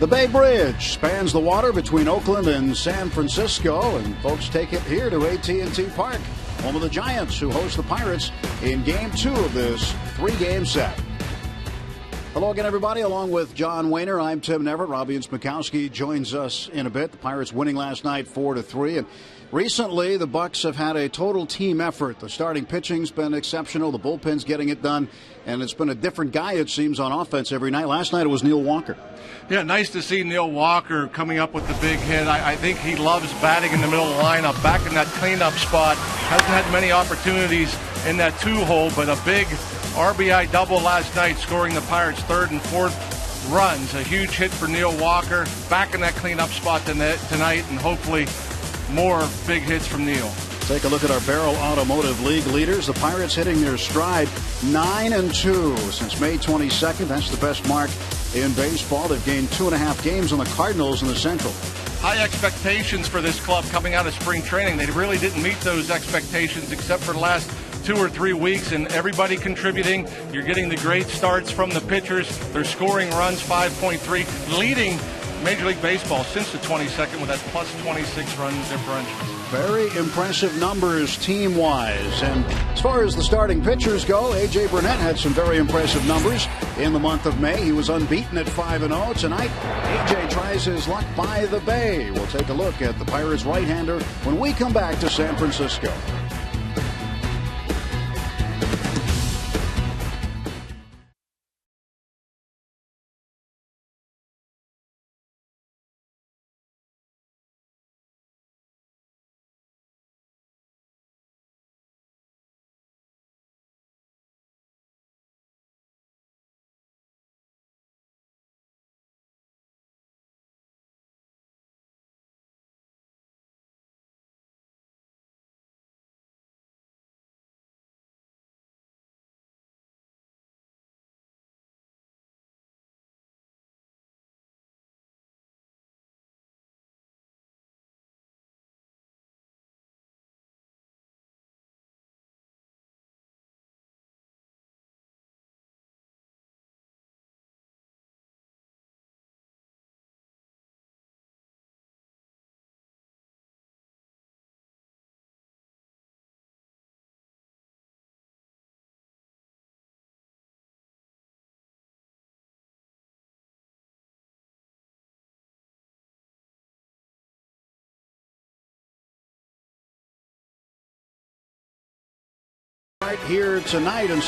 The Bay Bridge spans the water between Oakland and San Francisco, and folks take it here to AT Park, home of the Giants, who host the Pirates in Game 2 of this 3-game set. Hello again, everybody. Along with John Wayner, I'm Tim Neverett. Robbie Smikowski joins us in a bit. The Pirates winning last night 4-3. And recently, the Bucs have had a total team effort. The starting pitching's been exceptional. The bullpen's getting it done. And it's been a different guy, it seems, on offense every night. Last night, it was Neil Walker. Yeah, nice to see Neil Walker coming up with the big hit. I think he loves batting in the middle of the lineup, back in that cleanup spot. Hasn't had many opportunities in that 2-hole, but a big RBI double last night, scoring the Pirates' third and fourth runs. A huge hit for Neil Walker, back in that cleanup spot tonight, and hopefully more big hits from Neil. Take a look at our Barrel Automotive League leaders. The Pirates hitting their stride, 9-2 since May 22nd. That's the best mark in baseball. They've gained 2.5 games on the Cardinals in the Central. High expectations for this club coming out of spring training. They really didn't meet those expectations except for the last 2 or 3 weeks, and everybody contributing. You're getting the great starts from the pitchers. They're scoring runs, 5.3, leading Major League Baseball since the 22nd with that plus 26 run differential. Very impressive numbers team-wise. And as far as the starting pitchers go, A.J. Burnett had some very impressive numbers in the month of May. He was unbeaten at 5-0. Tonight, A.J. tries his luck by the Bay. We'll take a look at the Pirates' right-hander when we come back to San Francisco. Right here tonight. And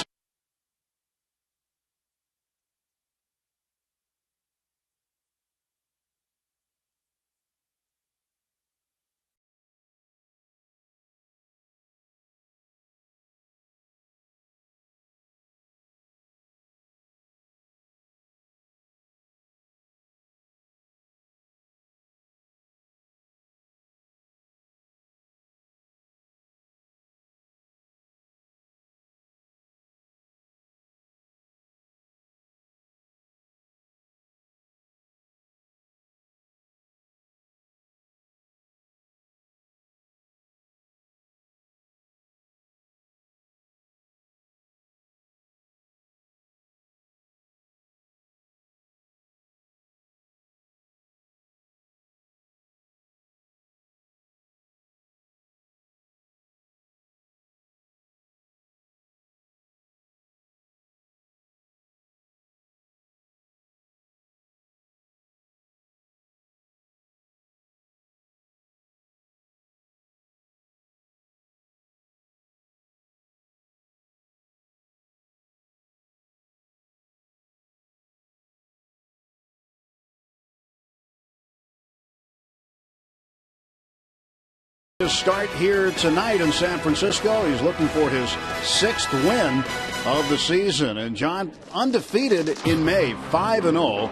start here tonight in San Francisco. He's looking for his 6th win of the season. And John, undefeated in May, 5-0.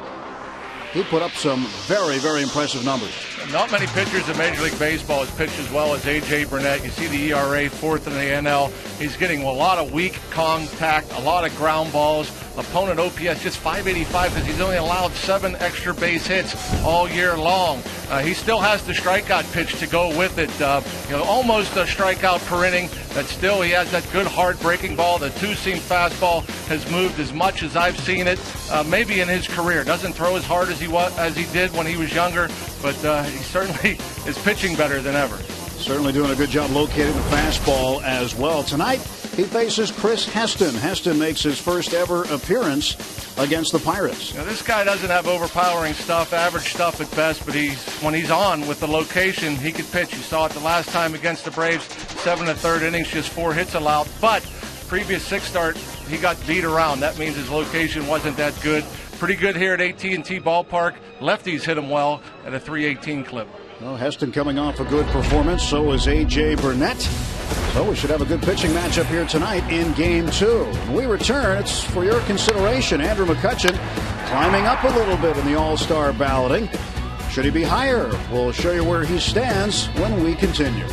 He put up some very, very impressive numbers. Not many pitchers in Major League Baseball has pitched as well as A.J. Burnett. You see the ERA, 4th in the NL. He's getting a lot of weak contact, a lot of ground balls. Opponent OPS just 585 because he's only allowed 7 extra base hits all year long. He still has the strikeout pitch to go with it. Almost a strikeout per inning, but still he has that good hard breaking ball. The two-seam fastball has moved as much as I've seen it, maybe in his career. Doesn't throw as hard as he did when he was younger, but he certainly is pitching better than ever. Certainly doing a good job locating the fastball as well. Tonight, he faces Chris Heston. Heston makes his first ever appearance against the Pirates. Now, this guy doesn't have overpowering stuff, average stuff at best, but when he's on with the location, he could pitch. You saw it the last time against the Braves, 7 1/3 innings, just 4 hits allowed. But previous 6 start, he got beat around. That means his location wasn't that good. Pretty good here at AT&T Ballpark. Lefties hit him well at a 318 clip. Well, Heston coming off a good performance. So is A.J. Burnett. So we should have a good pitching matchup here tonight in Game 2. When we return, it's for your consideration. Andrew McCutchen climbing up a little bit in the All-Star balloting. Should he be higher? We'll show you where he stands when we continue.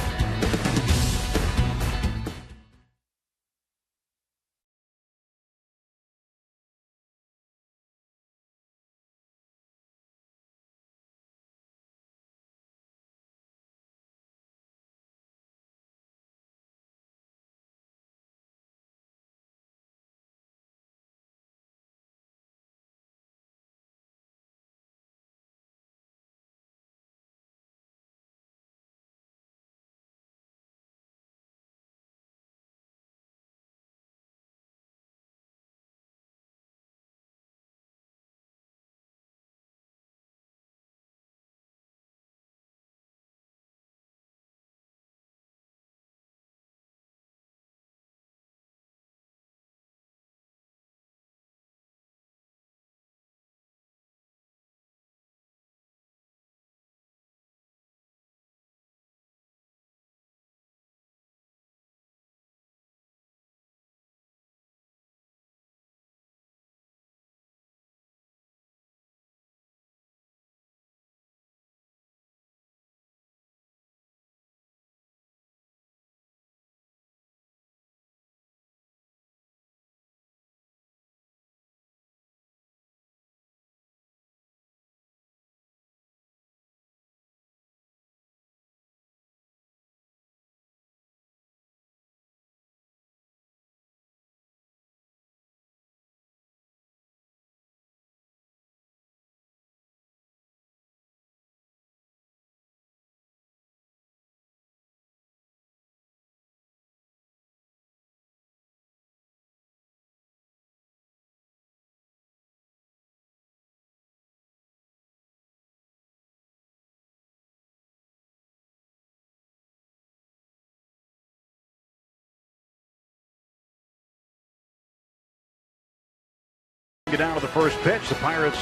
Get down to the first pitch. The Pirates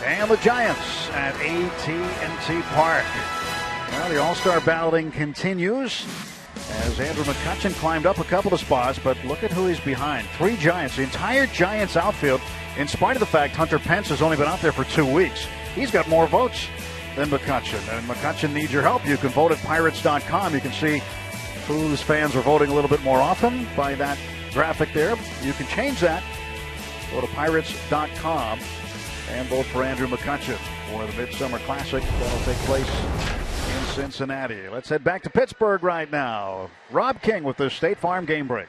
and the Giants at AT&T Park. Well, the All-Star balloting continues as Andrew McCutchen climbed up a couple of spots, but look at who he's behind. 3 Giants, the entire Giants outfield, in spite of the fact Hunter Pence has only been out there for 2 weeks. He's got more votes than McCutchen, and McCutchen needs your help. You can vote at Pirates.com. You can see whose fans are voting a little bit more often by that graphic there. You can change that. Go to Pirates.com and vote for Andrew McCutchen for the Midsummer Classic that'll take place in Cincinnati. Let's head back to Pittsburgh right now. Rob King with the State Farm Game Break.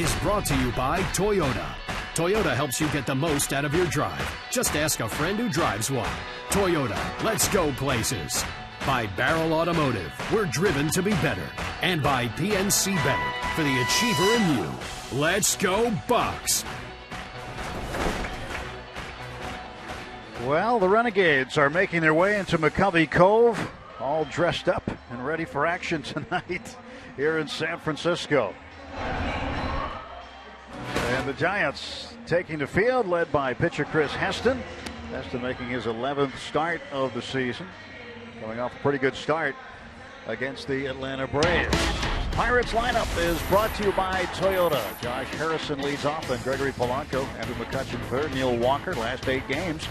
is brought to you by Toyota. Toyota helps you get the most out of your drive. Just ask a friend who drives one. Toyota, let's go places. By Barrel Automotive, we're driven to be better. And by PNC Bank, for the achiever in you. Let's go Bucks. Well, the Renegades are making their way into McCovey Cove, all dressed up and ready for action tonight here in San Francisco. And the Giants taking the field, led by pitcher Chris Heston. Heston making his 11th start of the season. Coming off a pretty good start against the Atlanta Braves. Pirates lineup is brought to you by Toyota. Josh Harrison leads off, and Gregory Polanco, Andrew McCutchen third. Neil Walker, last 8 games,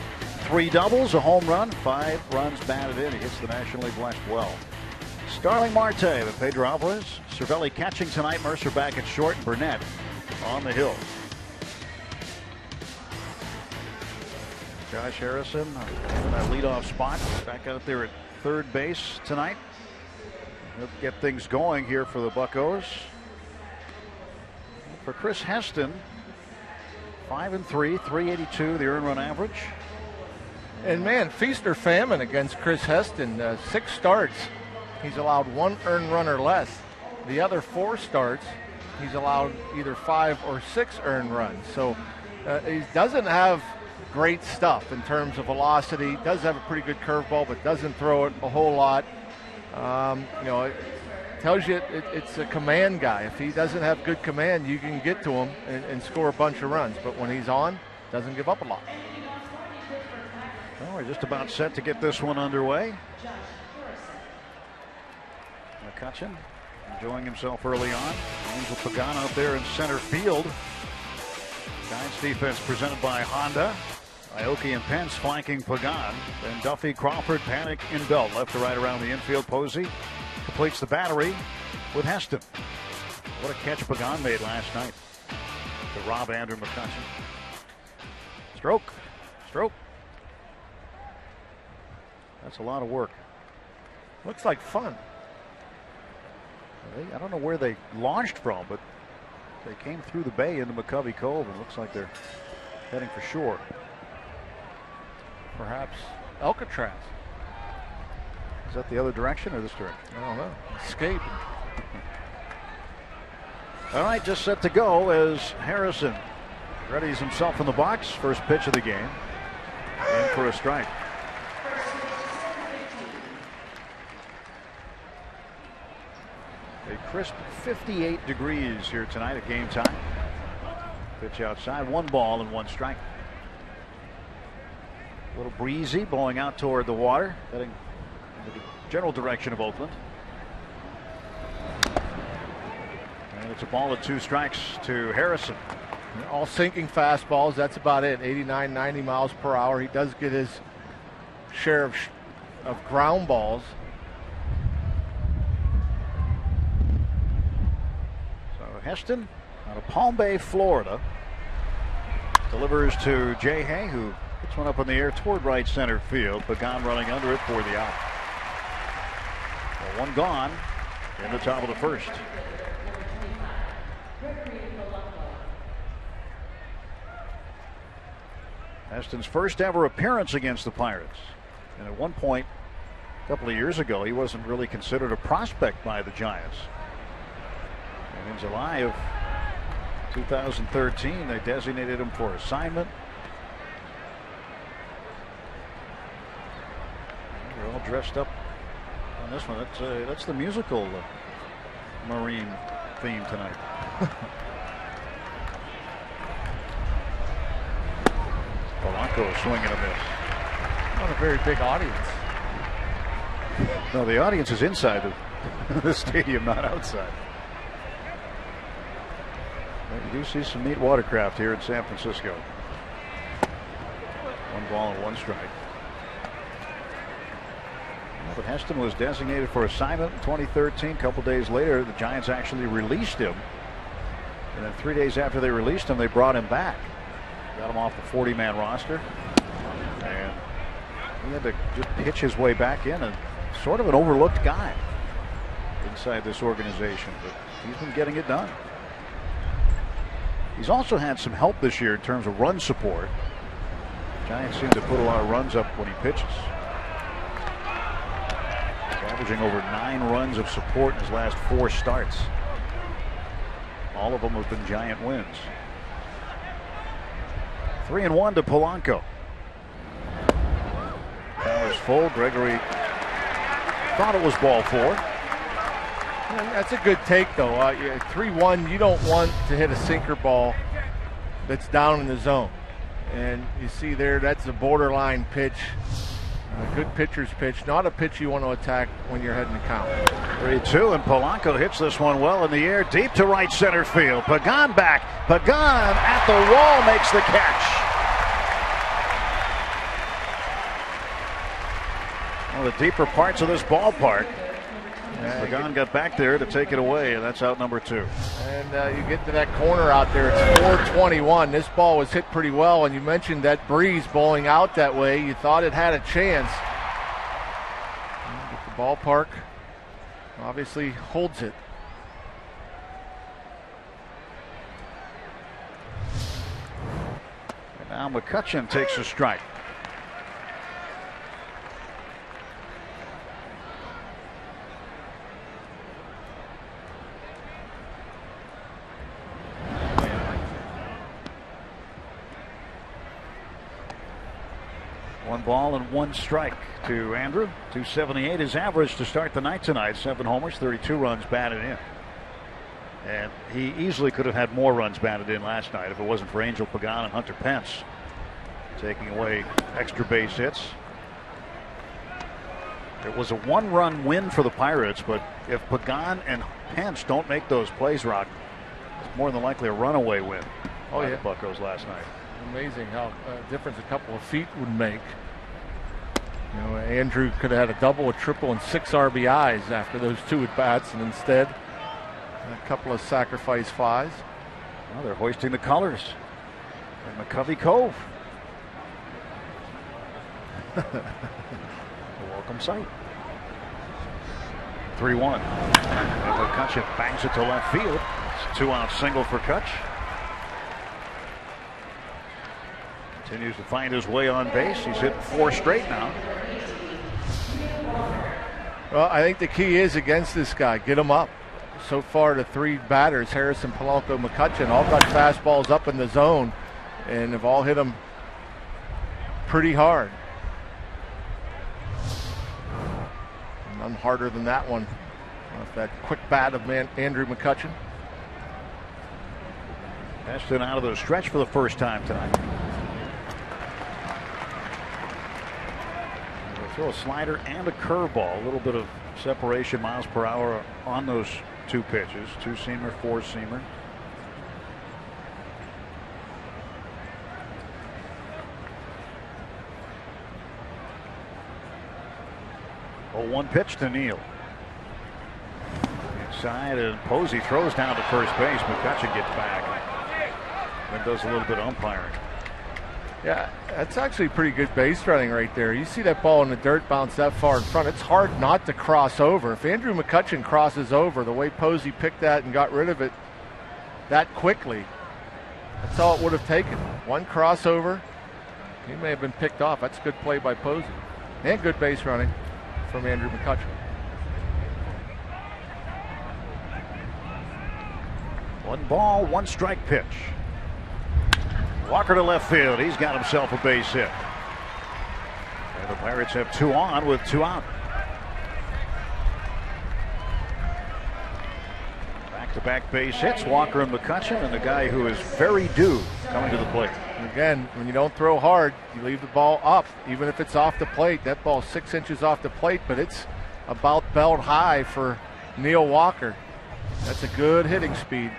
3 doubles, a home run, 5 runs batted in. He hits the National League West well. Starling Marte and Pedro Alvarez. Cervelli catching tonight. Mercer back at short, and Burnett on the hill. Josh Harrison in that leadoff spot, back out there at third base tonight. He'll get things going here for the Buccos. For Chris Heston, 5-3, 382 the earned run average. And man, feast or famine against Chris Heston. 6 starts, he's allowed 1 earned run or less. The other 4 starts, he's allowed either 5 or 6 earned runs. So he doesn't have great stuff in terms of velocity. Does have a pretty good curveball, but doesn't throw it a whole lot. It tells you it's a command guy. If he doesn't have good command, you can get to him and score a bunch of runs. But when he's on, doesn't give up a lot. Well, we're just about set to get this one underway. McCutchen enjoying himself early on. Angel Pagan out there in center field. Giants defense presented by Honda. Aoki and Pence flanking Pagan. Then Duffy, Crawford, Panic in belt. Left to right around the infield. Posey completes the battery with Heston. What a catch Pagan made last night to rob Andrew McCutchen. Stroke. That's a lot of work. Looks like fun. I don't know where they launched from, but they came through the bay into McCovey Cove, and looks like they're heading for shore. Perhaps Alcatraz. Is that the other direction or this direction? I don't know. Escape. All right, just set to go as Harrison readies himself in the box. First pitch of the game. And for a strike. A crisp 58 degrees here tonight at game time. Pitch outside, 1 ball and 1 strike. A little breezy, blowing out toward the water, heading in the general direction of Oakland. And it's a ball and 2 strikes to Harrison. All sinking fastballs. That's about it. 89, 90 miles per hour. He does get his share of ground balls. Heston out of Palm Bay, Florida, delivers to Jay Hay, who puts one up in the air toward right center field. Pagan running under it for the out. Well, 1 gone in the top of the first. Heston's first ever appearance against the Pirates. And at one point, a couple of years ago, he wasn't really considered a prospect by the Giants. And in July of 2013, they designated him for assignment. They're all dressed up on this one. That's the musical Marine theme tonight. Polanco swinging a miss. Not a very big audience. No, the audience is inside the stadium, not outside. You do see some neat watercraft here in San Francisco. 1 ball and 1 strike. But Heston was designated for assignment in 2013. A couple days later, the Giants actually released him. And then 3 days after they released him, they brought him back. Got him off the 40-man roster. And he had to just pitch his way back in. And sort of an overlooked guy inside this organization. But he's been getting it done. He's also had some help this year in terms of run support. Giants seem to put a lot of runs up when he pitches. He's averaging over 9 runs of support in his last 4 starts. All of them have been Giant wins. 3-1 to Polanco. Powers full. Gregory thought it was ball 4. That's a good take, though. 3-1, you don't want to hit a sinker ball that's down in the zone. And you see there, that's a borderline pitch. A good pitcher's pitch, not a pitch you want to attack when you're heading to count. 3-2, and Polanco hits this one well in the air, deep to right center field. Pagan back. Pagan at the wall makes the catch. One of the deeper parts of this ballpark. Pagan got back there to take it away, and that's out number 2. And you get to that corner out there, it's 421. This ball was hit pretty well, and you mentioned that breeze bowling out that way. You thought it had a chance. But the ballpark obviously holds it. And now McCutchen takes a strike. One ball and 1 strike to Andrew. 278 his average to start the night tonight. 7 homers, 32 runs batted in. And he easily could have had more runs batted in last night if it wasn't for Angel Pagan and Hunter Pence taking away extra base hits. It was a 1-run win for the Pirates, but if Pagan and Pence don't make those plays, Rock, it's more than likely a runaway win by the Buccos last night. Amazing how difference a couple of feet would make. You know, Andrew could have had a double, a triple, and 6 RBIs after those 2 at-bats, and instead a couple of sacrifice flies. Well, they're hoisting the colors in McCovey Cove. A welcome sight. 3-1. McCutchen bangs it to left field. It's a 2-out single for Kutch. Continues to find his way on base. He's hit 4 straight now. Well, I think the key is against this guy, get him up. So far, the 3 batters, Harrison, Polanco, McCutchen, all got fastballs up in the zone and have all hit him pretty hard. None harder than that one. Off that quick bat of Andrew McCutchen. Peston out of the stretch for the first time tonight. Throw a slider and a curveball. A little bit of separation miles per hour on those 2 pitches. 2-seamer, 4-seamer. Oh, 1 pitch to Neal. Inside, and Posey throws down to first base. McCutchen gets back. Then does a little bit of umpiring. Yeah, that's actually pretty good base running right there. You see that ball in the dirt bounce that far in front. It's hard not to cross over. If Andrew McCutchen crosses over the way Posey picked that and got rid of it that quickly, that's all it would have taken. 1 crossover. He may have been picked off. That's a good play by Posey. And good base running from Andrew McCutchen. 1 ball, 1 strike pitch. Walker to left field. He's got himself a base hit. And the Pirates have 2 on with 2 out. Back-to-back base hits. Walker and McCutchen, and the guy who is very due coming to the plate. Again, when you don't throw hard, you leave the ball up, even if it's off the plate. That ball's 6 inches off the plate, but it's about belt high for Neil Walker. That's a good hitting speed.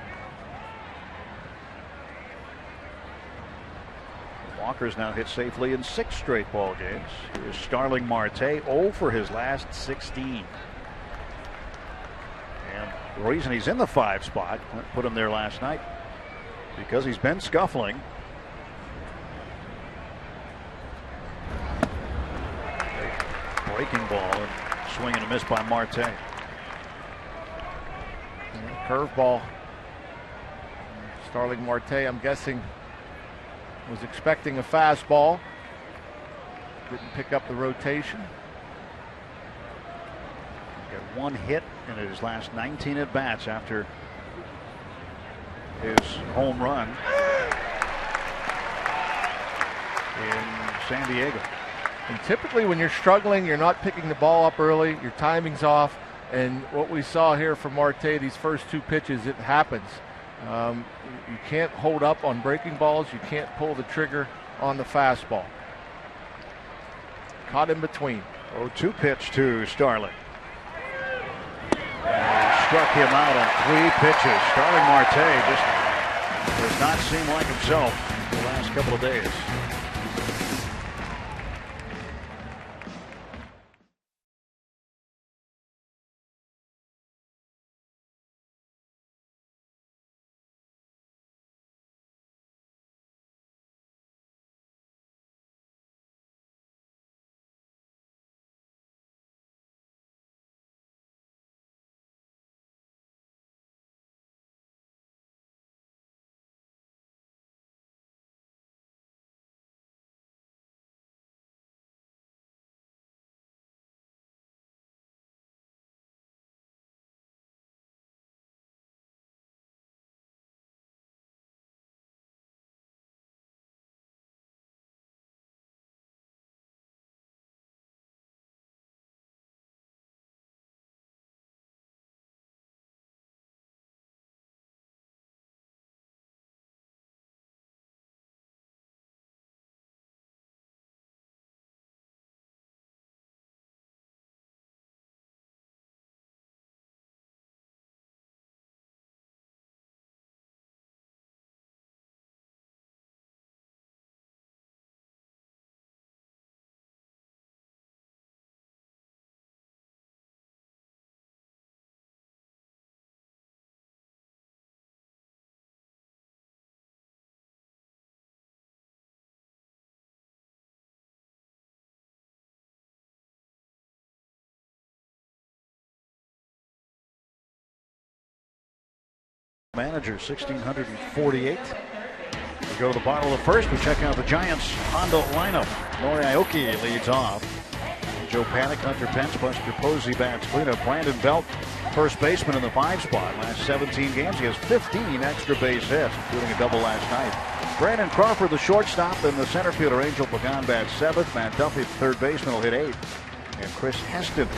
Walker's now hit safely in 6 straight ball games. Here's Starling Marte, 0 for his last 16. And the reason he's in the 5 spot, put him there last night, because he's been scuffling. Breaking ball and swing and a miss by Marte. Curveball. Starling Marte, I'm guessing, was expecting a fastball. Didn't pick up the rotation. Got one hit in his last 19 at-bats after his home run in San Diego. And typically when you're struggling, you're not picking the ball up early, your timing's off, and what we saw here from Marte, these first two pitches, it happens. You can't hold up on breaking balls, you can't pull the trigger on the fastball. Caught in between. 0-2 pitch to Starling. Struck him out on 3 pitches. Starling Marte just does not seem like himself the last couple of days. Manager 1,648. We go to the bottom of the first. We check out the Giants' Honda lineup. Nori Aoki leads off. Joe Panic, Hunter Pence, Buster Posey bats cleanup. Brandon Belt, first baseman in the 5 spot. Last 17 games, he has 15 extra base hits, including a double last night. Brandon Crawford, the shortstop, and the center fielder Angel Pagan bats 7th. Matt Duffy, the third baseman, will hit 8th. And Chris Heston,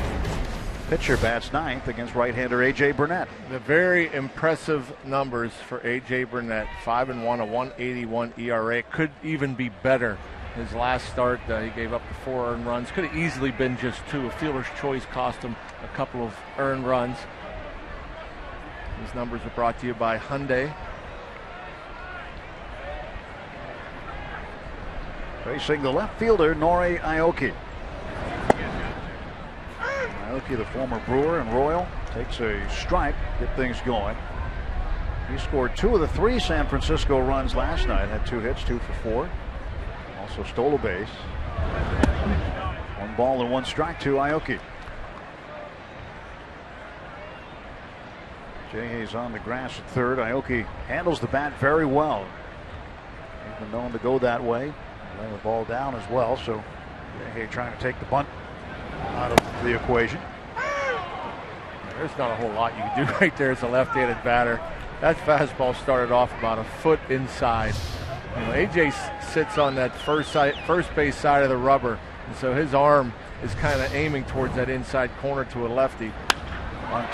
pitcher, bats 9th against right-hander A.J. Burnett. The very impressive numbers for A.J. Burnett. 5-1, a 1.81 ERA. Could even be better. His last start, he gave up the 4 earned runs. Could have easily been just 2. A fielder's choice cost him a couple of earned runs. These numbers are brought to you by Hyundai. Facing the left fielder, Nori Aoki. Aoki, the former Brewer and Royal, takes a strike, get things going. He scored 2 of the 3 San Francisco runs last night. Had 2 hits, 2 for 4. Also stole a base. 1 ball and 1 strike to Aoki. Jay Hayes on the grass at third. Aoki handles the bat very well. He's been known to go that way. Lay the ball down as well. So Jay Hayes trying to take the bunt out of the equation. There's not a whole lot you can do right there as a left-handed batter. That fastball started off about a foot inside. You know, AJ sits on that first base side of the rubber, and so his arm is kind of aiming towards that inside corner to a lefty. 1-2.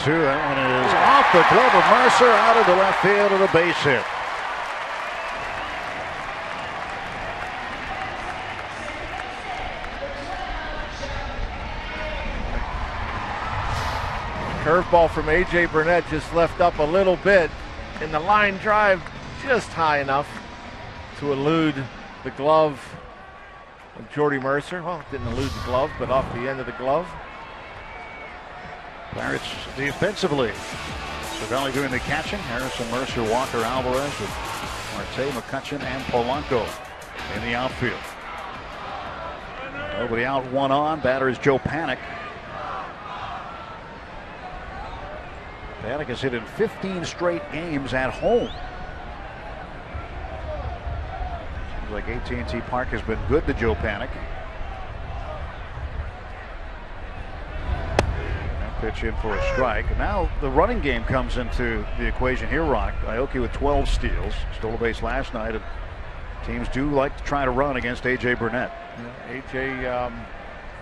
That one is off the glove of Mercer, out of the left field, and a base hit. Curveball from A.J. Burnett just left up a little bit, and the line drive just high enough to elude the glove of Jordy Mercer. Well, it didn't elude the glove, but off the end of the glove. Pirates defensively. Cervelli doing the catching. Harrison, Mercer, Walker, Alvarez with Marte, McCutchen, and Polanco in the outfield. Nobody out, 1 on. Batter is Joe Panic. Panic has hit in 15 straight games at home. Seems like AT Park has been good to Joe Panik. Pitch in for a strike. Now the running game comes into the equation here, Rock. Aoki with 12 steals. Stole a base last night. And teams do like to try to run against A.J. Burnett. Yeah, A.J.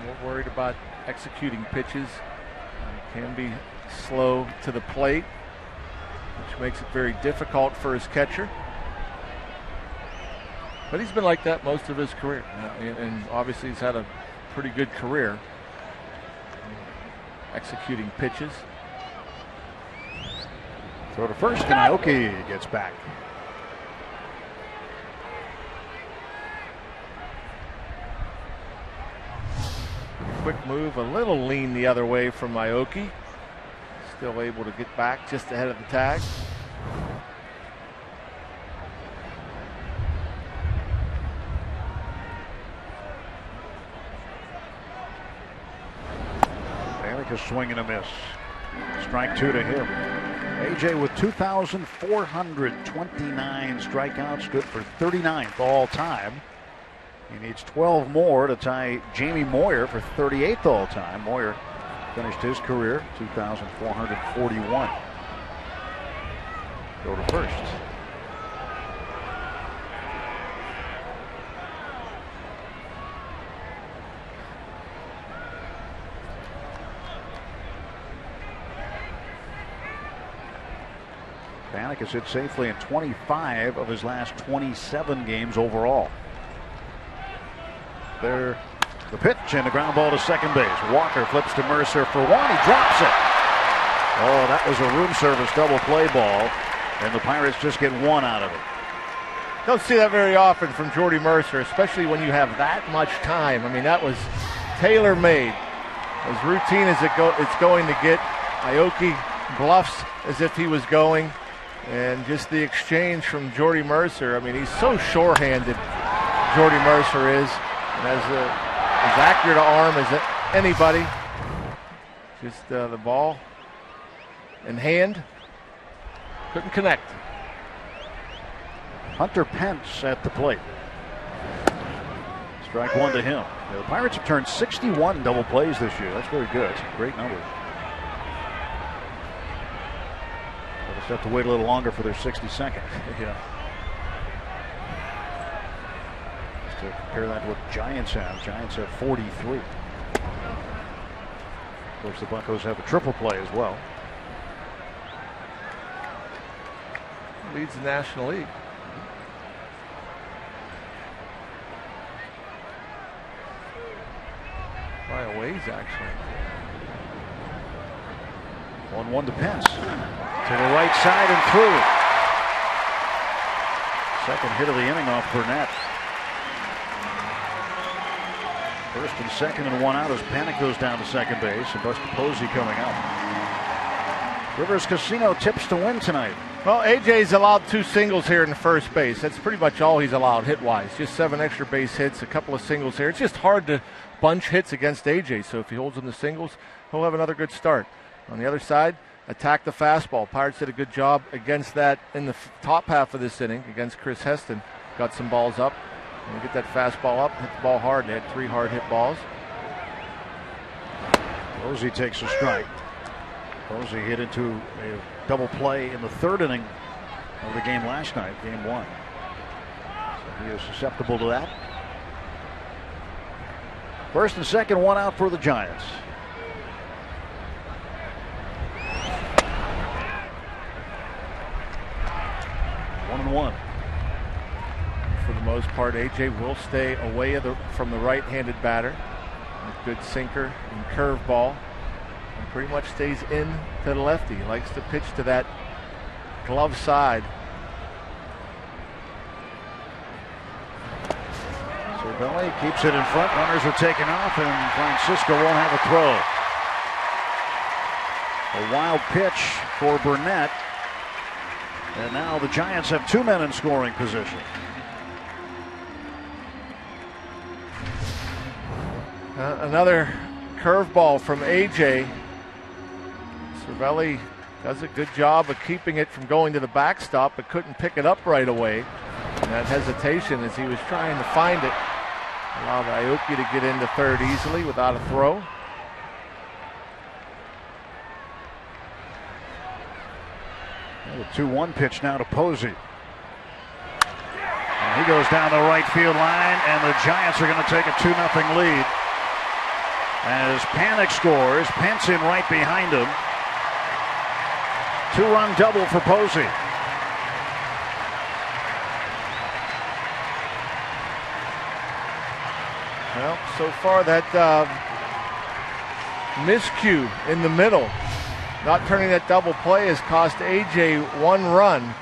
More worried about executing pitches. Can be slow to the plate, which makes it very difficult for his catcher. But he's been like that most of his career. And obviously he's had a pretty good career executing pitches. Throw to first, and Aoki gets back. Quick move, a little lean the other way from Aoki. Still able to get back just ahead of the tag. A swing and a miss. Strike two to him. AJ with 2,429 strikeouts, good for 39th all time. He needs 12 more to tie Jamie Moyer for 38th all time. Moyer finished his career 2,441. Go to first. Panik has hit safely in 25 of his last 27 games overall. There, the pitch and the ground ball to second base. Walker flips to Mercer for one. He drops it. Oh, that was a room service double play ball, and the Pirates just get one out of it. Don't see that very often from Jordy Mercer, especially when you have that much time. I mean, that was tailor-made. As routine as it's going to get. Aoki bluffs as if he was going. And just the exchange from Jordy Mercer. I mean, he's so sure-handed, Jordy Mercer is. And as accurate an arm as anybody. Just the ball in hand. Couldn't connect. Hunter Pence at the plate. Strike one to him. The Pirates have turned 61 double plays this year. That's very good. That's a great number. Have to wait a little longer for their 62nd. Yeah. Just to compare that to what Giants have. Giants have 43. Of course, the Buccos have a triple play as well. Leads the National League. By a ways, actually. 1-1 to Pence. To the right side and through. Second hit of the inning off Burnett. First and second and one out as Panik goes down to second base. And Buster Posey coming up. Rivers Casino tips to win tonight. Well, AJ's allowed 2 singles here in the first base. That's pretty much all he's allowed hit-wise. Just 7 extra base hits, a couple of singles here. It's just hard to bunch hits against AJ. So if he holds them to singles, he'll have another good start. On the other side, attack the fastball. Pirates did a good job against that in the top half of this inning against Chris Heston. Got some balls up. And get that fastball up, hit the ball hard. They had 3 hard hit balls. Posey takes a strike. Posey hit into a double play in the 3rd inning of the game last night, game 1. So he is susceptible to that. First and second, one out for the Giants. 1-1. For the most part, AJ will stay away from the right-handed batter. A good sinker and curveball. And pretty much stays in to the lefty. He likes to pitch to that glove side. Cervelli keeps it in front. Runners are taken off, and Francisco won't have a throw. A wild pitch for Burnett. And now the Giants have 2 men in scoring position. Another curveball from AJ. Cervelli does a good job of keeping it from going to the backstop, but couldn't pick it up right away. And that hesitation as he was trying to find it allowed Aoki to get into third easily without a throw. The 2-1 pitch now to Posey. And he goes down the right field line, and the Giants are going to take a 2-0 lead. As Panic scores, Pence in right behind him. 2-run double for Posey. Well, so far that miscue in the middle, not turning that double play, has cost AJ 1 run.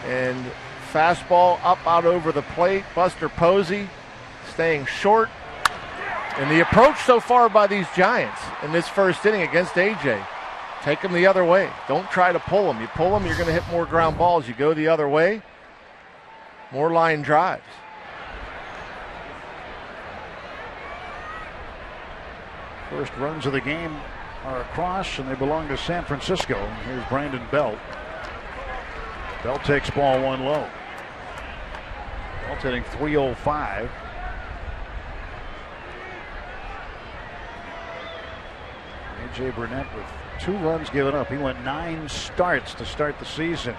And fastball up out over the plate. Buster Posey staying short. And the approach so far by these Giants in this first inning against AJ, take them the other way. Don't try to pull them. You pull them, you're going to hit more ground balls. You go the other way, more line drives. First runs of the game are across, and they belong to San Francisco. Here's Brandon Belt. Belt takes ball 1 low. Belt hitting .305. A.J. Burnett with 2 runs given up. He went 9 starts to start the season.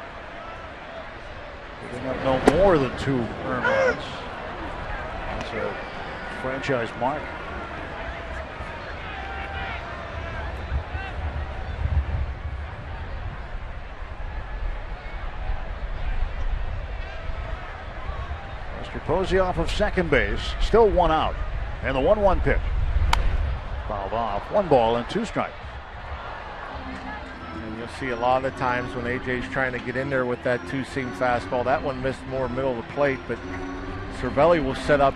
Giving up no more than 2 earned runs. That's a franchise mark. Buster Posey off of second base. Still 1 out. And the 1-1 pitch. Fouled off. 1 ball and 2 strikes. And you'll see a lot of the times when AJ's trying to get in there with that 2-seam fastball. That one missed more middle of the plate, but Cervelli will set up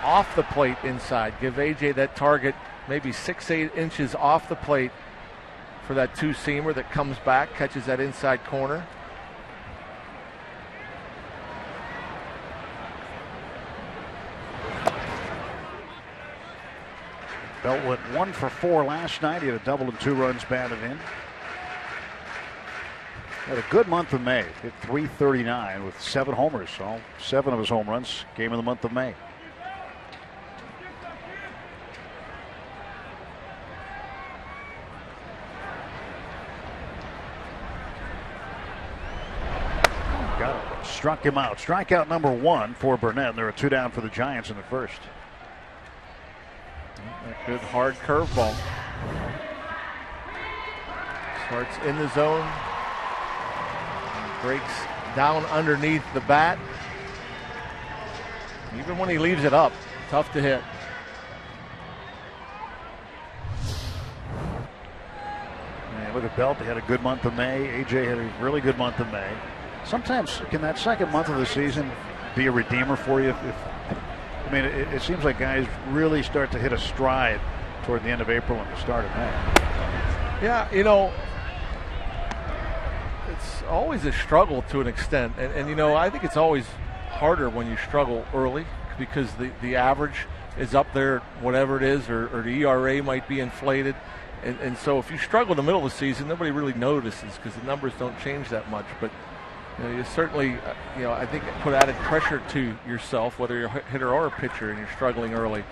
off the plate inside. Give AJ that target maybe 6-8 inches off the plate for that 2-seamer that comes back, catches that inside corner. Belt went 1 for 4 last night. He had a double and 2 runs batted in. Had a good month of May. Hit .339 with 7 homers. All 7 of his home runs came in the month of May. Got it. Struck him out. Strikeout number 1 for Burnett. And there are 2 down for the Giants in the first. A good hard curveball. Starts in the zone. Breaks down underneath the bat. Even when he leaves it up, tough to hit. Man, look at Belt. He had a good month of May. AJ had a really good month of May. Sometimes can that second month of the season be a redeemer for you? I mean, it seems like guys really start to hit a stride toward the end of April and the start of May. Yeah, you know, it's always a struggle to an extent. And you know, I think it's always harder when you struggle early because the average is up there, whatever it is, or the ERA might be inflated. And so if you struggle in the middle of the season, nobody really notices because the numbers don't change that much. But you know, you certainly, you know, I think put added pressure to yourself, whether you're a hitter or a pitcher, and you're struggling early,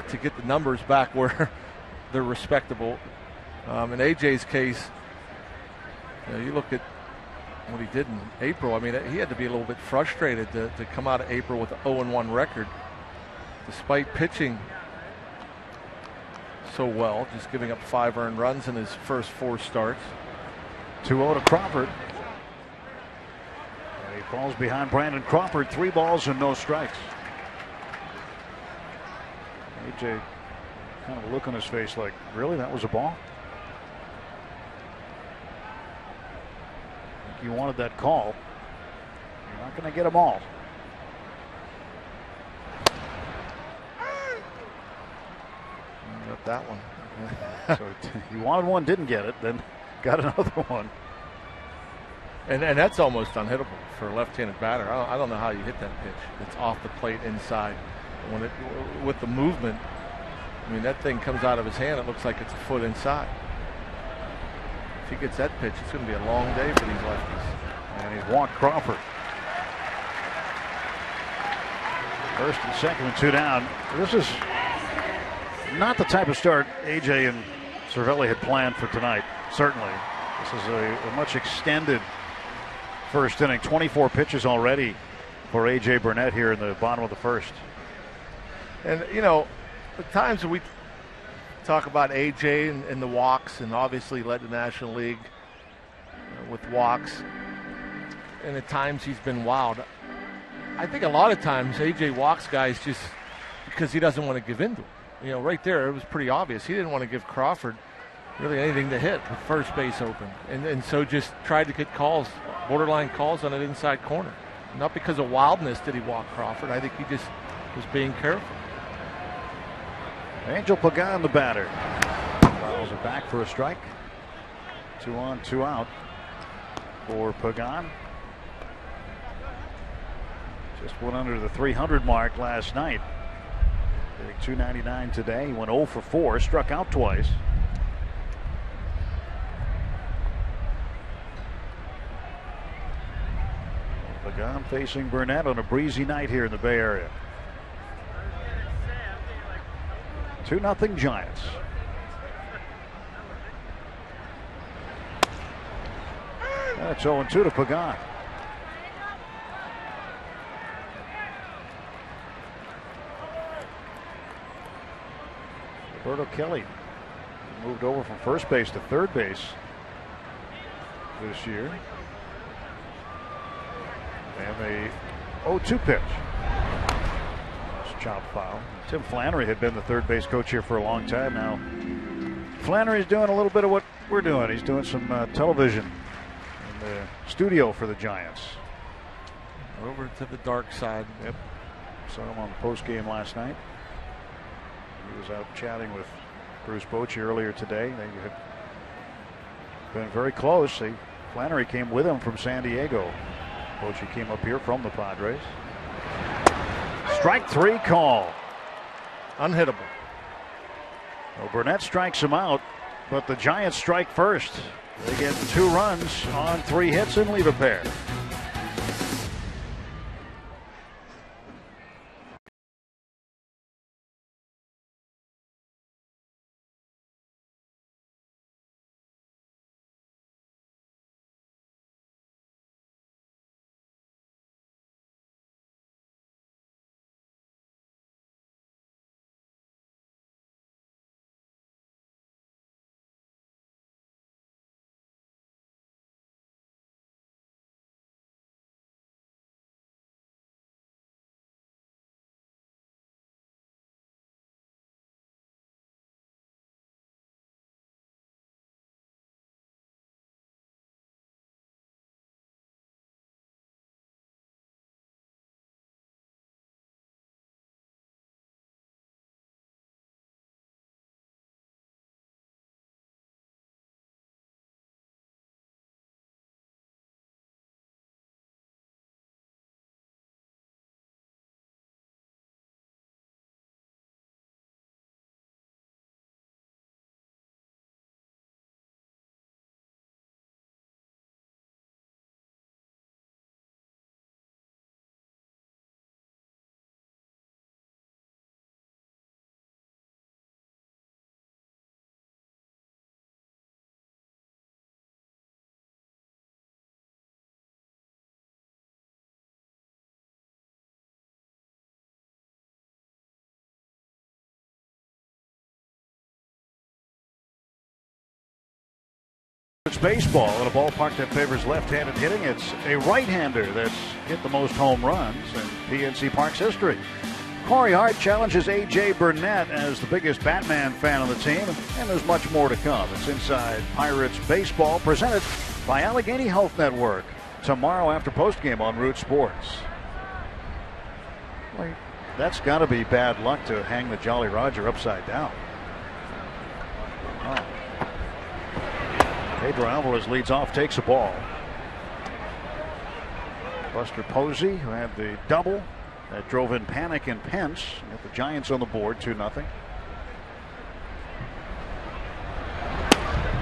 to get the numbers back where they're respectable. In AJ's case, you know, you look at what he did in April. I mean, he had to be a little bit frustrated to come out of April with an 0-1 record, despite pitching so well, just giving up 5 earned runs in his first 4 starts. 2-0 to Crawford. He falls behind Brandon Crawford. 3 balls and no strikes. AJ kind of a look on his face like, really, that was a ball? I think you wanted that call. You're not going to get them all. Got that one. So you wanted one, didn't get it, then got another one. And that's almost unhittable for a left-handed batter. I don't know how you hit that pitch. It's off the plate inside. When it, with the movement, I mean, that thing comes out of his hand, it looks like it's a foot inside. If he gets that pitch, it's going to be a long day for these lefties. And he's walked Crawford. First and second and 2 down. This is not the type of start AJ and Cervelli had planned for tonight. Certainly. This is a much extended first inning. 24 pitches already for AJ Burnett here in the bottom of the first. And, you know, the times we talk about AJ and the walks, and obviously led the National League with walks, and at times he's been wild. I think a lot of times AJ walks guys just because he doesn't want to give in to them. You know, right there it was pretty obvious. He didn't want to give Crawford really anything to hit with first base open. And so just tried to get calls, borderline calls on an inside corner. Not because of wildness did he walk Crawford. I think he just was being careful. Angel Pagan, the batter. Fouls it back for a strike. 2 on, 2 out for Pagan. Just went under the 300 mark last night. Hitting 299 today. He went 0 for 4, struck out twice. Pagan facing Burnett on a breezy night here in the Bay Area. 2-0 Giants. That's 0-2 to Pagan. Roberto Kelly moved over from first base to third base this year. And a 0-2 pitch. Chop foul. Tim Flannery had been the third base coach here for a long time now. Flannery's doing a little bit of what we're doing. He's doing some television in the studio for the Giants. Over to the dark side. Yep. Saw him on the post game last night. He was out chatting with Bruce Bochy earlier today. They had been very close. Flannery came with him from San Diego. Bochy came up here from the Padres. Strike 3 call. Unhittable. Well, Burnett strikes him out, but the Giants strike first. They get 2 runs on 3 hits and leave a pair. It's baseball at a ballpark that favors left-handed hitting. It's a right-hander that's hit the most home runs in PNC Park's history. Corey Hart challenges A.J. Burnett as the biggest Batman fan on the team, and there's much more to come. It's Inside Pirates Baseball, presented by Allegheny Health Network, tomorrow after postgame on Root Sports. Well, that's got to be bad luck to hang the Jolly Roger upside down. Oh. Pedro Alvarez leads off, takes a ball. Buster Posey, who had the double that drove in panic and Pence. Got the Giants on the board, 2-0.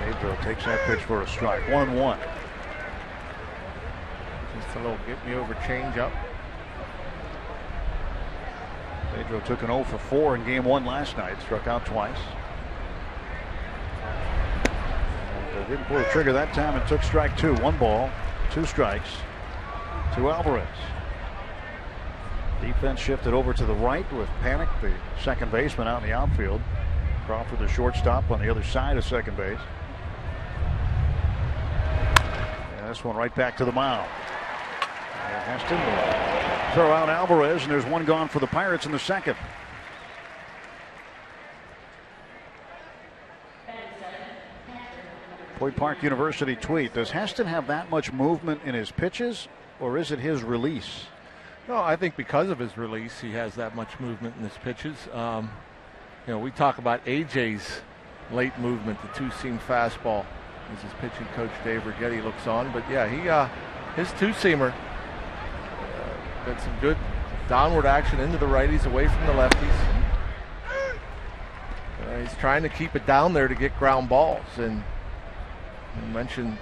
Pedro takes that pitch for a strike, 1-1. Just a little get me over change up. Pedro took an 0 for 4 in game 1 last night. Struck out twice. And didn't pull the trigger that time and took strike 2. 1 ball, 2 strikes to Alvarez. Defense shifted over to the right with Panic, the second baseman, out in the outfield. Crawford, the shortstop, on the other side of second base. And this one right back to the mound. And Heston will throw out Alvarez, and there's 1 gone for the Pirates in the second. Floyd Park University tweet: does Heston have that much movement in his pitches, or is it his release? No, I think because of his release, he has that much movement in his pitches. We talk about AJ's late movement, the 2-seam fastball, as his pitching coach Dave Righetti looks on. But yeah, his 2-seamer got some good downward action into the righties, away from the lefties. He's trying to keep it down there to get ground balls. And you mentioned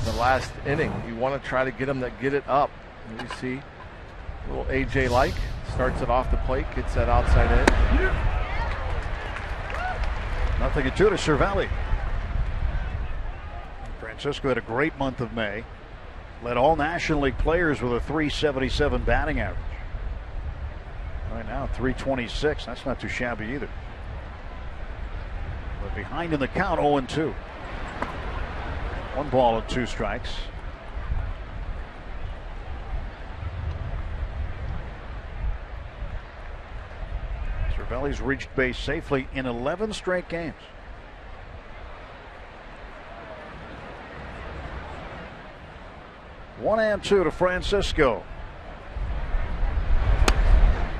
the last inning, you want to try to get him to get it up. And you see a little AJ like, starts it off the plate, gets that outside edge. 0-2 to Cervelli. Francisco had a great month of May. Led all National League players with a .377 batting average. Right now, .326. That's not too shabby either. But behind in the count, 0-2. 1 ball and 2 strikes. Cervelli's reached base safely in 11 straight games. One and 2 to Francisco.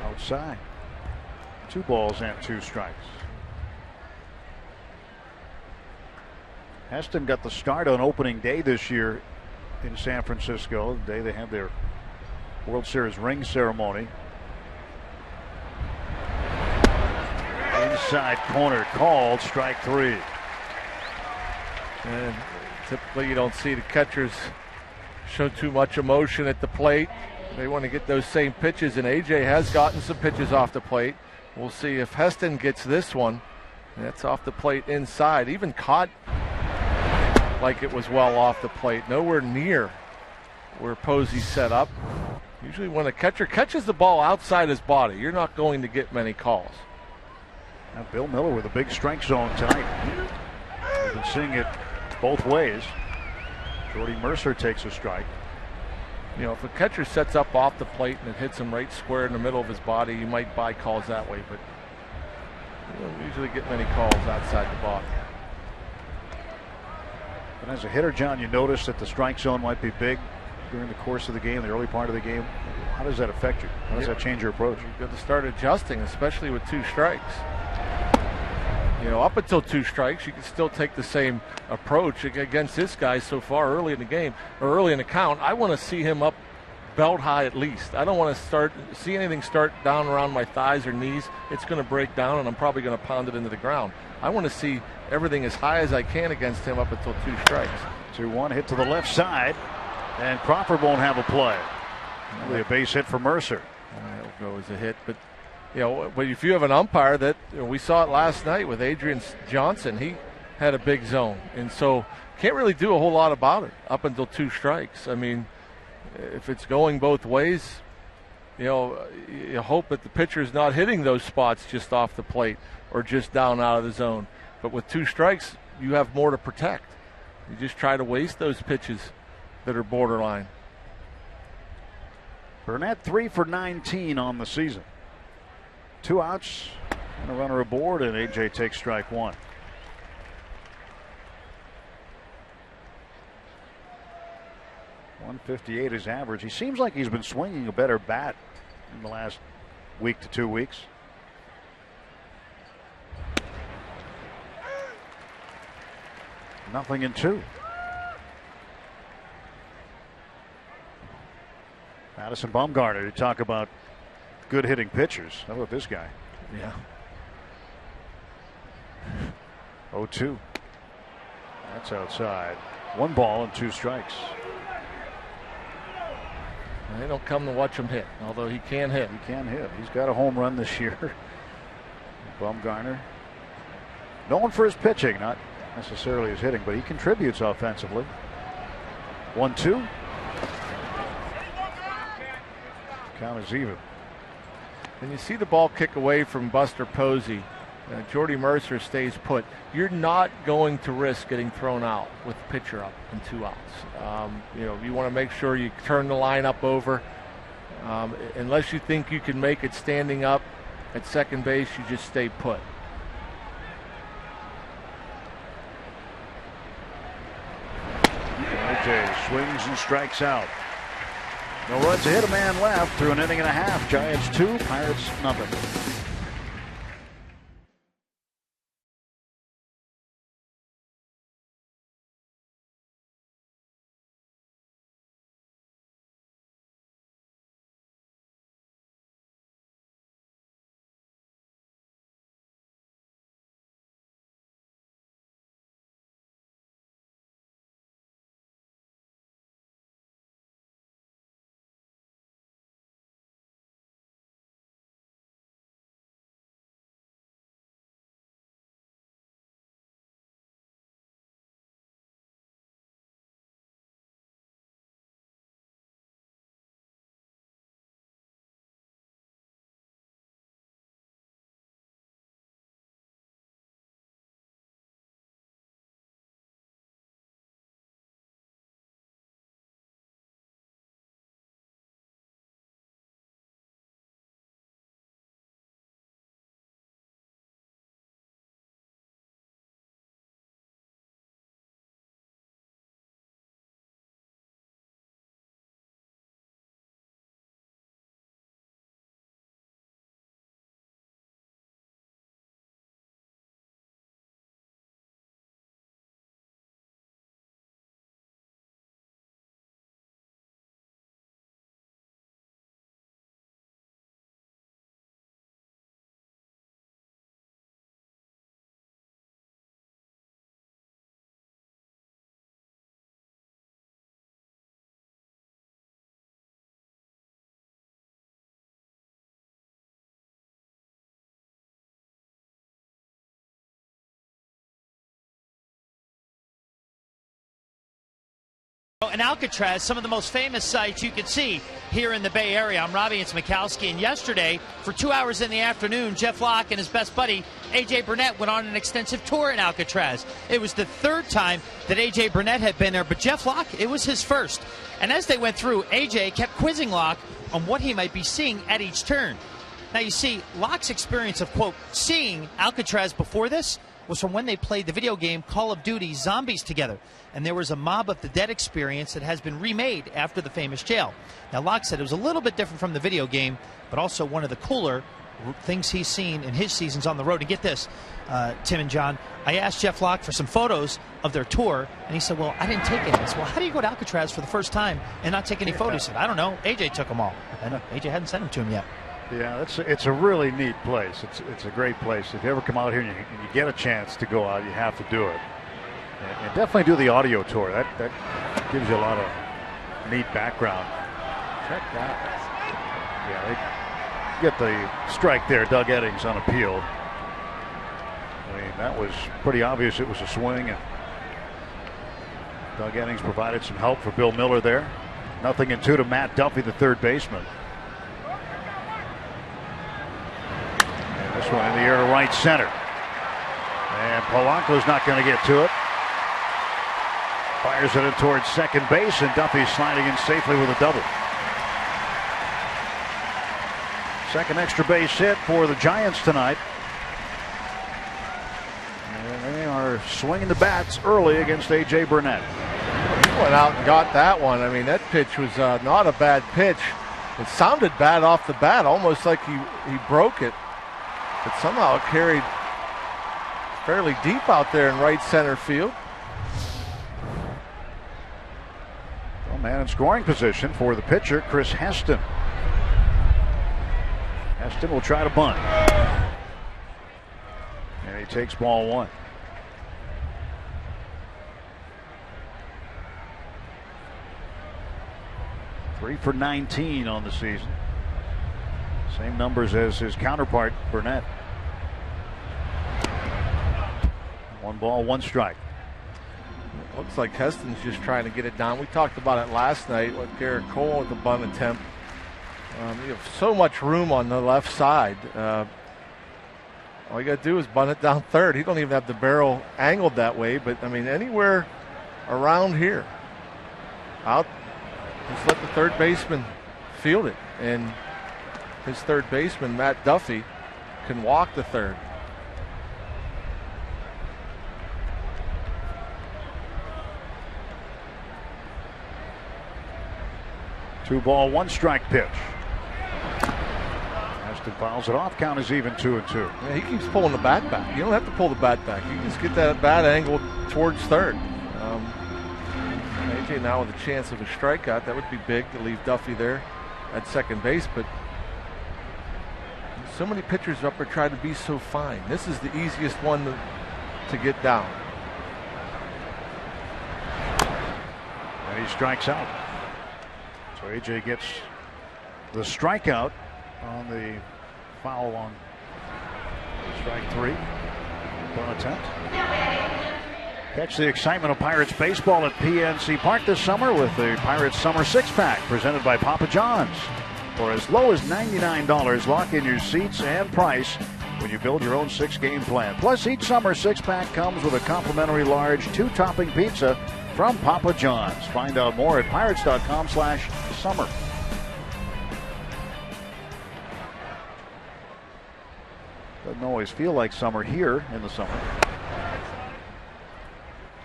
Outside. 2 balls and 2 strikes. Heston got the start on opening day this year in San Francisco, the day they had their World Series ring ceremony. Inside corner called, strike 3. And typically you don't see the catchers show too much emotion at the plate. They want to get those same pitches, and AJ has gotten some pitches off the plate. We'll see if Heston gets this one. That's off the plate inside. Even caught like it was well off the plate. Nowhere near where Posey set up. Usually when a catcher catches the ball outside his body, you're not going to get many calls. Now Bill Miller with a big strike zone tonight. We've been seeing it both ways. Jordy Mercer takes a strike. If a catcher sets up off the plate and it hits him right square in the middle of his body, you might buy calls that way, but you don't usually get many calls outside the box. But as a hitter, John, you notice that the strike zone might be big during the course of the game, the early part of the game. How does that affect you? How does that change your approach? You've got to start adjusting, especially with 2 strikes. Up until 2 strikes, you can still take the same approach against this guy so far early in the game, or early in the count. I want to see him up belt high at least. I don't want to see anything start down around my thighs or knees. It's going to break down, and I'm probably going to pound it into the ground. I want to see everything as high as I can against him up until 2 strikes. 2-1 hit to the left side, and Crawford won't have a play. Only a base hit for Mercer. It'll go as a hit, but if you have an umpire that we saw it last night with Adrian Johnson, he had a big zone, and so can't really do a whole lot about it up until 2 strikes. I mean, if it's going both ways, you hope that the pitcher's not hitting those spots just off the plate or just down out of the zone. But with 2 strikes, you have more to protect. You just try to waste those pitches that are borderline. Burnett 3 for 19 on the season. 2 outs and a runner aboard, and AJ takes strike 1. .158 is average. He seems like he's been swinging a better bat in the last week to 2 weeks. Nothing in 2. Madison Bumgarner, to talk about good hitting pitchers. How about this guy? Yeah. 0-2. That's outside. 1 ball and 2 strikes. They don't come to watch him hit, although he can hit. He can hit. He's got a home run this year. Bumgarner. Known for his pitching, not necessarily his hitting, but he contributes offensively. 1-2. Count is even. When you see the ball kick away from Buster Posey, Jordy Mercer stays put. You're not going to risk getting thrown out with the pitcher up and 2 outs. You want to make sure you turn the lineup over. Unless you think you can make it standing up at second base, you just stay put. AJ swings and strikes out. No runs, a hit, a man left through an inning and a half. Giants 2, Pirates nothing. In Alcatraz, some of the most famous sights you could see here in the Bay Area. I'm Robbie, it's Mikowski, and yesterday, for 2 hours in the afternoon, Jeff Locke and his best buddy, A.J. Burnett, went on an extensive tour in Alcatraz. It was the third time that A.J. Burnett had been there, but Jeff Locke, it was his first. And as they went through, A.J. kept quizzing Locke on what he might be seeing at each turn. Now, you see, Locke's experience of, quote, seeing Alcatraz before this was from when they played the video game Call of Duty Zombies together. And there was a Mob of the Dead experience that has been remade after the famous jail. Now, Locke said it was a little bit different from the video game, but also one of the cooler things he's seen in his seasons on the road. And get this, Tim and John, I asked Jeff Locke for some photos of their tour, and he said, well, I didn't take any. I said, well, how do you go to Alcatraz for the first time and not take any photos? He said, I don't know. AJ took them all. And AJ hadn't sent them to him yet. Yeah, it's a really neat place. It's a great place. If you ever come out here and you get a chance to go out, you have to do it. And definitely do the audio tour. That gives you a lot of neat background. Check that. Yeah, they get the strike there. Doug Eddings on appeal. I mean, that was pretty obvious it was a swing. And Doug Eddings provided some help for Bill Miller there. 0-2 to Matt Duffy, the third baseman. And this one in the air to right center. And Polanco's not going to get to it. Fires it in towards second base, and Duffy sliding in safely with a double. Second extra base hit for the Giants tonight. And they are swinging the bats early against A.J. Burnett. He went out and got that one. I mean, that pitch was not a bad pitch. It sounded bad off the bat, almost like he broke it. But somehow it carried fairly deep out there in right center field. Man in scoring position for the pitcher, Chris Heston. Heston will try to bunt. And he takes ball one. 3 for 19 on the season. Same numbers as his counterpart, Burnett. 1 ball, 1 strike. Looks like Heston's just trying to get it down. We talked about it last night with Garrett Cole with the bunt attempt. You have so much room on the left side. All you got to do is bunt it down third. He don't even have the barrel angled that way, but I mean anywhere around here. Out, just let the third baseman field it, and his third baseman, Matt Duffy, can walk the third. Two ball, 1 strike pitch. Aston fouls it off. Count is even 2-2. Yeah, he keeps pulling the bat back. You don't have to pull the bat back. You can just get that bat angled towards third. AJ now with a chance of a strikeout. That would be big to leave Duffy there at second base, but so many pitchers up there try to be so fine. This is the easiest one to get down. And he strikes out. So AJ gets the strikeout on the foul on strike 3. Bunt attempt. Catch the excitement of Pirates baseball at PNC Park this summer with the Pirates Summer 6-Pack presented by Papa John's. For as low as $99, lock in your seats and price when you build your own 6-game plan. Plus, each Summer 6-Pack comes with a complimentary large 2-topping pizza from Papa John's. Find out more at pirates.com/summer. Doesn't always feel like summer here in the summer.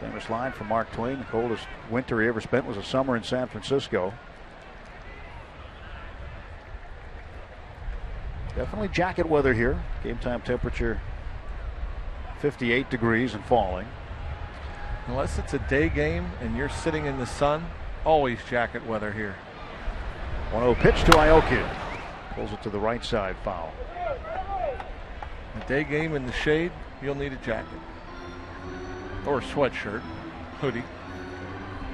Famous line from Mark Twain: the coldest winter he ever spent was a summer in San Francisco. Definitely jacket weather here. Game time temperature 58 degrees and falling. Unless it's a day game and you're sitting in the sun, always jacket weather here. 1-0 pitch to Aoki. Pulls it to the right side, foul. A day game in the shade, you'll need a jacket. Or a sweatshirt, hoodie.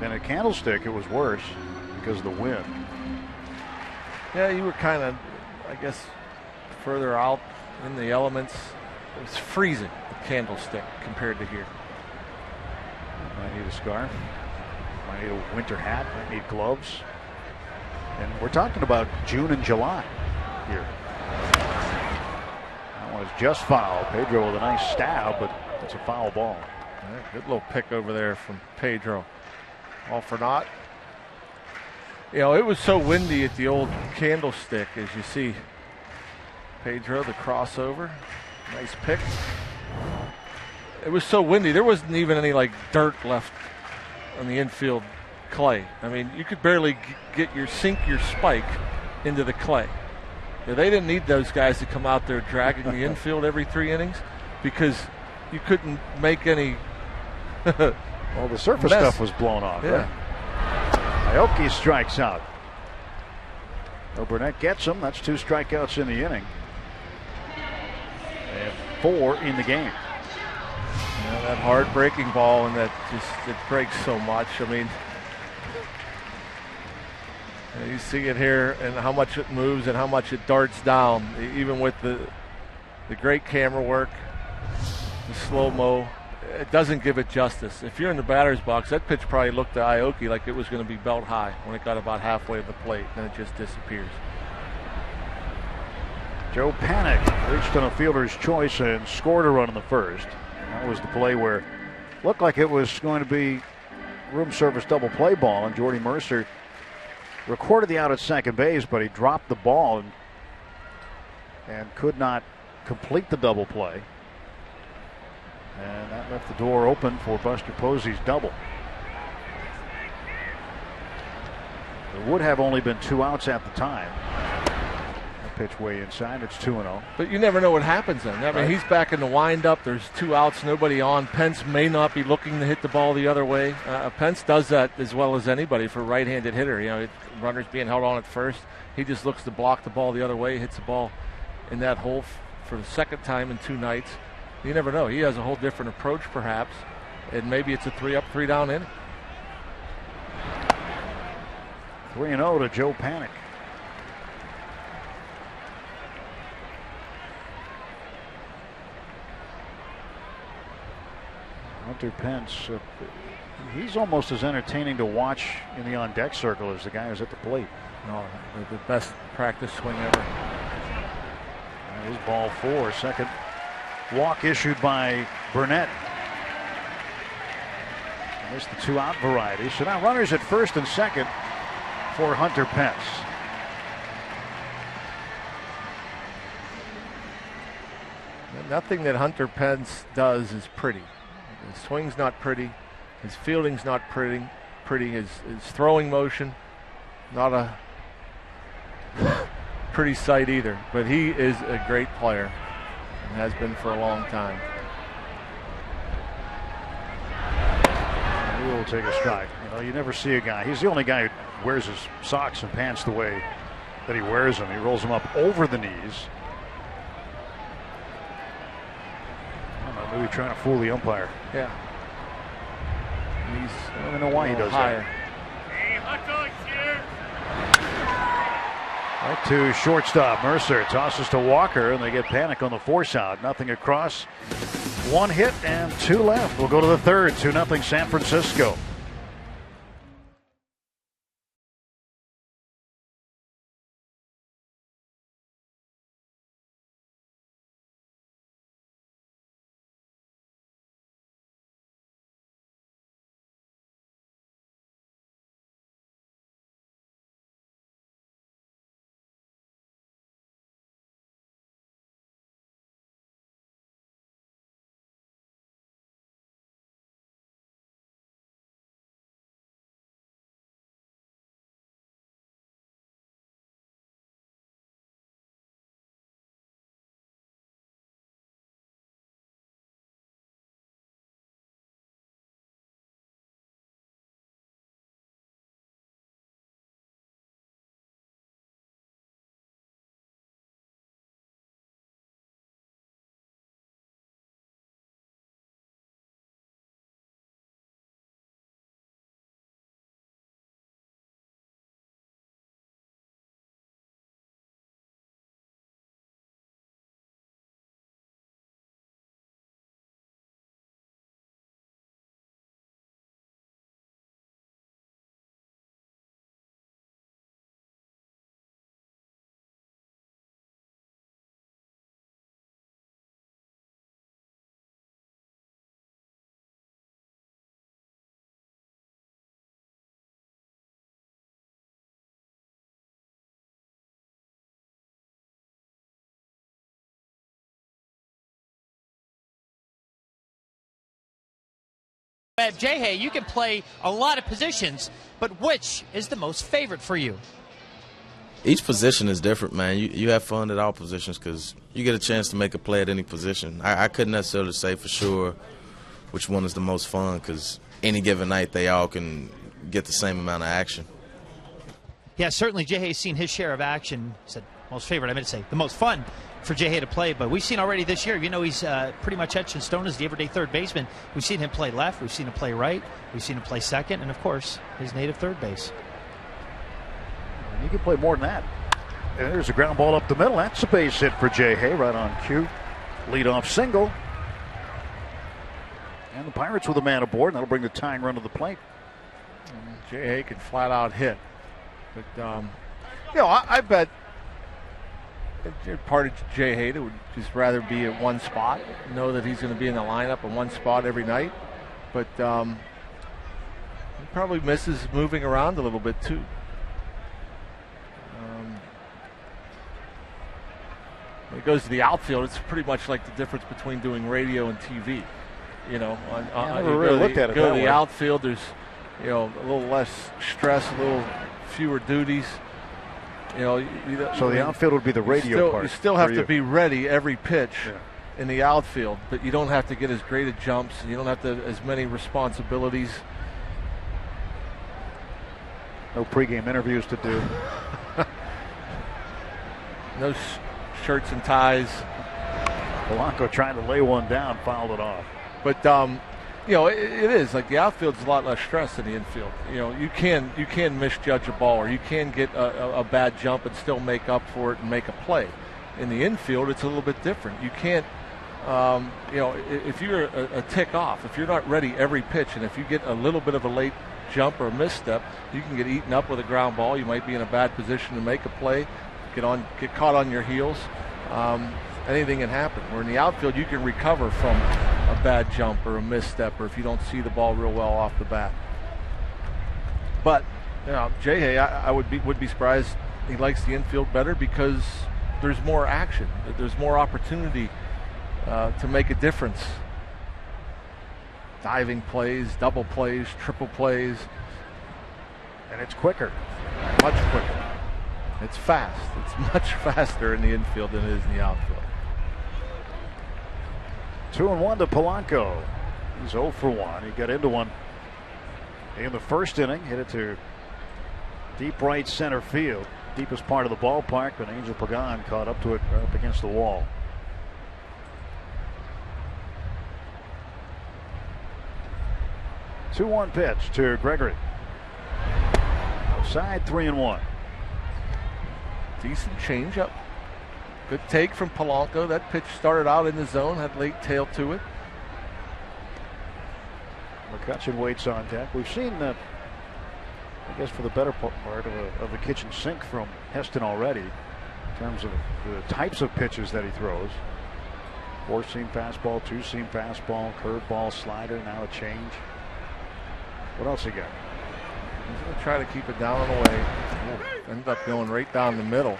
And at Candlestick, it was worse because of the wind. Yeah, you were kind of, I guess, further out in the elements. It was freezing at Candlestick compared to here. Might need a scarf. Might need a winter hat. Might need gloves. And we're talking about June and July here. That was just foul. Pedro with a nice stab, but it's a foul ball. Right, good little pick over there from Pedro. All for naught. You know, it was so windy at the old Candlestick, as you see. Pedro, the crossover. Nice pick. It was so windy, there wasn't even any like dirt left on the infield clay. I mean, you could barely sink your spike into the clay. Yeah, they didn't need those guys to come out there dragging the infield every 3 innings because you couldn't make any. Well, the surface stuff was blown off. Yeah. Right? Aoki strikes out. So Burnett gets him. That's 2 strikeouts in the inning. And 4 in the game. Yeah, that hard breaking ball, and that it breaks so much. I mean, you see it here and how much it moves and how much it darts down, even with the great camera work, the slow-mo. It doesn't give it justice. If you're in the batter's box, that pitch probably looked to Aoki like it was going to be belt high when it got about halfway to the plate, and it just disappears. Joe Panik reached on a fielder's choice and scored a run in the first. That was the play where it looked like it was going to be room service double play ball, and Jordy Mercer recorded the out at second base, but he dropped the ball and could not complete the double play. And that left the door open for Buster Posey's double. There would have only been 2 outs at the time. That pitch way inside. It's 2-0. But you never know what happens then. I mean, he's back in the windup. There's 2 outs, nobody on. Pence may not be looking to hit the ball the other way. Pence does that as well as anybody for a right-handed hitter. You know, runners being held on at first. He just looks to block the ball the other way, hits the ball in that hole for the second time in 2 nights. You never know. He has a whole different approach, perhaps, and maybe it's a 3-up, 3-down inning. 3-0 to Joe Panic. Hunter Pence, he's almost as entertaining to watch in the on-deck circle as the guy who's at the plate. No, the best practice swing ever. His ball 4, second walk issued by Burnett. Missed the 2-out variety. So now runners at first and second for Hunter Pence. Nothing that Hunter Pence does is pretty. His swing's not pretty. His fielding's not pretty. His throwing motion, not a pretty sight either. But he is a great player and has been for a long time. He will take a strike. You know, you never see a guy. He's the only guy who wears his socks and pants the way that he wears them. He rolls them up over the knees. I don't know, maybe trying to fool the umpire. Yeah. I don't know why he does higher. that. Hey, hot dogs here. Right to shortstop. Mercer tosses to Walker, and they get Panic on the force out. Nothing across. 1 hit and 2 left. We'll go to the third. 2-0 San Francisco. Jay Hay, you can play a lot of positions, but which is the most favorite for you? Each position is different, man. You have fun at all positions because you get a chance to make a play at any position. I couldn't necessarily say for sure which one is the most fun because any given night they all can get the same amount of action. Yeah, certainly Jay Hay's seen his share of action. He said most favorite, I meant to say the most fun for Jay Hay to play, but we've seen already this year, you know, he's pretty much etched in stone as the everyday third baseman. We've seen him play left, we've seen him play right, we've seen him play second, and of course, his native third base. You can play more than that. And there's a ground ball up the middle. That's a base hit for Jay Hay right on cue. Leadoff single. And the Pirates with a man aboard, and that'll bring the tying run to the plate. Jay Hay can flat out hit. But, you know, I bet part of Jay Hay would just rather be at one spot, know that he's going to be in the lineup in one spot every night. But he probably misses moving around a little bit too. When it goes to the outfield, it's pretty much like the difference between doing radio and TV. You know, I never really looked at it go that to the way. outfield, there's, you know, a little less stress, a little fewer duties. You know, so the outfield would be the radio part. You still have to be ready every pitch in the outfield, but you don't have to get as great a jumps. You don't have to as many responsibilities. No pregame interviews to do. No shirts and ties. Polanco trying to lay one down, fouled it off. But You know, it is like the outfield's a lot less stress than the infield. You know, you can misjudge a ball, or you can get a bad jump and still make up for it and make a play. In the infield, it's a little bit different. You can't, you know, if you're a tick off, if you're not ready every pitch, and if you get a little bit of a late jump or a misstep, you can get eaten up with a ground ball. You might be in a bad position to make a play, get caught on your heels. Anything can happen. Where in the outfield, you can recover from a bad jump or a misstep, or if you don't see the ball real well off the bat. But you know, Jay, I would be surprised he likes the infield better because there's more action. There's more opportunity to make a difference. Diving plays, double plays, triple plays. And it's quicker. Much quicker. It's fast. It's much faster in the infield than it is in the outfield. 2-1 to Polanco. He's 0 for 1. He got into one in the first inning. Hit it to deep right center field. Deepest part of the ballpark, but Angel Pagan caught up to it up against the wall. The 2-1 pitch to Gregory. Outside, 3-1. Decent changeup. Good take from Polanco. That pitch started out in the zone, had late tail to it. McCutchen waits on deck. We've seen that, I guess, for the better part of the kitchen sink from Heston already in terms of the types of pitches that he throws. 4-seam fastball, 2-seam fastball, curveball, slider, now a change. What else he got? He's going to try to keep it down and away. End up going right down the middle.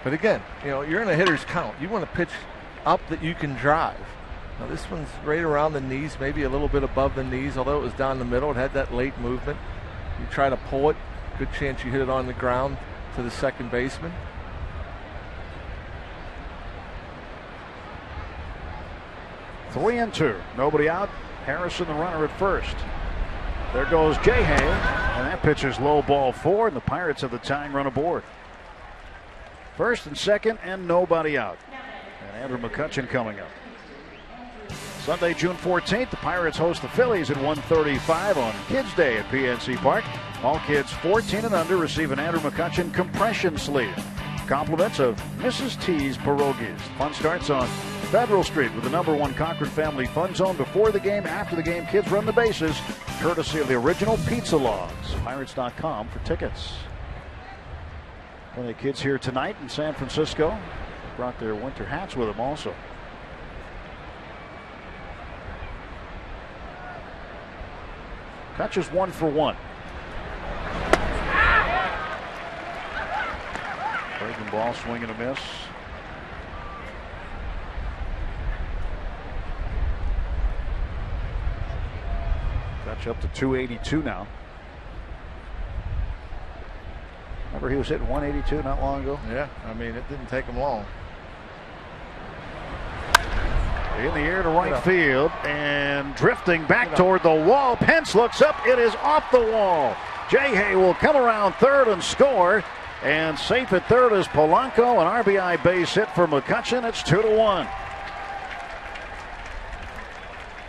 But again, you know, you're in a hitter's count. You want to pitch up that you can drive. Now this one's right around the knees, maybe a little bit above the knees, although it was down the middle. It had that late movement. You try to pull it, good chance you hit it on the ground to the second baseman. Three and two. Nobody out. Harrison the runner at first. There goes Jay Hay, and that pitch is low, ball 4, and the Pirates have the tying run aboard. First and second, and nobody out. And Andrew McCutchen coming up. Sunday, June 14th, the Pirates host the Phillies at 1:35 on Kids Day at PNC Park. All kids 14 and under receive an Andrew McCutchen compression sleeve. Compliments of Mrs. T's Pierogies. Fun starts on Federal Street with the #1 Cochran Family Fun Zone. Before the game, after the game, kids run the bases, courtesy of the original Pizza Logs. Pirates.com for tickets. Plenty of kids here tonight in San Francisco. Brought their winter hats with them also. Catches 1 for 1. Breaking ball, swing and a miss. Catch up to 282 now. Remember he was hitting 182 not long ago? Yeah, I mean, it didn't take him long. In the air to right field and drifting back toward the wall. Pence looks up. It is off the wall. Jay Hay will come around third and score. And safe at third is Polanco. An RBI base hit for McCutchen. It's 2-1.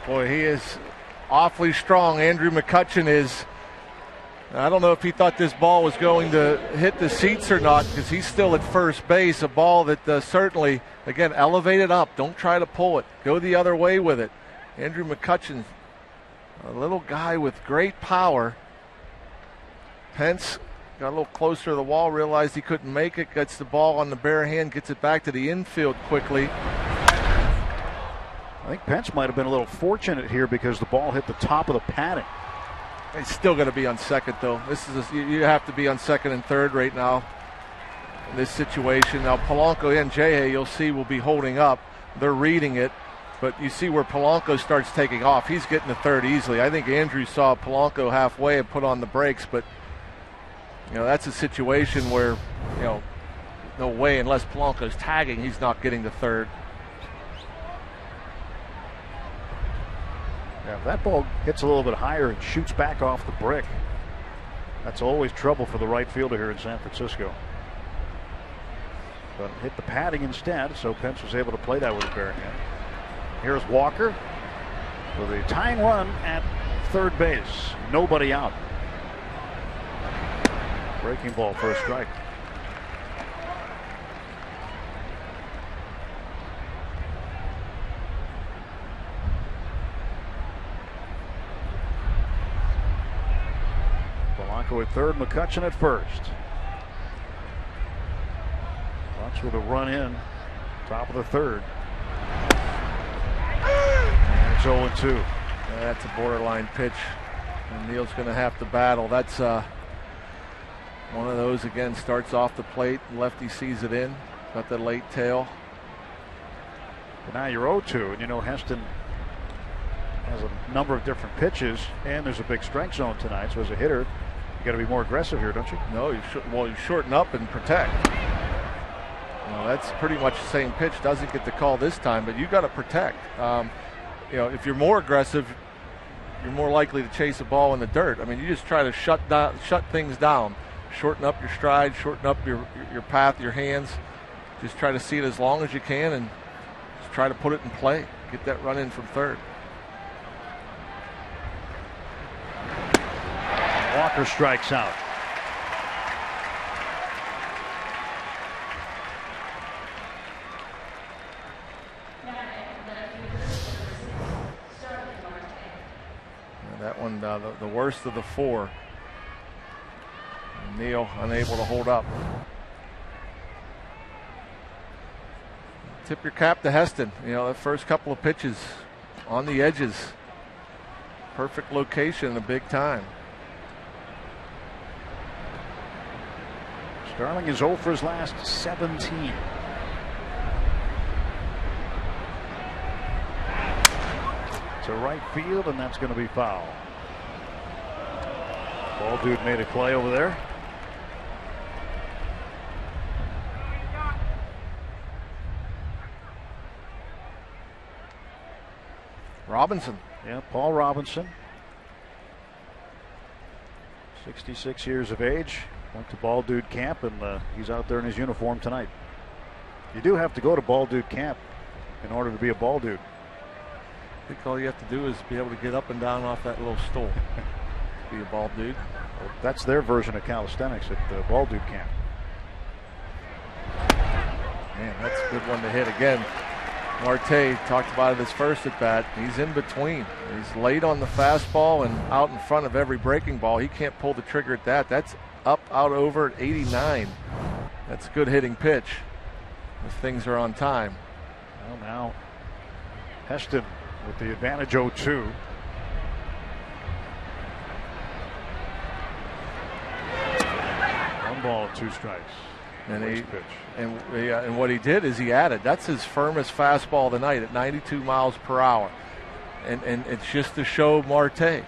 Boy, he is awfully strong. Andrew McCutchen is. I don't know if he thought this ball was going to hit the seats or not, because he's still at first base. A ball that certainly, again, elevate it up. Don't try to pull it. Go the other way with it. Andrew McCutchen, a little guy with great power. Pence got a little closer to the wall, realized he couldn't make it, gets the ball on the bare hand, gets it back to the infield quickly. I think Pence might have been a little fortunate here because the ball hit the top of the padding. He's still going to be on second, though. You have to be on second and third right now in this situation. Now, Polanco and Jay, you'll see, will be holding up. They're reading it, but you see where Polanco starts taking off. He's getting to third easily. I think Andrew saw Polanco halfway and put on the brakes, but you know, that's a situation where, you know, no way, unless Polanco's tagging, he's not getting to third. Yeah, if that ball hits a little bit higher and shoots back off the brick, that's always trouble for the right fielder here in San Francisco. But it hit the padding instead, so Pence was able to play that with a bare hand. Here's Walker. with a tying run at third base. Nobody out. Breaking ball for a strike. Polanco at third, McCutchen at first. Bucks with a run in, top of the third. And it's 0-2. That's a borderline pitch, and Neal's going to have to battle. That's one of those, again, starts off the plate, lefty sees it in, got the late tail. But now you're 0-2, and you know Heston has a number of different pitches, and there's a big strike zone tonight, so as a hitter, you got to be more aggressive here, don't you? No, you shorten up and protect. Well, that's pretty much the same pitch. Doesn't get the call this time, but you got to protect. If you're more aggressive, you're more likely to chase a ball in the dirt. I mean, you just try to shut things down, shorten up your stride, shorten up your path, your hands. Just try to see it as long as you can, and just try to put it in play. Get that run in from third. Walker strikes out. That one, the worst of the four. Neal unable to hold up. Tip your cap to Heston. You know, that first couple of pitches on the edges. Perfect location, a big time. Starling is 0 for his last 17. To right field, and that's going to be foul. Ball dude made a play over there. Robinson. Yeah, Paul Robinson. 66 years of age. Went to Ball Dude Camp, and he's out there in his uniform tonight. You do have to go to Ball Dude Camp in order to be a Ball Dude. I think all you have to do is be able to get up and down off that little stool. Be a Ball Dude. Well, that's their version of calisthenics at the Ball Dude Camp. Man, that's a good one to hit again. Marte talked about it his first at bat. He's in between. He's late on the fastball and out in front of every breaking ball. He can't pull the trigger at that. That's up, out, over at 89. That's a good hitting pitch if things are on time. Well, now Heston with the advantage 0-2. One ball and 2 strikes. And what he did is he added. That's his firmest fastball of the night at 92 miles per hour. And it's just to show Marte.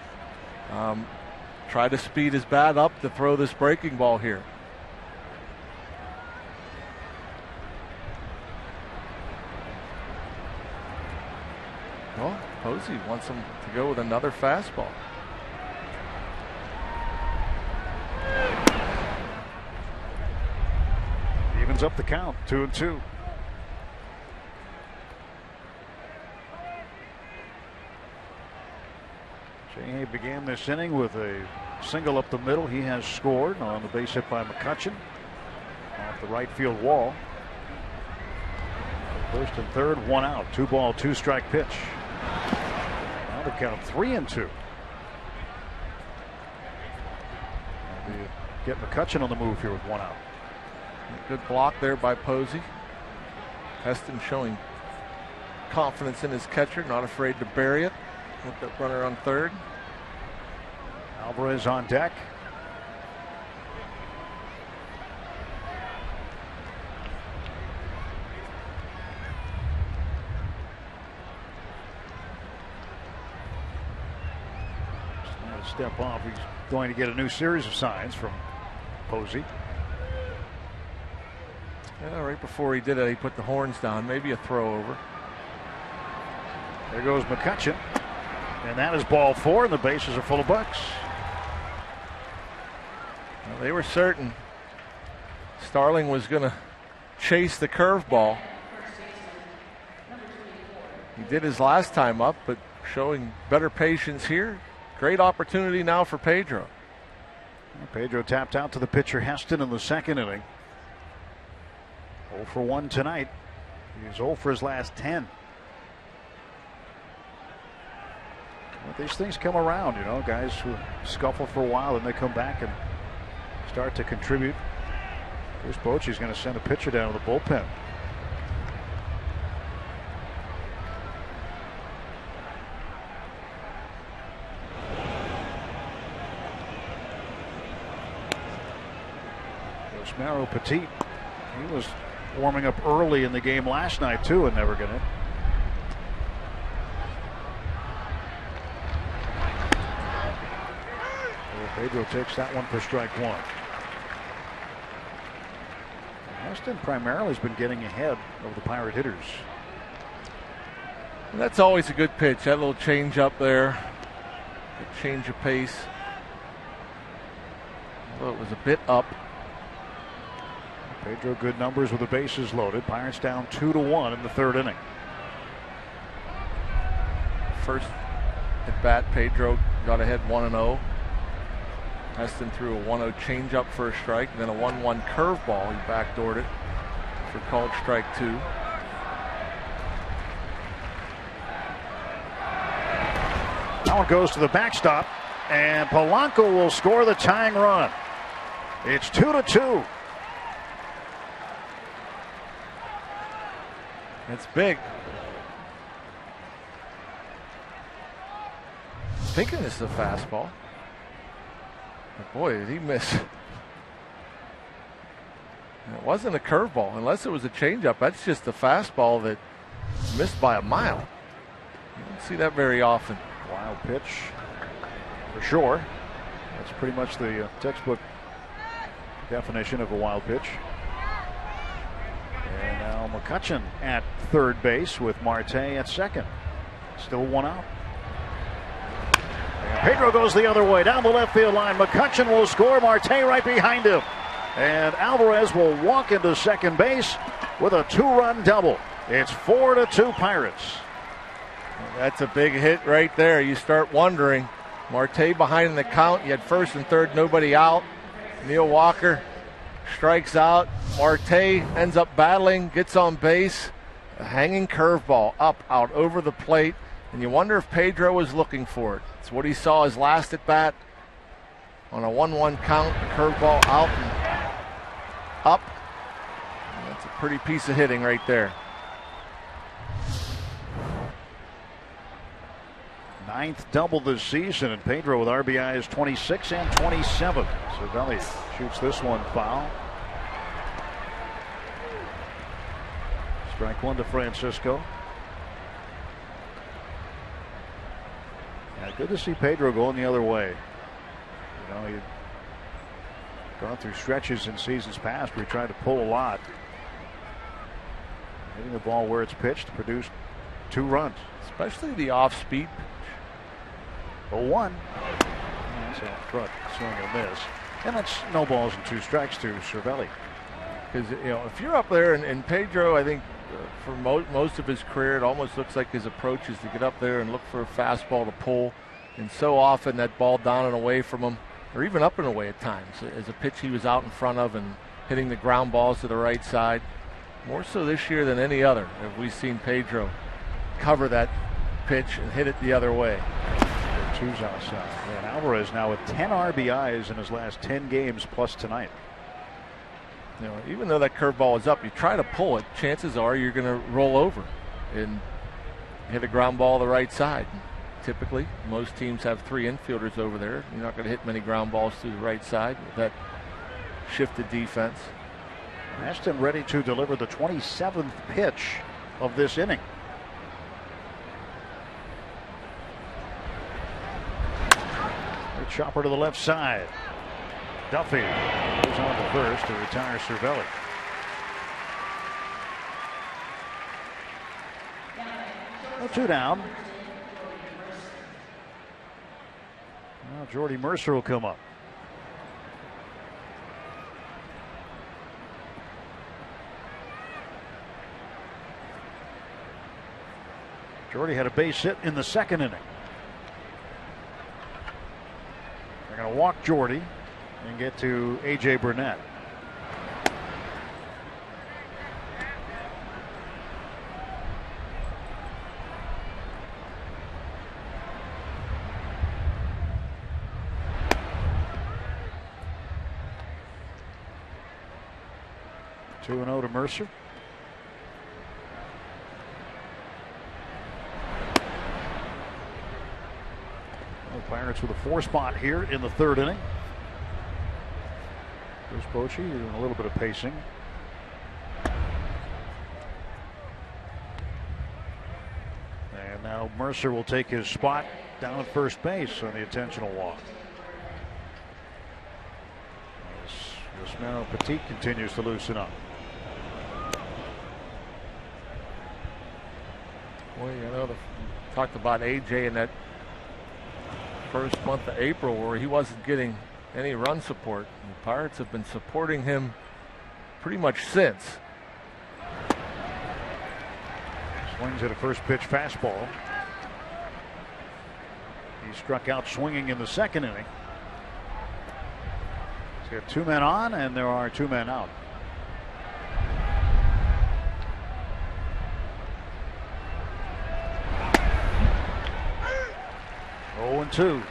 Try to speed his bat up to throw this breaking ball here. Well, Posey wants him to go with another fastball. Evens up the count, 2-2. Shea began this inning with a single up the middle. He has scored on the base hit by McCutchen off the right field wall. First and third, 1 out. 2 ball, 2 strike pitch. Now the count 3-2. Get McCutchen on the move here with 1 out. Good block there by Posey. Heston showing confidence in his catcher, not afraid to bury it. With that runner on third. Alvarez on deck. Just to step off. He's going to get a new series of signs from Posey. Yeah, right before he did it, he put the horns down. Maybe a throw over. There goes McCutchen. And that is ball 4, and the bases are full of Bucks. Well, they were certain Starling was going to chase the curveball. He did his last time up, but showing better patience here. Great opportunity now for Pedro. Pedro tapped out to the pitcher Heston in the second inning. 0 for 1 tonight. He's 0 for his last 10. Well, these things come around, you know, guys who scuffle for a while and they come back and start to contribute. Bruce Bochy's going to send a pitcher down to the bullpen. Maro Petit, he was warming up early in the game last night too and never got in. Pedro takes that one for strike one. Heston primarily has been getting ahead of the Pirate hitters. And that's always a good pitch. That little change up there, a change of pace. Although it was a bit up. Pedro good numbers with the bases loaded. Pirates down 2-1 in the third inning. First at bat, Pedro got ahead 1-0. Heston threw a 1-0 changeup for a strike, then a 1-1 curveball. He backdoored it for called strike two. Now it goes to the backstop, and Polanco will score the tying run. It's 2-2. It's big. Thinking it's a fastball. But boy, did he miss. It wasn't a curveball. Unless it was a changeup, that's just a fastball that missed by a mile. You don't see that very often. Wild pitch, for sure. That's pretty much the textbook definition of a wild pitch. And now McCutchen at third base with Marte at second. Still one out. And Pedro goes the other way down the left field line. McCutchen will score. Marte right behind him. And Alvarez will walk into second base with a two-run double. It's 4-2 Pirates. That's a big hit right there. You start wondering. Marte behind in the count. You had first and third, nobody out. Neil Walker strikes out. Marte ends up battling, gets on base. A hanging curveball up, out over the plate. And you wonder if Pedro was looking for it. It's what he saw his last at bat. On a 1-1 count, the curveball out and up. And that's a pretty piece of hitting right there. Ninth double this season, and Pedro with RBIs 26 and 27. Cervelli shoots this one foul. Strike one to Francisco. Yeah, good to see Pedro going the other way. You know, he'd gone through stretches in seasons past where he tried to pull a lot. Hitting the ball where it's pitched to produce two runs. Especially the off-speed pitch. 0-1. That's a front swing and miss. And that's no balls and two strikes to Cervelli. Because, you know, if you're up there, and Pedro, I think for most of his career, it almost looks like his approach is to get up there and look for a fastball to pull. And so often that ball down and away from him, or even up and away at times, as a pitch he was out in front of and hitting the ground balls to the right side. More so this year than any other have we seen Pedro cover that pitch and hit it the other way. Two's outside. And Alvarez now with 10 RBIs in his last 10 games plus tonight. You know, even though that curveball is up, you try to pull it, chances are you're going to roll over and hit a ground ball to the right side. Typically, most teams have three infielders over there. You're not going to hit many ground balls to the right side with that shifted defense. Heston ready to deliver the 27th pitch of this inning. Chopper to the left side. Duffy goes on to first to retire Cervelli. Well, two down. Now Jordy Mercer will come up. Jordy had a base hit in the second inning. They're going to walk Jordy and get to A.J. Burnett. Two and 0 to Mercer. The Pirates with a 4 spot here in the third inning. Chris Bochy doing a little bit of pacing. And now Mercer will take his spot down at first base on the intentional walk. As now Petit continues to loosen up. Well, you know, talked about AJ in that first month of April where he wasn't getting any run support. And the Pirates have been supporting him pretty much since. Swings at a first pitch fastball. He struck out swinging in the second inning. He's got 2 men on, and there are 2 men out. Oh, 0-2.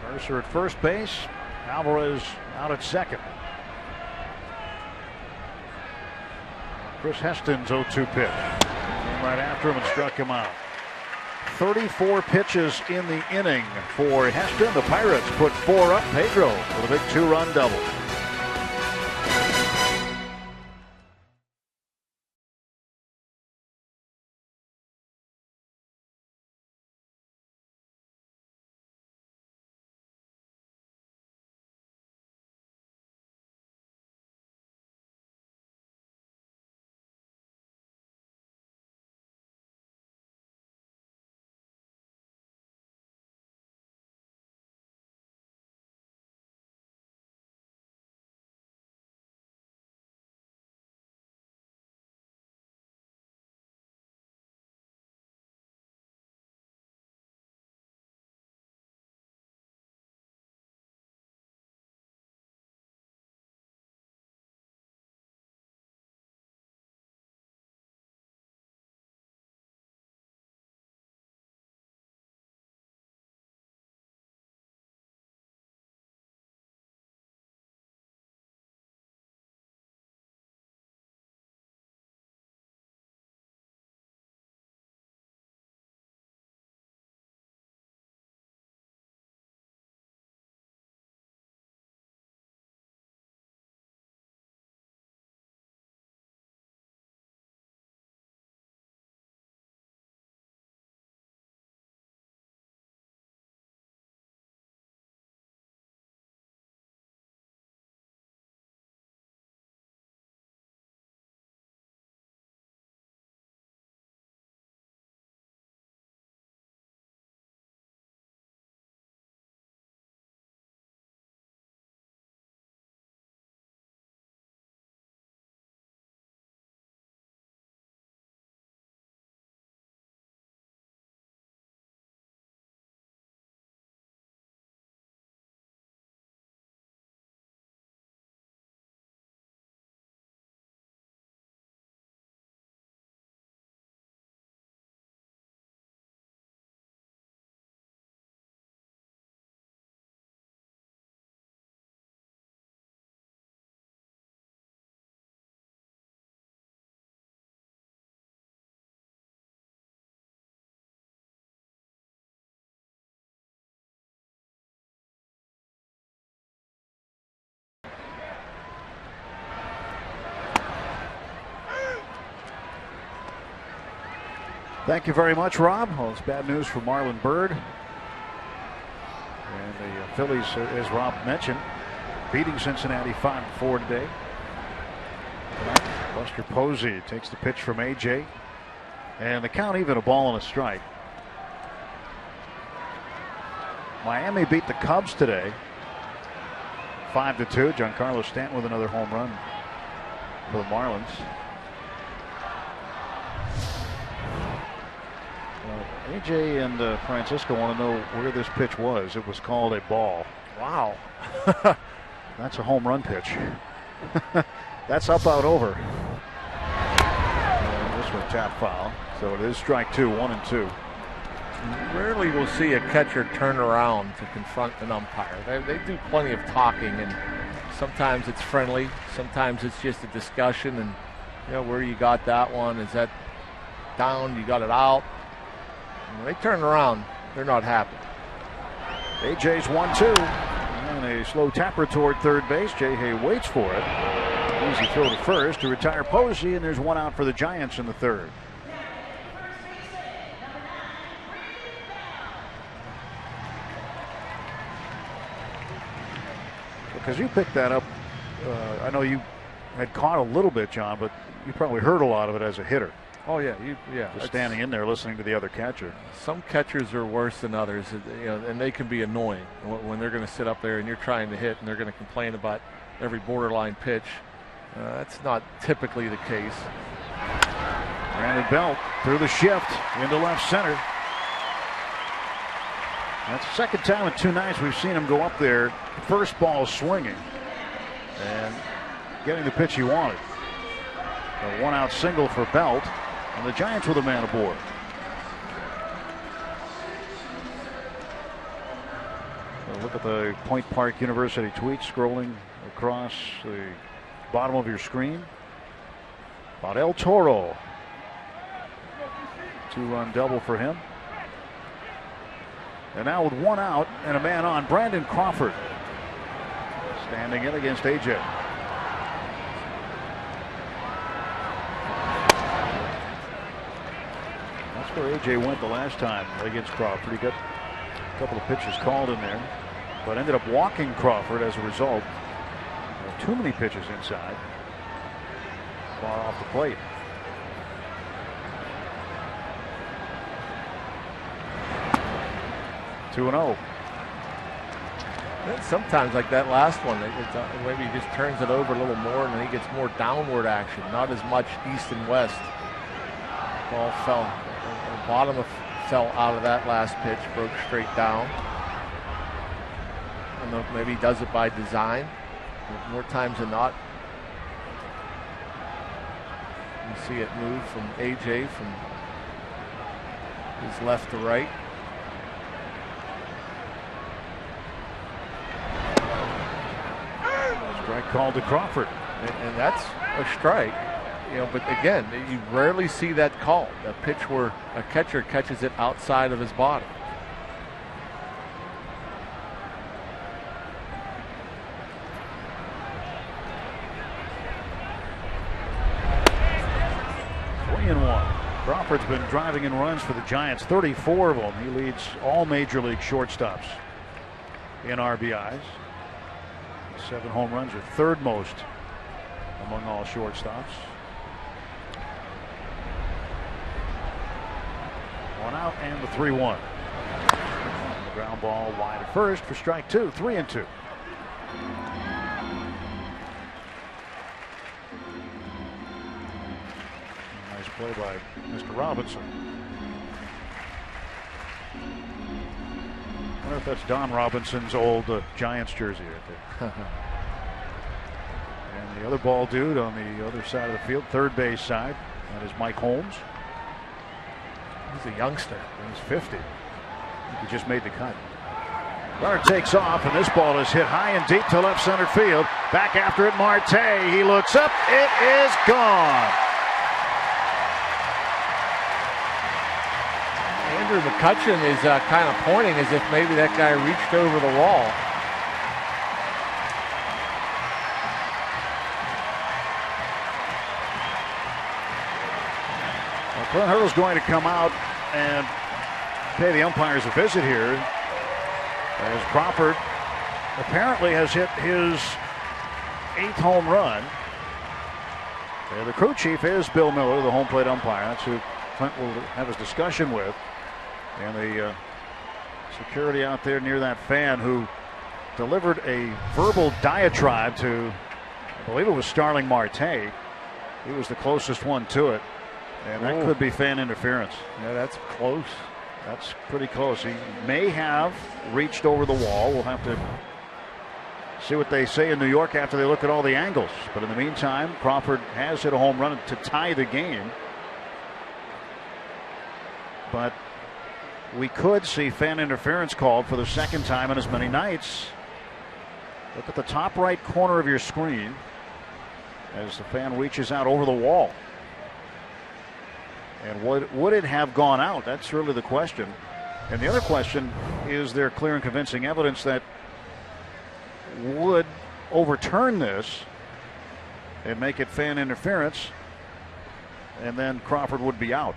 Mercer at first base. Alvarez out at second. Chris Heston's 0-2 pitch. Came right after him and struck him out. 34 pitches in the inning for Heston. The Pirates put 4 up. Pedro with a big 2-run double. Thank you very much, Rob. Well, it's bad news for Marlon Byrd. And the Phillies, as Rob mentioned, beating Cincinnati 5-4 today. Buster Posey takes the pitch from A.J. And the count even, a ball and a strike. Miami beat the Cubs today 5-2. Giancarlo Stanton with another home run for the Marlins. AJ and Francisco want to know where this pitch was. It was called a ball. Wow. That's a home run pitch. That's up, out, over. And this one tap foul. So it is strike 2, 1-2. Rarely will see a catcher turn around to confront an umpire. They do plenty of talking, and sometimes it's friendly, sometimes it's just a discussion, and where you got that one, is that down, you got it out. When they turn around, they're not happy. AJ's 1-2. And a slow tapper toward third base. J-Hay waits for it. Easy throw to first to retire Posey, and there's one out for the Giants in the third. Because you picked that up, I know you had caught a little bit, John, but you probably heard a lot of it as a hitter. Oh yeah, Just standing in there listening to the other catcher. Some catchers are worse than others, and they can be annoying when they're going to sit up there and you're trying to hit, and they're going to complain about every borderline pitch. That's not typically the case. Brandon Belt through the shift into left center. That's the second time in 2 nights we've seen him go up there. First ball swinging and getting the pitch he wanted. A 1-out single for Belt, and the Giants with a man aboard. So look at the Point Park University tweet scrolling across the bottom of your screen about El Toro. 2-run double for him. And now with 1 out and a man on, Brandon Crawford standing in against AJ. That's where AJ went the last time against Crawford. He got a couple of pitches called in there, but ended up walking Crawford as a result. Too many pitches inside. Far off the plate. Two and 0. Sometimes, like that last one, maybe he just turns it over a little more, and then he gets more downward action, not as much east and west. Ball fell. The bottom fell out of that last pitch, broke straight down. I don't know if maybe he does it by design. More times than not, you see it move from AJ from his left to right. Strike called to Crawford. And that's a strike. But again, you rarely see that called. A pitch where a catcher catches it outside of his body. Crawford's been driving in runs for the Giants, 34 of them. He leads all major league shortstops in RBIs. 7 home runs are third most among all shortstops. 1 out and the 3-1. The ground ball wide at first for strike 2, 3-2. Nice play by Mr. Robinson. I wonder if that's Don Robinson's old Giants jersey right there. And the other ball dude on the other side of the field, third base side, that is Mike Holmes. He's a youngster. He's 50. I think he just made the cut. Runner takes off, and this ball is hit high and deep to left center field. Back after it, Marte. He looks up. It is gone. Andrew McCutchen is kind of pointing as if maybe that guy reached over the wall. Well, Clint Hurdle's going to come out and pay the umpires a visit here, as Crawford apparently has hit his 8th home run. And the crew chief is Bill Miller, the home plate umpire. That's who Clint will have his discussion with. And the security out there near that fan who delivered a verbal diatribe to, I believe it was Starling Marte. He was the closest one to it. And that could be fan interference. Yeah, that's close. That's pretty close. He may have reached over the wall. We'll have to see what they say in New York after they look at all the angles. But in the meantime, Crawford has hit a home run to tie the game. But we could see fan interference called for the second time in as many nights. Look at the top right corner of your screen as the fan reaches out over the wall. And would it have gone out? That's really the question. And the other question, is there clear and convincing evidence that would overturn this and make it fan interference, and then Crawford would be out?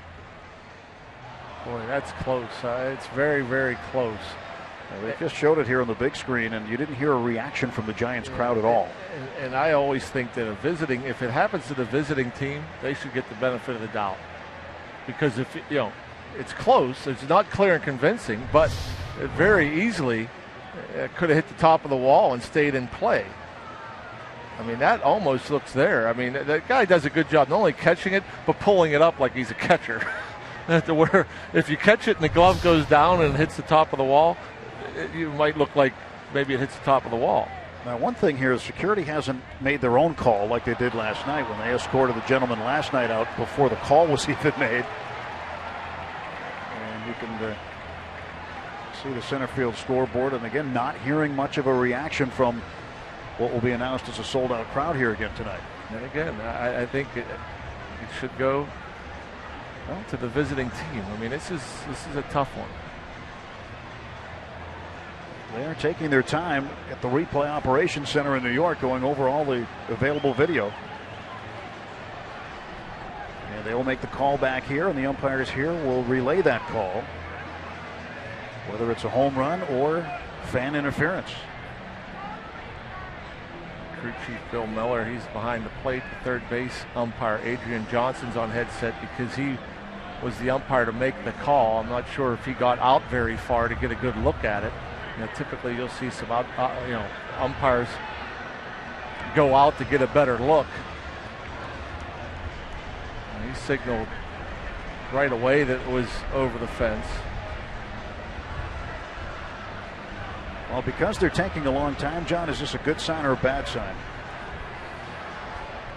Boy, that's close. It's very, very close. Well, they just showed it here on the big screen, and you didn't hear a reaction from the Giants crowd at all. And I always think that if it happens to the visiting team, they should get the benefit of the doubt. Because if it's close, it's not clear and convincing, but it very easily could have hit the top of the wall and stayed in play. I mean, that almost looks there. I mean, that guy does a good job not only catching it, but pulling it up like he's a catcher. To where if you catch it and the glove goes down and hits the top of the wall, you might look like maybe it hits the top of the wall. Now, one thing here is security hasn't made their own call like they did last night when they escorted the gentleman last night out before the call was even made. And you can see the center field scoreboard, and again, not hearing much of a reaction from what will be announced as a sold-out crowd here again tonight. And again, I think it should go to the visiting team. I mean, this is a tough one. They are taking their time at the replay operations center in New York, going over all the available video. And they will make the call back here, and the umpires here will relay that call, whether it's a home run or fan interference. Crew chief Bill Miller, he's behind the plate. The third base umpire Adrian Johnson's on headset because he was the umpire to make the call. I'm not sure if he got out very far to get a good look at it. Typically you'll see some umpires go out to get a better look. And he signaled right away that it was over the fence. Well, because they're taking a long time, John, is this a good sign or a bad sign?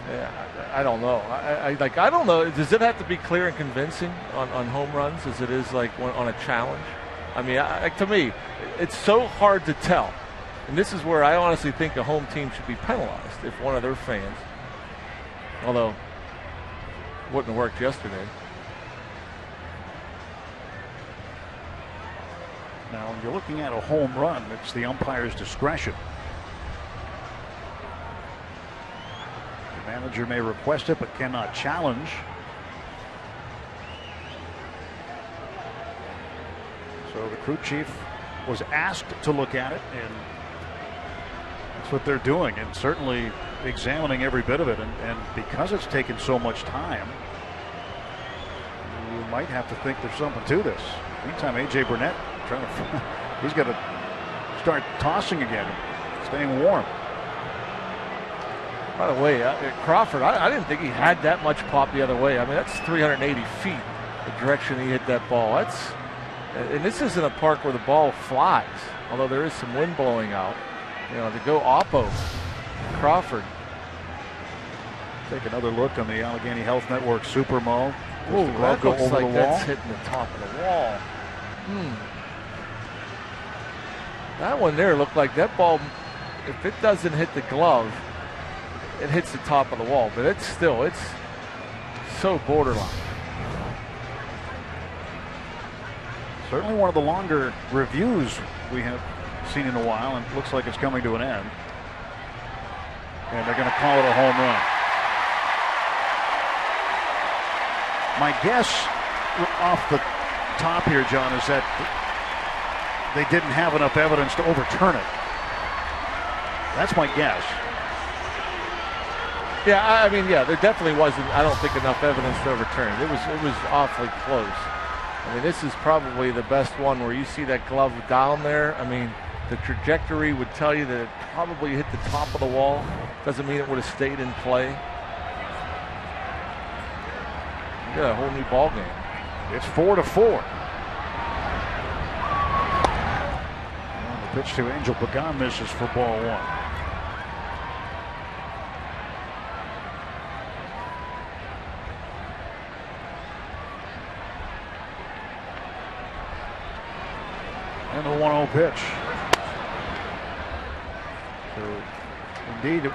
Yeah, I don't know. I don't know. Does it have to be clear and convincing on home runs as it is like on a challenge? I mean, to me, it's so hard to tell. And this is where I honestly think a home team should be penalized if one of their fans, although it wouldn't have worked yesterday. Now, when you're looking at a home run, it's the umpire's discretion. The manager may request it but cannot challenge. So the crew chief was asked to look at it, and that's what they're doing, and certainly examining every bit of it. And because it's taken so much time, you might have to think there's something to this. Meantime, A.J. Burnett he's got to start tossing again, staying warm. By the way, Crawford, I didn't think he had that much pop the other way. I mean, that's 380 feet, the direction he hit that ball. And this isn't a park where the ball flies, although there is some wind blowing out. To go oppo Crawford. Take another look on the Allegheny Health Network Super Mo. Ooh, that looks like that's hitting the top of the wall. That one there looked like that ball, if it doesn't hit the glove, it hits the top of the wall. But it's so borderline. Certainly one of the longer reviews we have seen in a while, and it looks like it's coming to an end. And they're going to call it a home run. My guess off the top here, John, is that they didn't have enough evidence to overturn it. That's my guess. Yeah, I mean, there definitely wasn't, I don't think, enough evidence to overturn it. It was awfully close. I mean, this is probably the best one where you see that glove down there. I mean, The trajectory would tell you that it probably hit the top of the wall. Doesn't mean it would have stayed in play. You got a whole new ball game. It's 4-4. The pitch to Angel Pagan misses for ball one. And the 1-0 pitch. So, indeed,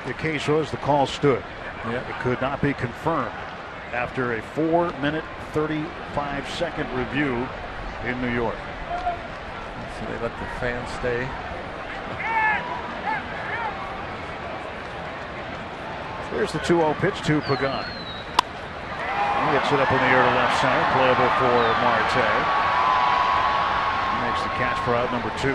the case was the call stood. Yeah. It could not be confirmed after a 4-minute, 35-second review in New York. So they let the fans stay. Here's the 2-0 pitch to Pagan. He gets it up in the air to left center, playable for Marte. Makes the catch for out number 2.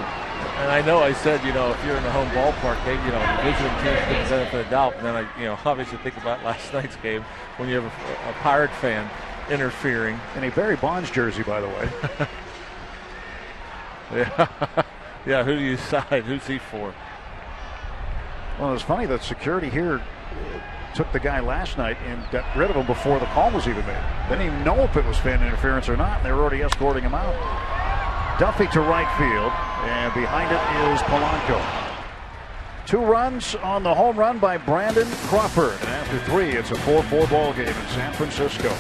And I know I said, you know, if you're in a home ballpark, maybe, you know, the visiting team's going to benefit of the doubt. And then I, you know, obviously think about last night's game when you have a Pirate fan interfering. And a Barry Bonds jersey, by the way. Yeah. Yeah, who do you side? Who's he for? Well, it's funny that security here took the guy last night and got rid of him before the call was even made. They didn't even know if it was fan interference or not, and they were already escorting him out. Duffy to right field, and behind it is Polanco. 2 runs on the home run by Brandon Crawford. And after 3, it's a 4-4 ball game in San Francisco.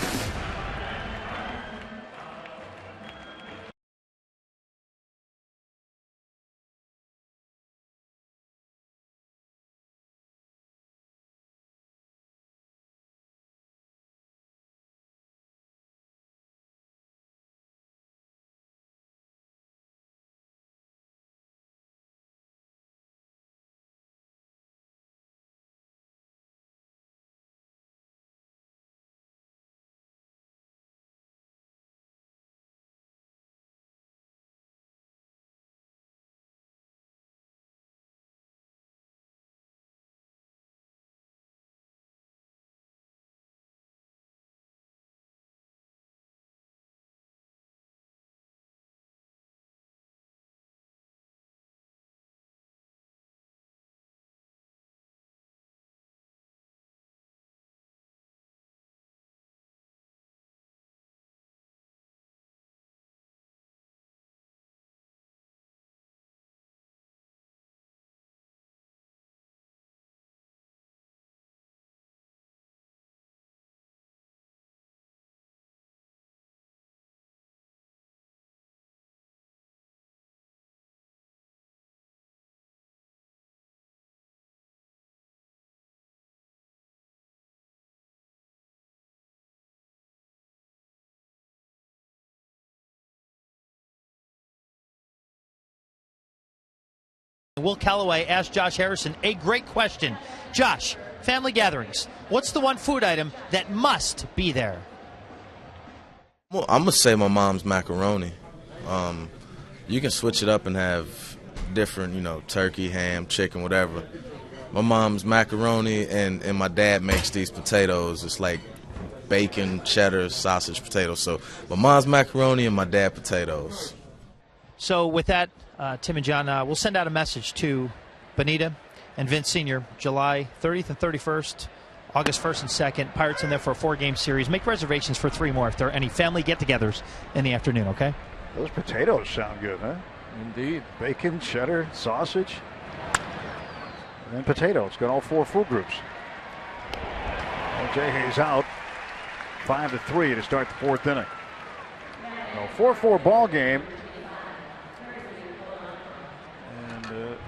Will Callaway asked Josh Harrison a great question. Josh, family gatherings, what's the one food item that must be there? Well, I'm going to say my mom's macaroni. You can switch it up and have different, you know, turkey, ham, chicken, whatever. My mom's macaroni and my dad makes these potatoes. It's like bacon, cheddar, sausage, potatoes. So my mom's macaroni and my dad potatoes. So with that, Tim and John, we'll send out a message to Bonita and Vince Sr. July 30th and 31st, August 1st and 2nd. Pirates in there for a 4-game series. Make reservations for 3 more if there are any family get-togethers in the afternoon, okay? Those potatoes sound good, huh? Indeed. Bacon, cheddar, sausage, and then potato. It's got all 4 food groups. Jay Hayes out, 5-3 to start the 4th inning. 4-4 ball game.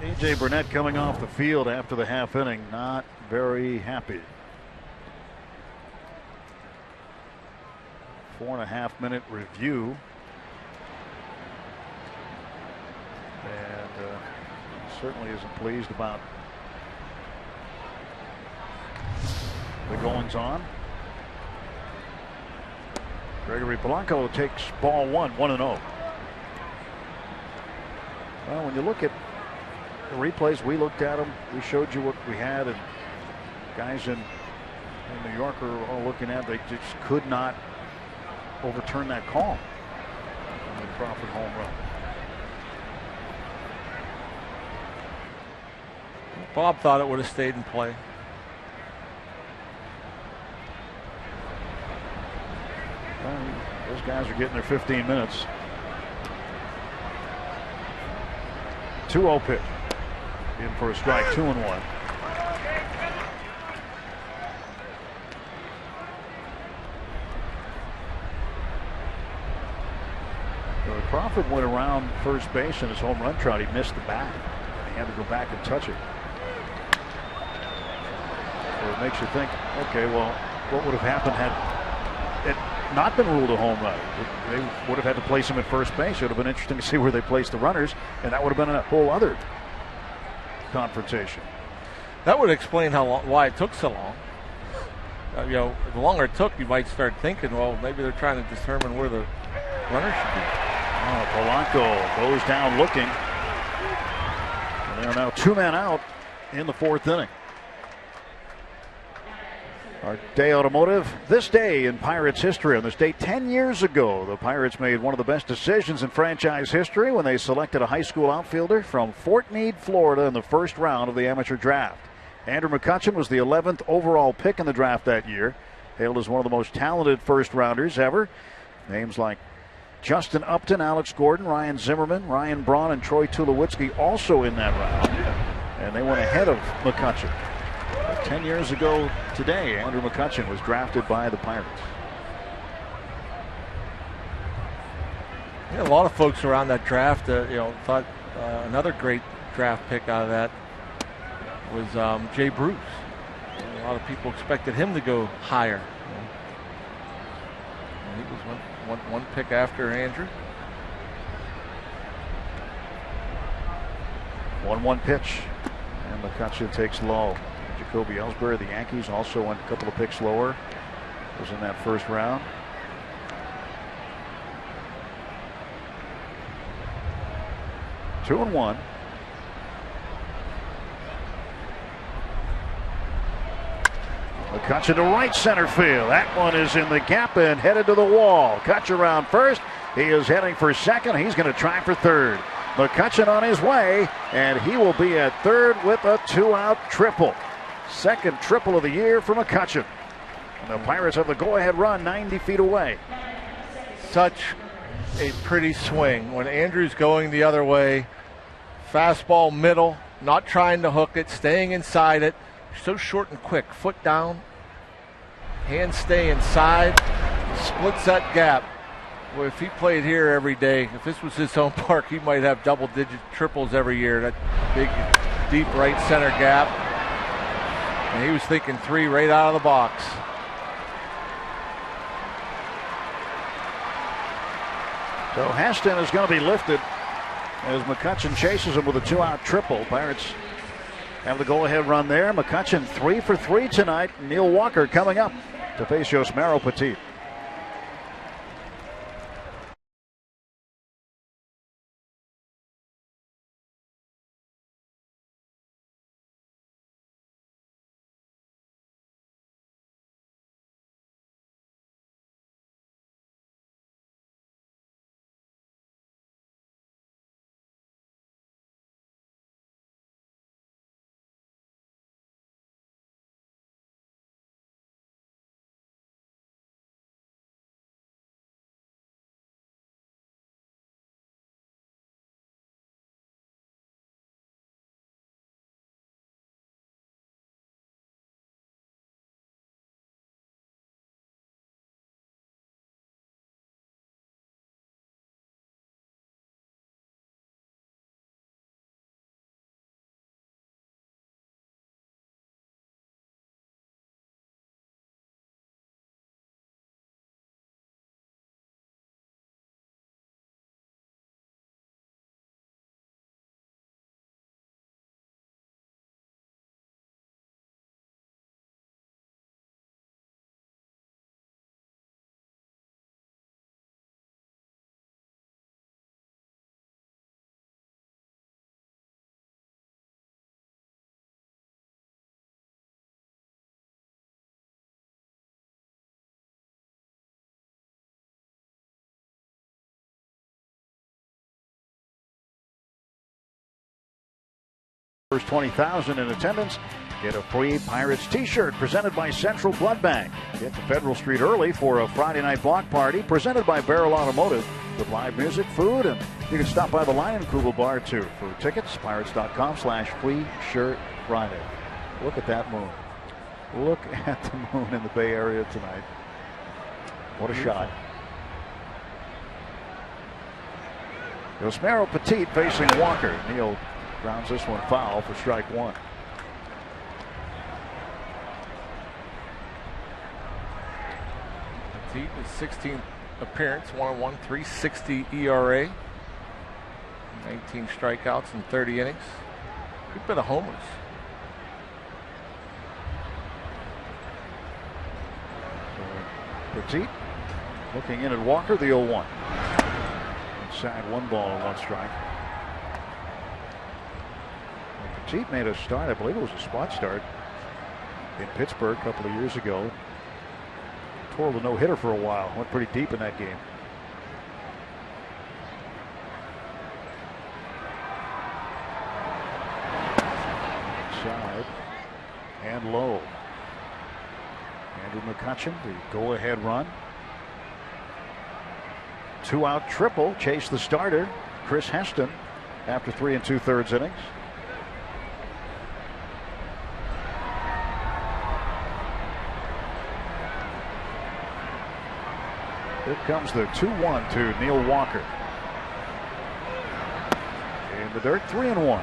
A.J. Burnett coming off the field after the half inning, not very happy. 4.5-minute review. And certainly isn't pleased about the goings on. Gregory Polanco takes ball 1, 1-0. Well, when you look at the replays, we looked at them. We showed you what we had, and guys in New York are all looking at. They just could not overturn that call on the Crawford home run. Bob thought it would have stayed in play. Well, those guys are getting their 15 minutes. 2-0 pitch. In for a strike, 2-1. Crawford went around first base in his home run trot. He missed the bat. He had to go back and touch it. So it makes you think, okay, well, what would have happened had it not been ruled a home run? They would have had to place him at first base. It would have been interesting to see where they placed the runners, and that would have been a whole other confrontation. That would explain why it took so long. The longer it took, you might start thinking, well, maybe they're trying to determine where the runner should be. Oh, Polanco goes down looking. And they are now 2 men out in the 4th inning. Our Day Automotive, this day in Pirates history. On this day 10 years ago, the Pirates made one of the best decisions in franchise history when they selected a high school outfielder from Fort Meade, Florida in the first round of the amateur draft. Andrew McCutchen was the 11th overall pick in the draft that year, hailed as one of the most talented first rounders ever. Names like Justin Upton, Alex Gordon, Ryan Zimmerman, Ryan Braun, and Troy Tulowitzki also in that round. And they went ahead of McCutchen. But 10 years ago today, Andrew McCutchen was drafted by the Pirates. Yeah, a lot of folks around that draft, thought another great draft pick out of that was Jay Bruce. A lot of people expected him to go higher. And he was one pick after Andrew. 1-1 pitch, and McCutchen takes low. Jacoby Ellsbury, the Yankees, also went a couple of picks lower. Was in that first round. Two and one. McCutchen to right center field. That one is in the gap and headed to the wall. Kutch around first. He is heading for second. He's going to try for third. McCutchen on his way, and he will be at third with a 2-out triple. Second triple of the year for McCutchen. And the Pirates have the go-ahead run 90 feet away. Such a pretty swing when Andrew's going the other way. Fastball middle, not trying to hook it, staying inside it. So short and quick. Foot down. Hands stay inside. Splits that gap. Well, if he played here every day, if this was his home park, he might have double-digit triples every year. That big, deep right center gap. And he was thinking 3 right out of the box. So Heston is going to be lifted as McCutchen chases him with a 2-out triple. Pirates have the go-ahead run there. McCutchen 3 for 3 tonight. Neil Walker coming up to face Yosmero Petit. First 20,000 in attendance get a free Pirates t-shirt presented by Central Blood Bank. Get to Federal Street early for a Friday night block party presented by Barrel Automotive with live music, food, and you can stop by the Lion Kugel bar too. For tickets, pirates.com/free shirt Friday. Look at that moon. Look at the moon in the Bay Area tonight. What a shot. Yosmero Petit facing Walker. Neal grounds this one foul for strike one. Petit, his 16th appearance, 1-1, 3.60 ERA, 19 strikeouts in 30 innings. Good bit of homers. Petit looking in at Walker, the 0-1. Inside, 1 ball and 1 strike. Petit made a start, I believe it was a spot start in Pittsburgh a couple of years ago. Tore the no-hitter for a while, went pretty deep in that game. Inside and low. Andrew McCutchen, the go-ahead run. 2-out triple, chase the starter, Chris Heston, after 3 2/3 innings. Here comes the 2-1 to Neal Walker. In the dirt, 3-1.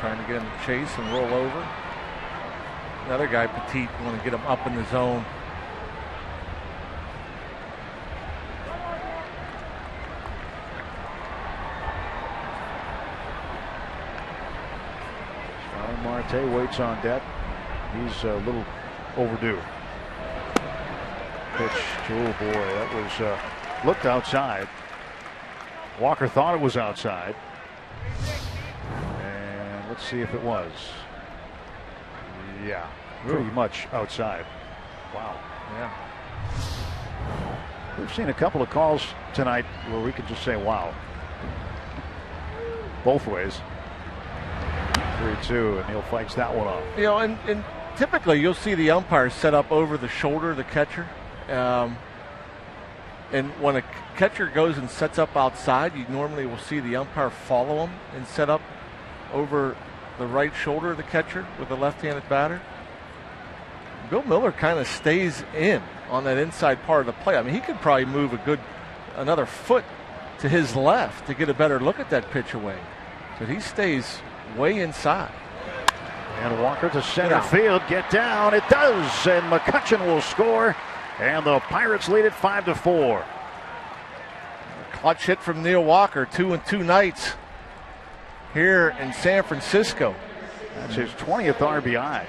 Trying to get him to chase and roll over. Another guy, Petit, want to get him up in the zone. Starling Marte waits on deck. He's a little overdue. Pitch, oh boy, that was looked outside. Walker thought it was outside. And let's see if it was. Yeah, pretty much outside. Wow. Yeah. We've seen a couple of calls tonight where we can just say, wow. Both ways. 3-2, and Neal fights that one off. You know, and typically you'll see the umpire set up over the shoulder of the catcher. And when a catcher goes and sets up outside, you normally will see the umpire follow him and set up over the right shoulder of the catcher with the left-handed batter. Bill Miller kind of stays in on that inside part of the play. I mean, he could probably move another foot to his left to get a better look at that pitch away. But he stays way inside. And Walker to center field. Get down. It does. And McCutchen will score. And the Pirates lead it 5-4. Clutch hit from Neal Walker. 2 in 2 nights here in San Francisco. That's his 20th RBI.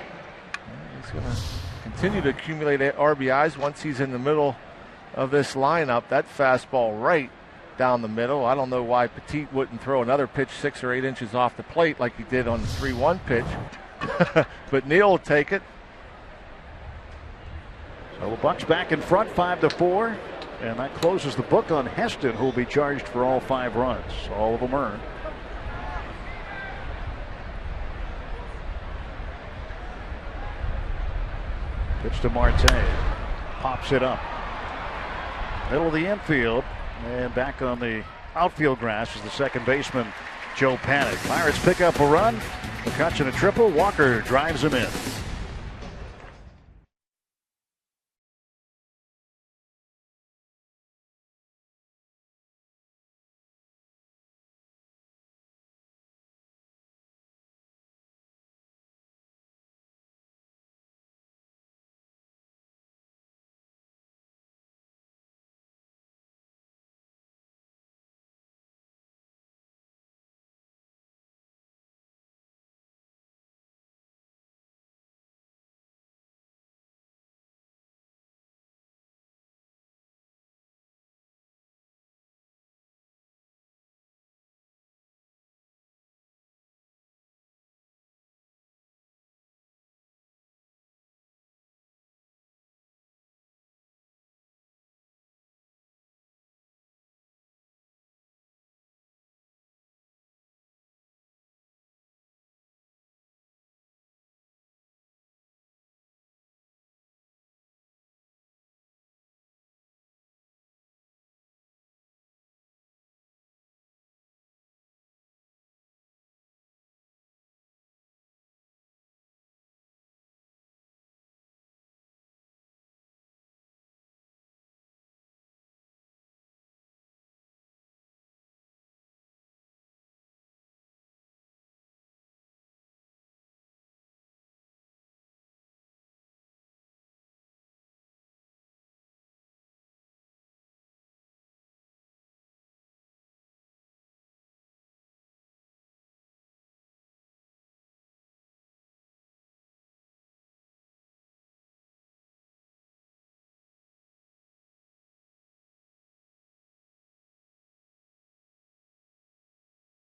He's going to continue to accumulate RBIs once he's in the middle of this lineup. That fastball right down the middle. I don't know why Petit wouldn't throw another pitch 6 or 8 inches off the plate like he did on the 3-1 pitch. But Neal will take it. So the Bucks back in front, 5-4. And that closes the book on Heston, who will be charged for all 5 runs. All of them earned. Pitch to Marte. Pops it up. Middle of the infield. And back on the outfield grass is the second baseman, Joe Panik. Pirates pick up a run. McCutchen a triple. Walker drives him in.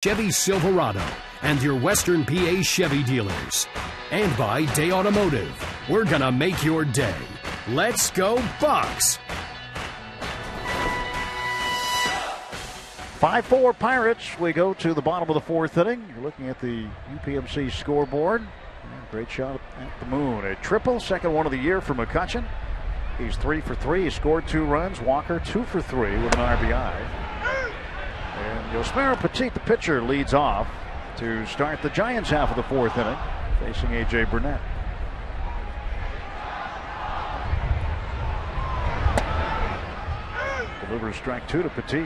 Chevy Silverado and your Western PA Chevy dealers. And by Day Automotive. We're going to make your day. Let's go Bucks! 5-4 Pirates. We go to the bottom of the fourth inning. You're looking at the UPMC scoreboard. Great shot at the moon. A triple, second one of the year for McCutchen. He's 3 for 3. He scored 2 runs. Walker 2 for 3 with an RBI. And Yosmero Petit, the pitcher, leads off to start the Giants half of the fourth inning, facing AJ Burnett. Delivers strike 2 to Petit.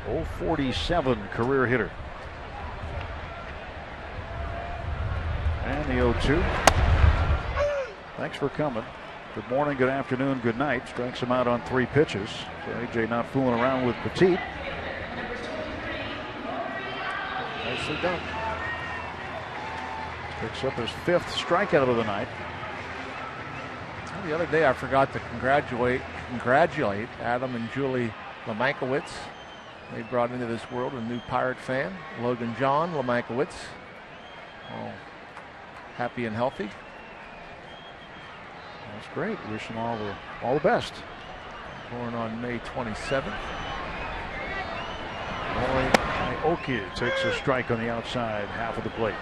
0-47 career hitter. And the 0-2. Thanks for coming. Good morning, good afternoon, good night. Strikes him out on 3 pitches. So AJ not fooling around with Petit. Nicely done. Picks up his 5th strikeout of the night. The other day I forgot to congratulate Adam and Julie Lemankowitz. They brought into this world a new Pirate fan, Logan John Lemankowitz. All happy and healthy. That's great. Wish them all the best. Born on May 27th. Aoki takes a strike on the outside half of the plate.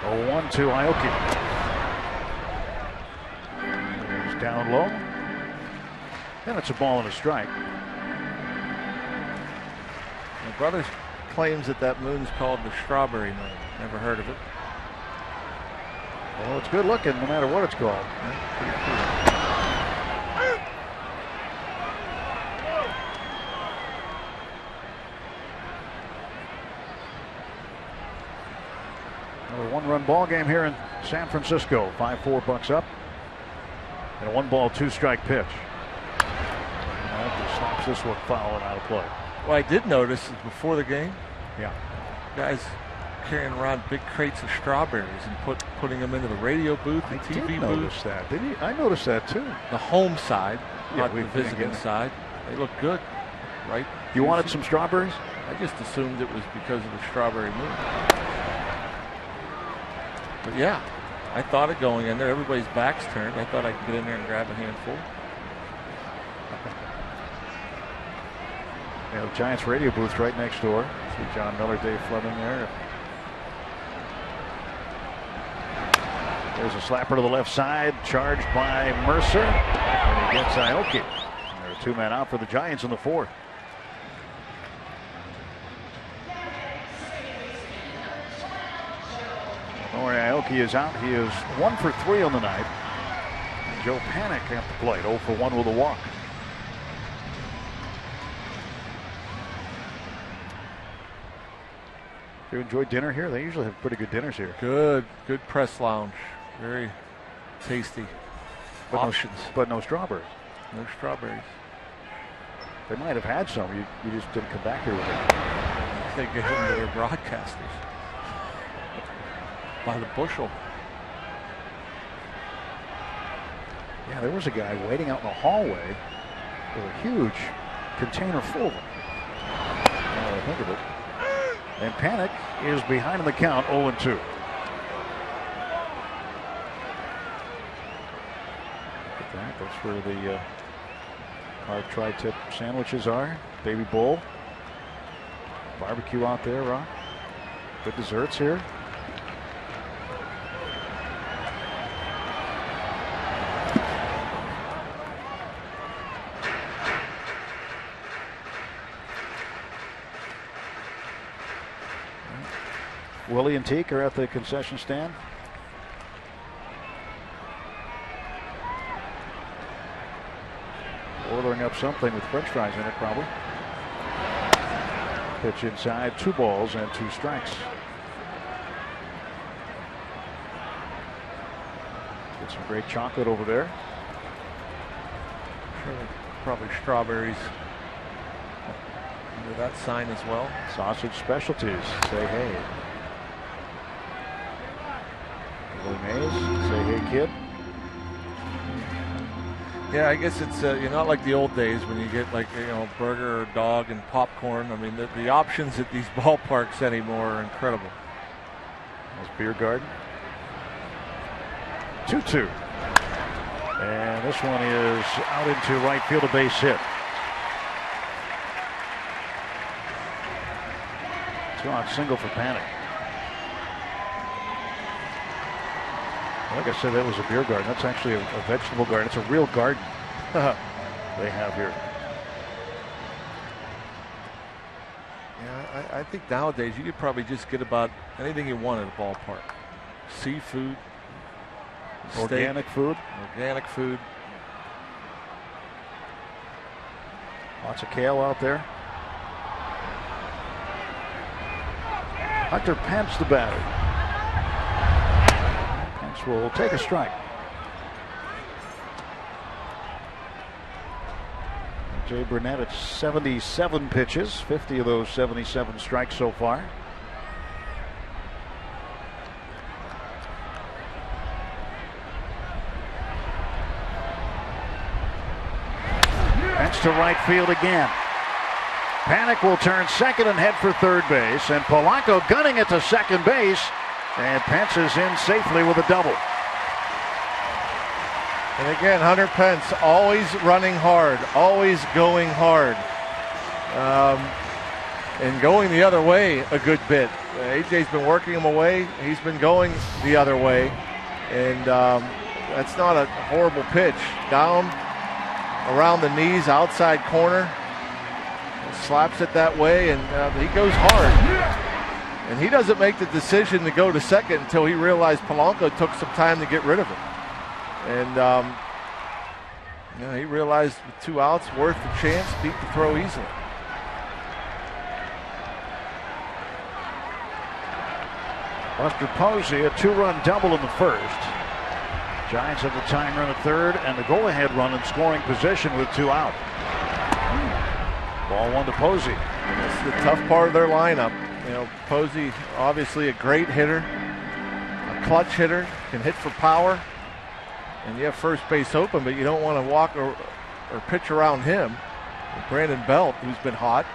Oh, 1-2 Aoki. He's down low. And it's a ball and a strike. My brother claims that moon's called the Strawberry Moon. Never heard of it. Well, it's good looking no matter what it's called. Another 1-run ball game here in San Francisco. 5-4 Bucks up. And a 1-ball, 2-strike pitch. That just stops this one fouling out of play. What I did notice is before the game, yeah, guys carrying around big crates of strawberries and putting them into the radio booth and TV booth. That. Did you? I noticed that too. The home side, yeah, not the visiting side. They look good, right? You wanted some strawberries? I just assumed it was because of the Strawberry Moon. But yeah, I thought of going in there. Everybody's back's turned. I thought I could get in there and grab a handful. Yeah, the Giants radio booth right next door. See John Miller, Dave Fleming there. There's a slapper to the left side, charged by Mercer. And he gets Aoki. There are 2 men out for the Giants in the 4th. Aoki is out. He is 1 for 3 on the night. Joe Panik at the plate, 0 for 1 with a walk. You enjoy dinner here? They usually have pretty good dinners here. Good press lounge. Very tasty options. But no strawberries. No strawberries. They might have had some. You just didn't come back here with it. They gave them to their broadcasters by the bushel. Yeah, there was a guy waiting out in the hallway with a huge container full of them. Now that I think of it. And Panik is behind in the count, 0-2. That's where the carved tri-tip sandwiches are. Baby bowl. Barbecue out there, Rock. Good desserts here. Willie and Teak are at the concession stand. Ordering up something with French fries in it, probably. Pitch inside, 2 balls and 2 strikes. Get some great chocolate over there. Sure, probably strawberries under that sign as well. Sausage Specialties. Say hey. Mays, say, hey, kid. Yeah, I guess it's you're not like the old days when you get like burger or dog and popcorn. I mean, the options at these ballparks anymore are incredible. That's beer garden. 2-2. And this one is out into right field, a base hit. 2-out single for Panic. Like I said, that was a beer garden. That's actually a vegetable garden. It's a real garden they have here. Yeah, I think nowadays you could probably just get about anything you want at a ballpark. Seafood, Organic food. Organic food. Lots of kale out there. Hunter Pence the batter. Pence will take a strike. Jay Burnett at 77 pitches, 50 of those 77 strikes so far. Pence to right field again. Panic will turn second and head for third base, and Polanco gunning it to second base, and Pence is in safely with a double. And again, Hunter Pence always running hard, always going hard, and going the other way a good bit. AJ's been working him away. He's been going the other way, and that's not a horrible pitch. Down around the knees, outside corner, slaps it that way, and he goes hard. And he doesn't make the decision to go to second until he realized Polanco took some time to get rid of it. And he realized with 2 outs, worth the chance, beat the throw easily. Buster Posey, a 2-run double in the first. Giants have the tying run at third and the go-ahead run in scoring position with 2 out. Ball 1 to Posey. That's the tough part of their lineup. Posey, obviously a great hitter, a clutch hitter, can hit for power. And you have first base open, but you don't want to walk or pitch around him. And Brandon Belt, who's been hot.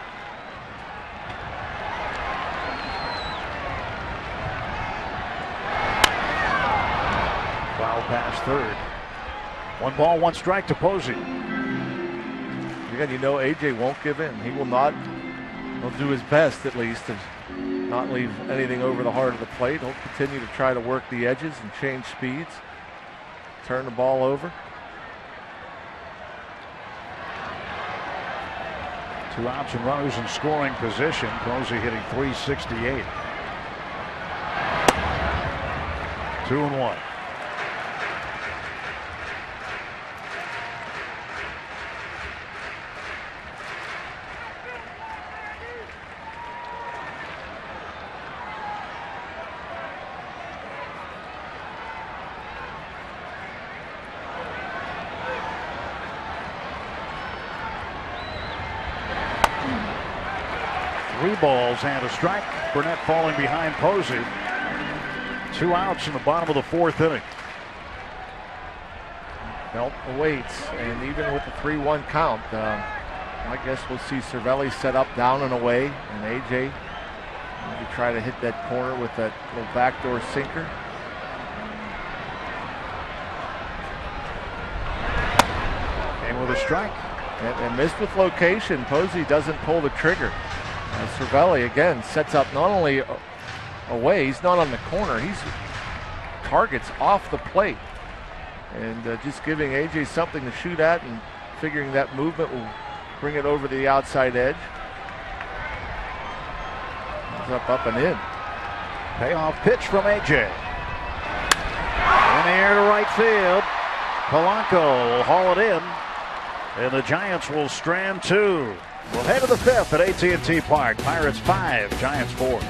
Foul pass third. 1 ball, 1 strike to Posey. Again, AJ won't give in. He will not. He'll do his best, at least, to not leave anything over the heart of the plate. He'll continue to try to work the edges and change speeds. Turn the ball over. 2 outs and runners in scoring position. Posey hitting .368. 2-1. Balls and a strike. Burnett falling behind Posey. 2 outs in the bottom of the 4th inning. Belt awaits, and even with the 3-1 count, I guess we'll see Cervelli set up down and away, and AJ maybe try to hit that corner with that little backdoor sinker. And with a strike. And missed with location. Posey doesn't pull the trigger. Cervelli again sets up not only away, he's not on the corner, he's targets off the plate. And just giving AJ something to shoot at and figuring that movement will bring it over the outside edge. He's up and in. Payoff pitch from AJ. In the air to right field. Polanco will haul it in. And the Giants will strand 2. We'll head to the 5th at AT Park. Pirates 5, Giants 4.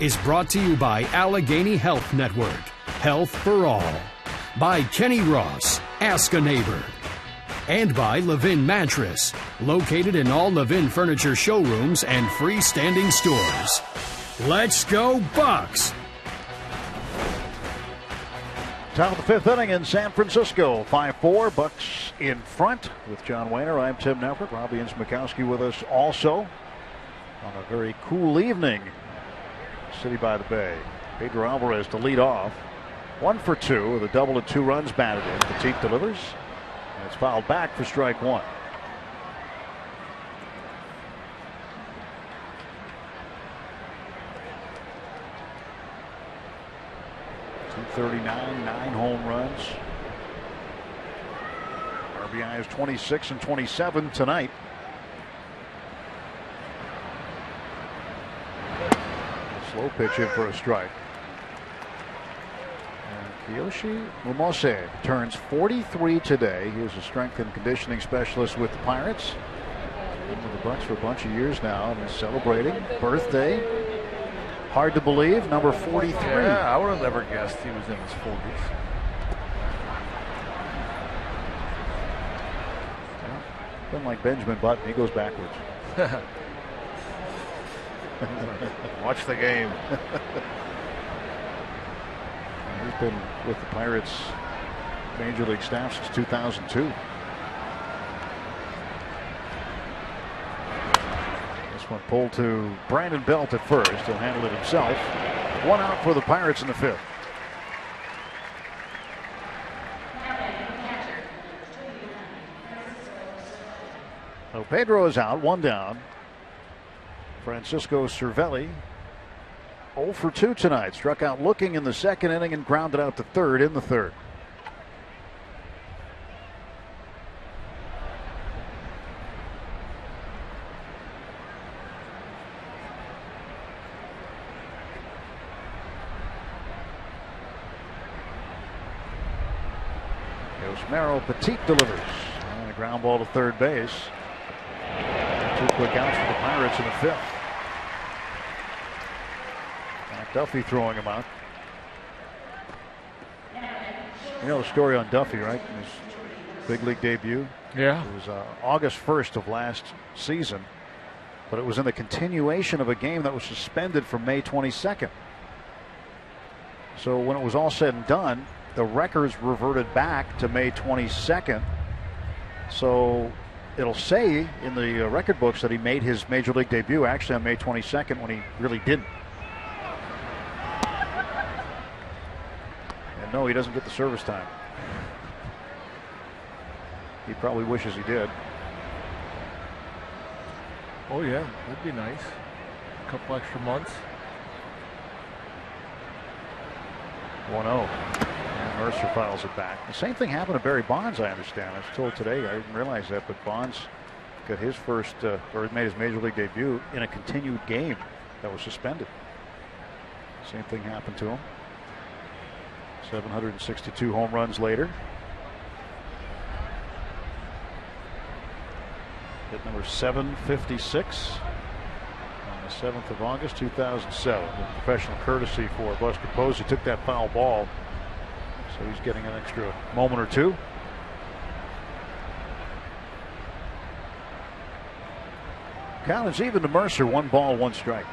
is brought to you by Allegheny Health Network. Health for all. By Kenny Ross, Ask a Neighbor. And by Levin Mattress, located in all Levin Furniture showrooms and freestanding stores. Let's go Bucks! Top of the fifth inning in San Francisco. 5-4, Bucks in front with John Wayner. I'm Tim Neffert. Robbie and Smikowski with us also on a very cool evening. City by the Bay. Pedro Alvarez to lead off. 1 for 2 with a double and 2 runs batted in. Petit delivers. And it's fouled back for strike 1. .239, 9 home runs. RBI is 26 and 27 tonight. Slow pitch in for a strike. And Kiyoshi Momose turns 43 today. He is a strength and conditioning specialist with the Pirates. Been with the Bucks for a bunch of years now and is celebrating birthday. Hard to believe, number 43. Yeah, I would have never guessed he was in his 40s. Well, been like Benjamin Button, he goes backwards. Watch the game. He's been with the Pirates Major League staff since 2002. This one pulled to Brandon Belt at first. He'll handle it himself. 1 out for the Pirates in the 5th. So Pedro is out, 1 down. Francisco Cervelli 0 for 2 tonight. Struck out looking in the 2nd inning and grounded out to 3rd in the 3rd. Yosmero Petit delivers. And a ground ball to 3rd base. 2 quick outs for the Pirates in the 5th. Duffy throwing him out. You know the story on Duffy, right? His big league debut. Yeah. It was August 1st of last season, but it was in the continuation of a game that was suspended from May 22nd. So when it was all said and done, the records reverted back to May 22nd. So it'll say in the record books that he made his Major League debut actually on May 22nd when he really didn't. And no, he doesn't get the service time. He probably wishes he did. Oh yeah, that'd be nice. A couple extra months. 1-0. And Mercer files it back. The same thing happened to Barry Bonds, I understand. I was told today, I didn't realize that, but Bonds got his first, or made his Major League debut in a continued game that was suspended. Same thing happened to him. 762 home runs later. Hit number 756 on the 7th of August 2007. With professional courtesy for Buster Posey. Took that foul ball, so he's getting an extra moment or two. Count is even to Mercer. 1 ball, 1 strike.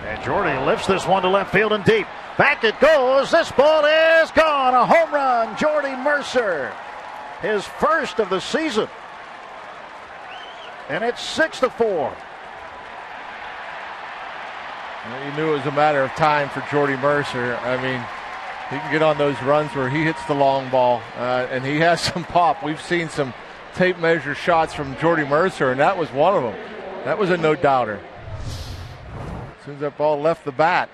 And Jordy lifts this one to left field and deep. Back it goes. This ball is gone. A home run. Jordy Mercer. His first of the season. And it's 6-4. You knew it was a matter of time for Jordy Mercer. I mean, he can get on those runs where he hits the long ball, and he has some pop. We've seen some tape measure shots from Jordy Mercer, and that was one of them. That was a no-doubter. As soon as that ball left the bat,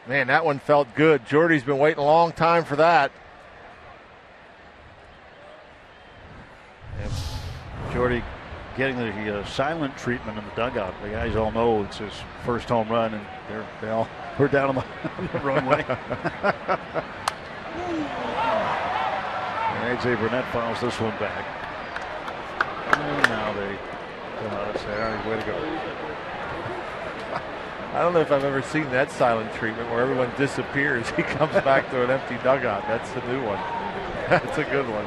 man, that one felt good. Jordy's been waiting a long time for that. Yep. Jordy getting the silent treatment in the dugout. The guys all know it's his first home run, and we're down on the runway. And A.J. Burnett fouls this one back. And now they come out and say, all right, way to go. I don't know if I've ever seen that silent treatment where everyone disappears. He comes back to an empty dugout. That's the new one. That's a good one.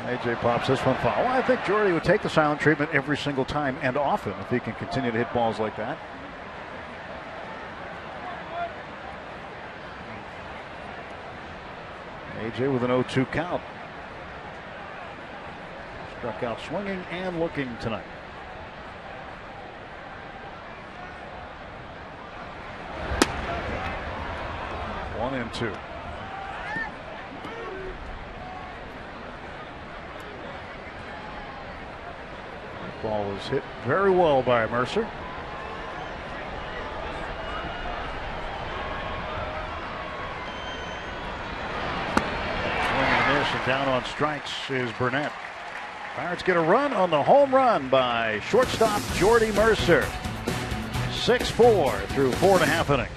AJ pops this one foul. Well, I think Jordy would take the silent treatment every single time and often if he can continue to hit balls like that. AJ with an 0-2 count. Struck out swinging and looking tonight. One and two. That ball was hit very well by Mercer. Down on strikes is Burnett. Pirates get a run on the home run by shortstop Jordy Mercer. 6-4 through 4.5 innings.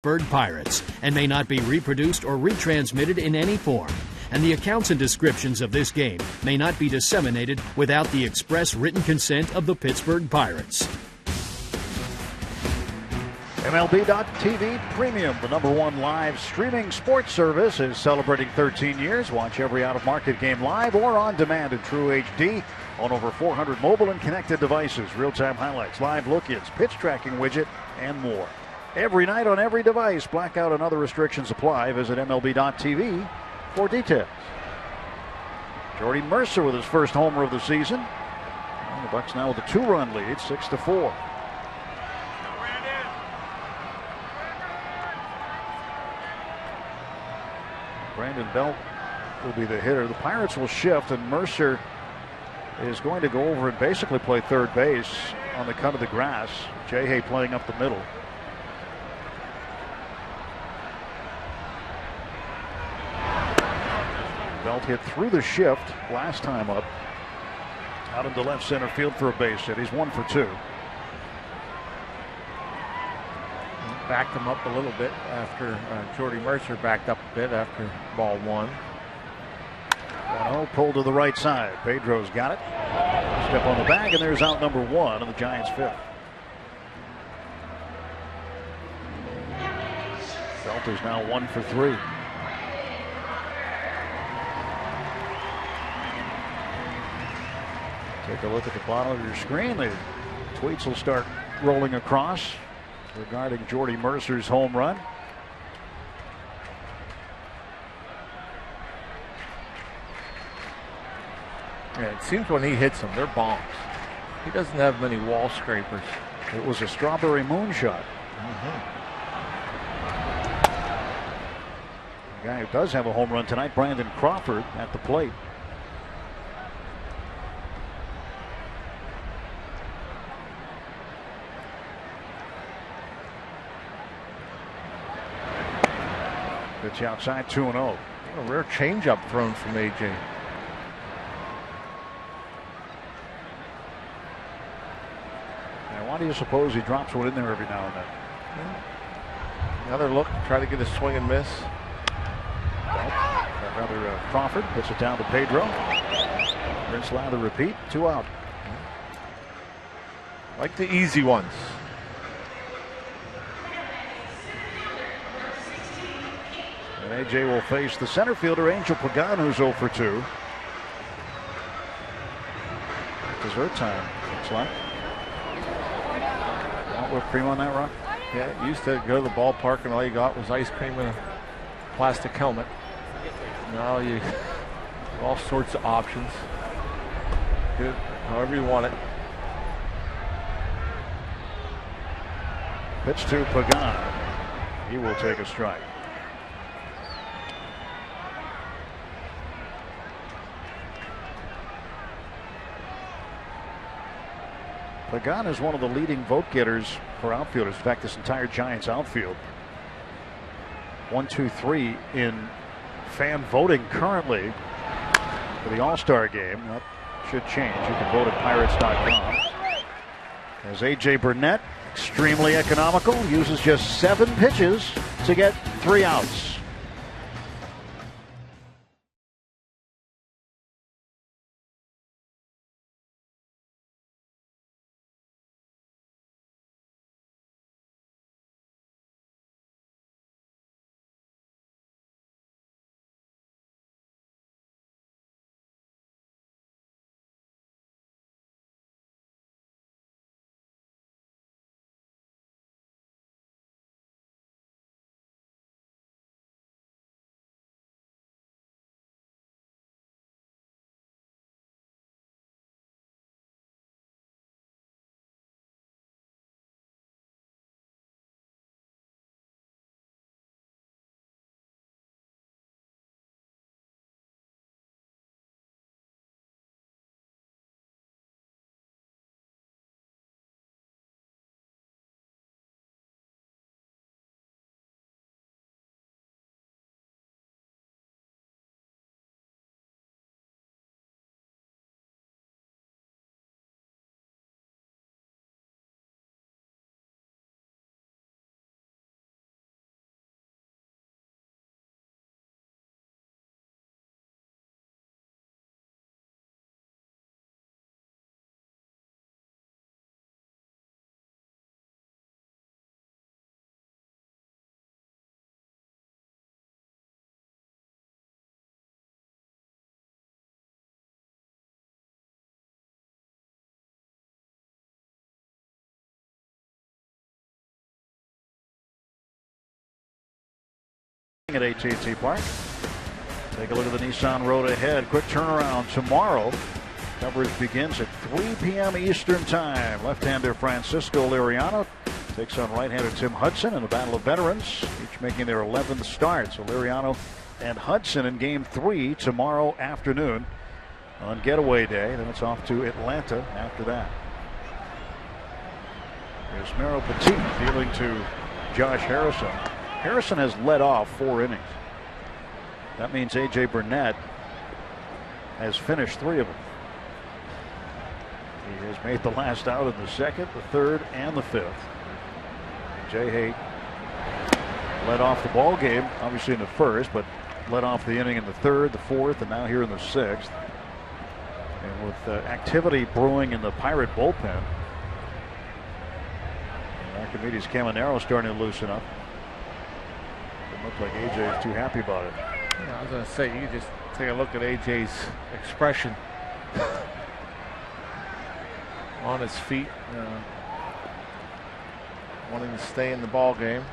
Pittsburgh Pirates and may not be reproduced or retransmitted in any form. And the accounts and descriptions of this game may not be disseminated without the express written consent of the Pittsburgh Pirates. MLB.TV Premium, the #1 live streaming sports service, is celebrating 13 years. Watch every out-of-market game live or on demand in true HD on over 400 mobile and connected devices. Real-time highlights, live look-ins, pitch tracking widget, and more. Every night on every device. Blackout and other restrictions apply. Visit MLB.TV for details. Jordy Mercer with his first homer of the season. And the Bucks now with a 2-run lead, 6-4. Brandon Belt will be the hitter. The Pirates will shift, and Mercer is going to go over and basically play third base on the cut of the grass. Jay playing up the middle. Belt hit through the shift last time up. Out into left center field for a base hit. He's 1 for 2. Backed him up a little bit after Jordy Mercer backed up a bit after ball 1. Pulled to the right side. Pedro's got it. Step on the bag, and there's out number 1 of the Giants' 5th. Belt is now 1 for 3. Take a look at the bottom of your screen. The tweets will start rolling across regarding Jordy Mercer's home run. Yeah, it seems when he hits them, they're bombs. He doesn't have many wall scrapers. It was a strawberry moonshot. The guy who does have a home run tonight, Brandon Crawford, at the plate. Pitch outside, 2-0. A rare changeup thrown from A.J. Now, why do you suppose he drops one in there every now and then? Another look, try to get a swing and miss. Rather, Crawford puts it down to Pedro. Rinse, lather, repeat. 2 out. Like the easy ones. And AJ will face the center fielder, Angel Pagan, who's 0 for 2. Dessert time, looks like. Want whipped cream on that, Rock? Yeah, used to go to the ballpark and all you got was ice cream and a plastic helmet. Now you all sorts of options. Good, however you want it. Pitch to Pagan. He will take a strike. Pagan is one of the leading vote getters for outfielders. In fact, this entire Giants outfield. 1, 2, 3 in fan voting currently for the All-Star game. That should change. You can vote at Pirates.com. As A.J. Burnett, extremely economical, uses just 7 pitches to get 3 outs. At AT Park. Take a look at the Nissan road ahead. Quick turnaround tomorrow. Coverage begins at 3 p.m. Eastern Time. Left-hander Francisco Liriano takes on right-hander Tim Hudson in a battle of veterans, each making their 11th start. So Liriano and Hudson in Game 3 tomorrow afternoon on getaway day. Then it's off to Atlanta after that. There's Mero Petit dealing to Josh Harrison. Harrison has led off 4 innings. That means A.J. Burnett has finished 3 of them. He has made the last out in the 2nd, the 3rd, and the 5th. Jay Haight led off the ball game, obviously in the 1st, but led off the inning in the 3rd, the 4th, and now here in the 6th. And with activity brewing in the Pirate bullpen, Archimedes Caminero starting to loosen up. Looks like AJ is too happy about it. Yeah, I was going to say, you just take a look at AJ's expression on his feet, wanting to stay in the ball game.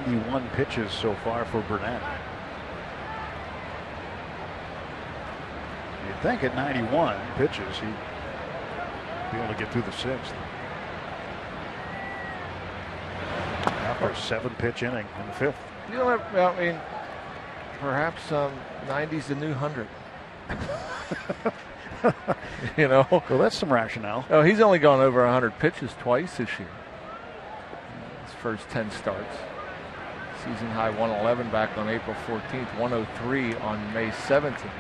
91 pitches so far for Burnett. You'd think at 91 pitches he'd be able to get through the 6th. After a 7-pitch inning in the 5th. You know, I mean, perhaps 90's the new 100. You know, well, that's some rationale. Oh, he's only gone over 100 pitches twice this year. His first 10 starts. Season high 111 back on April 14th, 103 on May 17th.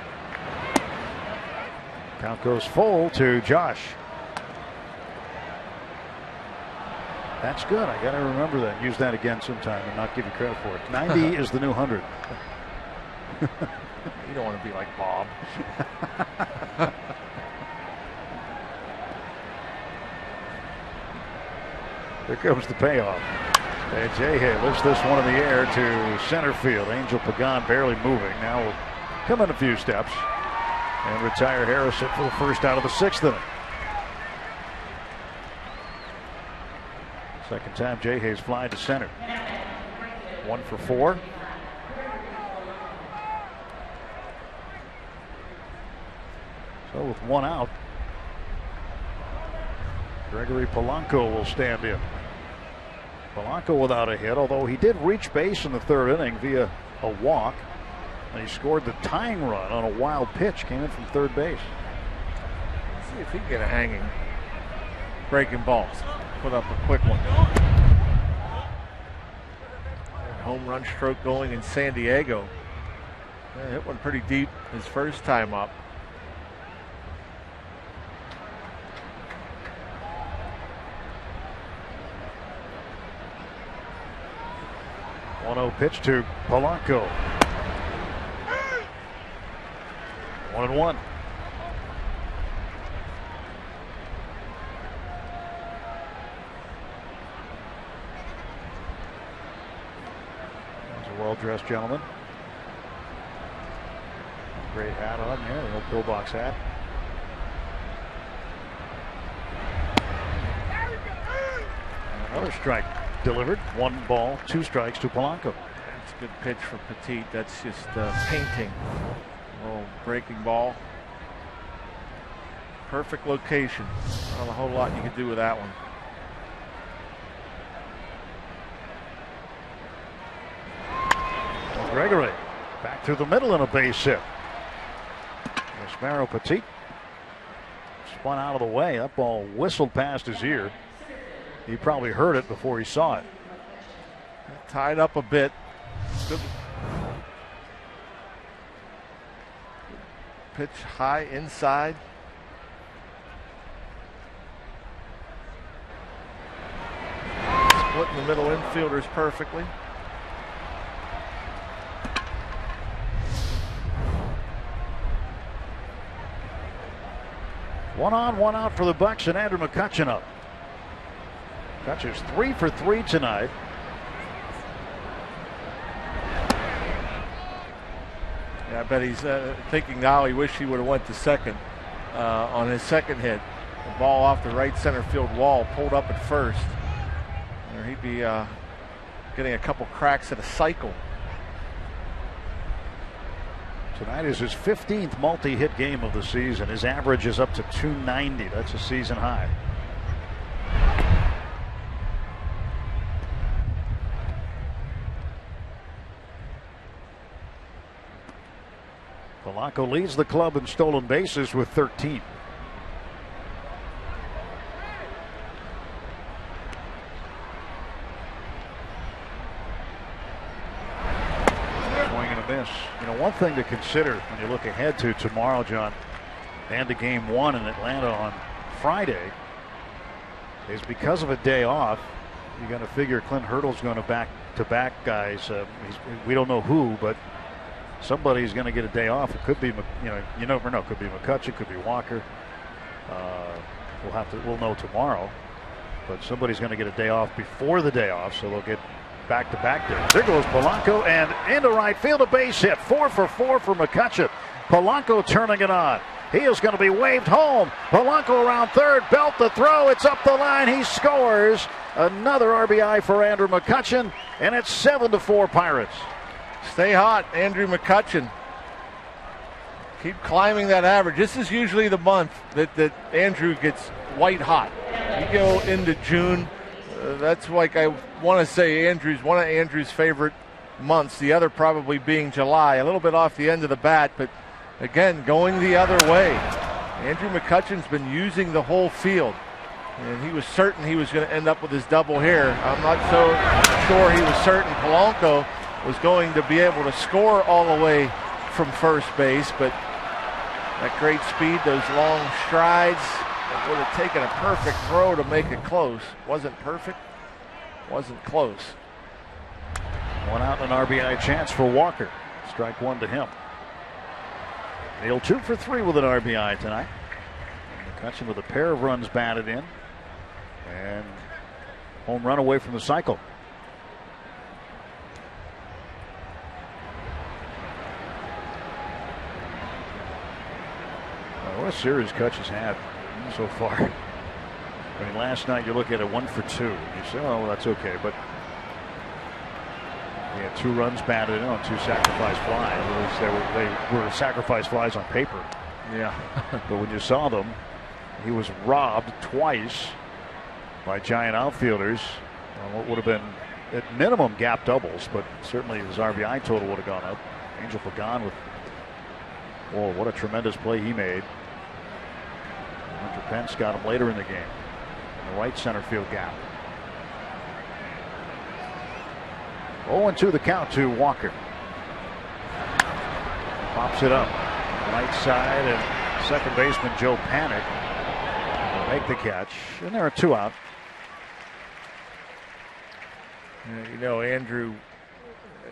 Count goes full to Josh. That's good. I got to remember that. Use that again sometime and not give you credit for it. 90 is the new 100. You don't want to be like Bob. Here comes the payoff. And Jay lifts this one in the air to center field. Angel Pagan barely moving. Now will come in a few steps and retire Harrison for the first out of the 6th inning. Second time Jay Hayes fly to center. 1 for 4. So with 1 out, Gregory Polanco will stand in. Polanco without a hit, although he did reach base in the 3rd inning via a walk. And he scored the tying run on a wild pitch, came in from 3rd base. Let's see if he can get a hanging breaking ball. Put up a quick one. Home run stroke going in San Diego. Yeah, hit one pretty deep his first time up. Pitch to Polanco. 1-1. There's a well-dressed gentleman. Great hat on there, the old pillbox hat. Another strike delivered. 1 ball, 2 strikes to Polanco. That's a good pitch for Petit. That's just painting. A little breaking ball. Perfect location. Not a whole lot you could do with that one. Gregory back through the middle and a base hit. Esmero Petit spun out of the way. That ball whistled past his ear. He probably heard it before he saw it. Tied up a bit. Good pitch high inside. Splitting the middle infielders perfectly. One on, 1 out for the Bucks, and Andrew McCutchen up. McCutchen's 3 for 3 tonight. Yeah, I bet he's thinking now he wished he would have went to second on his second hit. The ball off the right center field wall, pulled up at first. Or he'd be getting a couple cracks at a cycle. Tonight is his 15th multi-hit game of the season. His average is up to 290. That's a season high. Polanco leads the club in stolen bases with 13. Swing and a miss. You know, one thing to consider when you look ahead to tomorrow, John, and to game 1 in Atlanta on Friday, is because of a day off, you're going to figure Clint Hurdle's going to back-to-back guys. We don't know who, but somebody's going to get a day off. It could be, you never know. It could be McCutchen, could be Walker. We'll know tomorrow. But somebody's going to get a day off before the day off, so they'll get back-to-back days. There goes Polanco, and into right field, a base hit. 4 for 4 for McCutchen. Polanco turning it on. He is going to be waved home. Polanco around third, belt the throw. It's up the line. He scores. Another RBI for Andrew McCutchen, and it's 7-4 Pirates. Stay hot, Andrew McCutchen. Keep climbing that average. This is usually the month that Andrew gets white hot. You go into June, that's like I want to say one of Andrew's favorite months, the other probably being July. A little bit off the end of the bat, but again, going the other way. Andrew McCutchen's been using the whole field, and he was certain he was going to end up with his double here. I'm not so sure he was certain Polanco was going to be able to score all the way from first base, but that great speed, those long strides, it would have taken a perfect throw to make it close. Wasn't perfect, wasn't close. One out, an RBI chance for Walker. Strike one to him. Neal 2 for 3 with an RBI tonight. McCutchen with a pair of runs batted in, and home run away from the cycle. What a series Kutch has had so far. I mean, last night you look at it 1 for 2. You say, oh, well, that's okay, but he had 2 runs batted in on 2 sacrifice flies. They were sacrifice flies on paper. Yeah. But when you saw them, he was robbed twice by Giant outfielders on what would have been at minimum gap doubles, but certainly his RBI total would have gone up. Angel Pagan with, oh, what a tremendous play he made. Hunter Pence got him later in the game in the right center field gap. 0-2 the count to Walker. Pops it up right side, and second baseman Joe Panic will make the catch, and there are 2 out. You know, Andrew,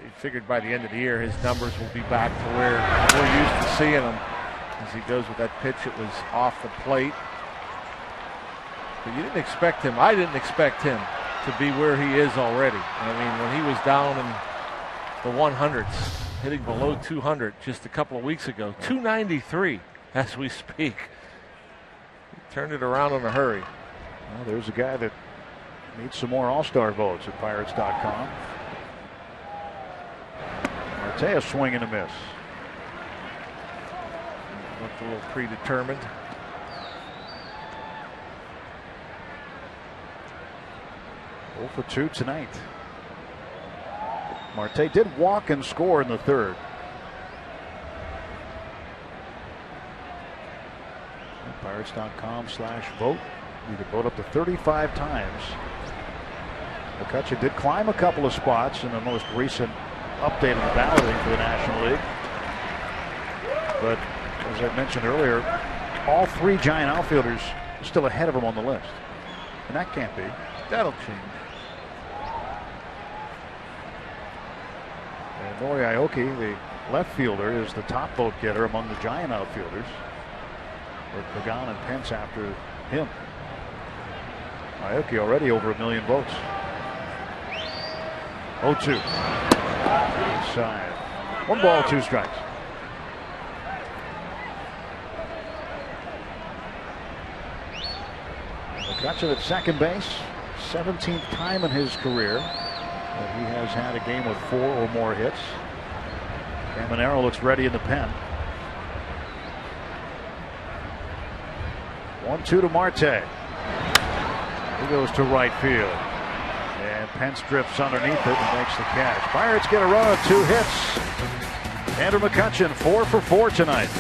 he figured by the end of the year his numbers will be back to where we're used to seeing them. As he goes with that pitch, it was off the plate. But you didn't expect him. I didn't expect him to be where he is already. I mean, when he was down in the 100s, hitting below 200 just a couple of weeks ago, 293 as we speak. He turned it around in a hurry. Well, there's a guy that needs some more All-Star votes at Pirates.com. Marte a swing and a miss. Looked a little predetermined. Oh for 2 tonight. Marte did walk and score in the third. Pirates.com/vote. You could vote up to 35 times. McCutchen did climb a couple of spots in the most recent update of the balloting for the National League. But as I mentioned earlier, all 3 Giant outfielders are still ahead of him on the list. And that can't be. That'll change. And Nori Aoki, the left fielder, is the top vote getter among the Giant outfielders, with Pagan and Pence after him. Aoki already over 1 million votes. 0-2. Inside. 1 ball, 2 strikes. McCutchen at second base. 17th time in his career that he has had a game with 4 or more hits. Caminero looks ready in the pen. 1-2 to Marte. He goes to right field. And Pence drifts underneath it and makes the catch. Pirates get a run of 2 hits. Andrew McCutchen 4 for 4 tonight.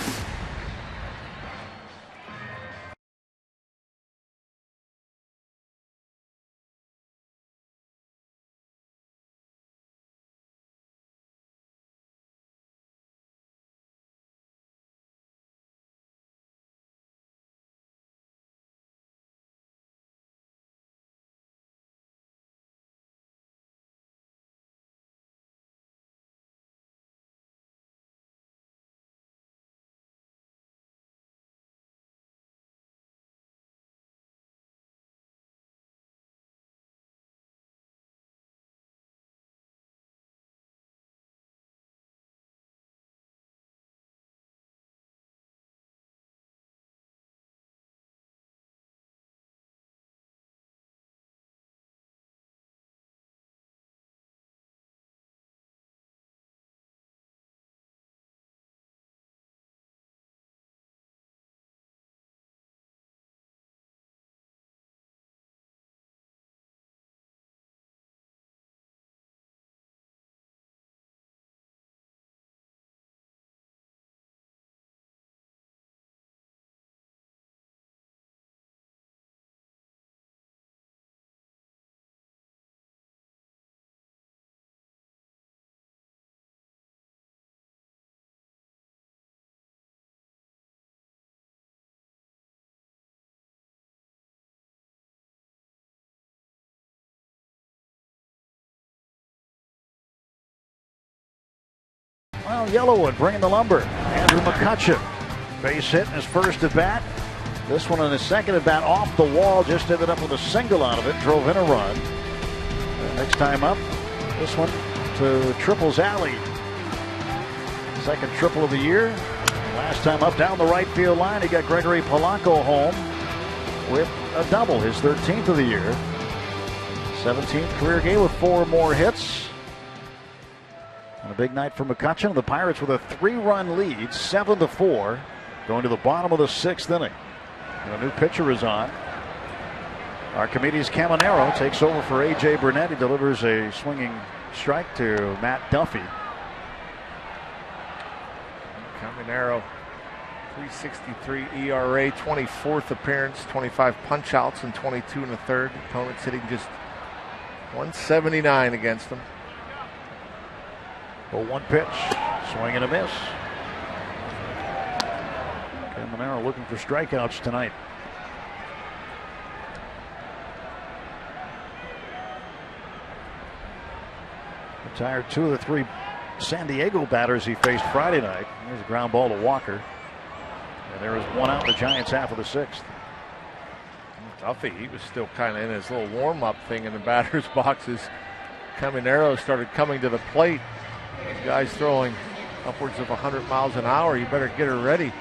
Well, Yellowwood bringing the lumber. Andrew McCutchen, base hit in his first at bat. This one on his second at bat off the wall, just ended up with a single out of it, drove in a run. Next time up, this one to Triples Alley. Second triple of the year. Last time up down the right field line, he got Gregory Polanco home with a double, his 13th of the year. 17th career game with 4 more hits. And a big night for McCutchen. The Pirates with a 3-run lead, 7-4, going to the bottom of the 6th inning. And a new pitcher is on. Archimedes Caminero takes over for A.J. Burnett. He delivers a swinging strike to Matt Duffy. Caminero, 3.63 ERA, 24th appearance, 25 punch-outs, and 22 in the third. Opponents hitting just 179 against him. 0-1 pitch, swing and a miss. Caminero looking for strikeouts tonight. Retired 2 of the 3 San Diego batters he faced Friday night. There's a ground ball to Walker. And there is 1 out in the Giants half of the 6th. Duffy, he was still kind of in his little warm-up thing in the batter's boxes. Caminero started coming to the plate. These guys throwing upwards of 100 miles an hour. You better get her ready.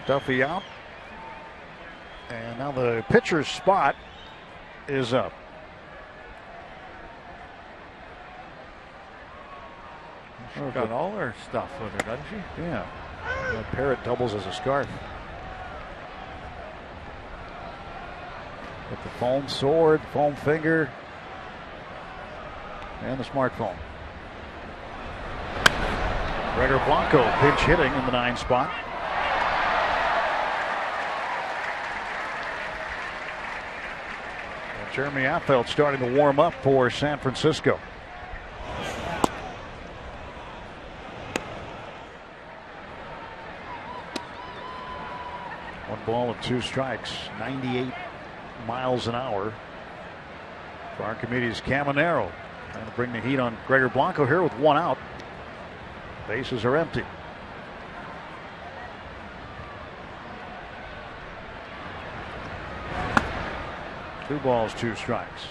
Duffy out. And now the pitcher's spot is up. She's got all her stuff with her, doesn't she? Yeah. That parrot doubles as a scarf. With the foam sword, foam finger, and the smartphone. Gregor Blanco pinch hitting in the 9 spot. And Jeremy Affeldt starting to warm up for San Francisco. One ball and 2 strikes, 98 miles an hour for Archimedes Caminero. Trying to bring the heat on Gregor Blanco here with 1 out. Bases are empty. Two balls, 2 strikes.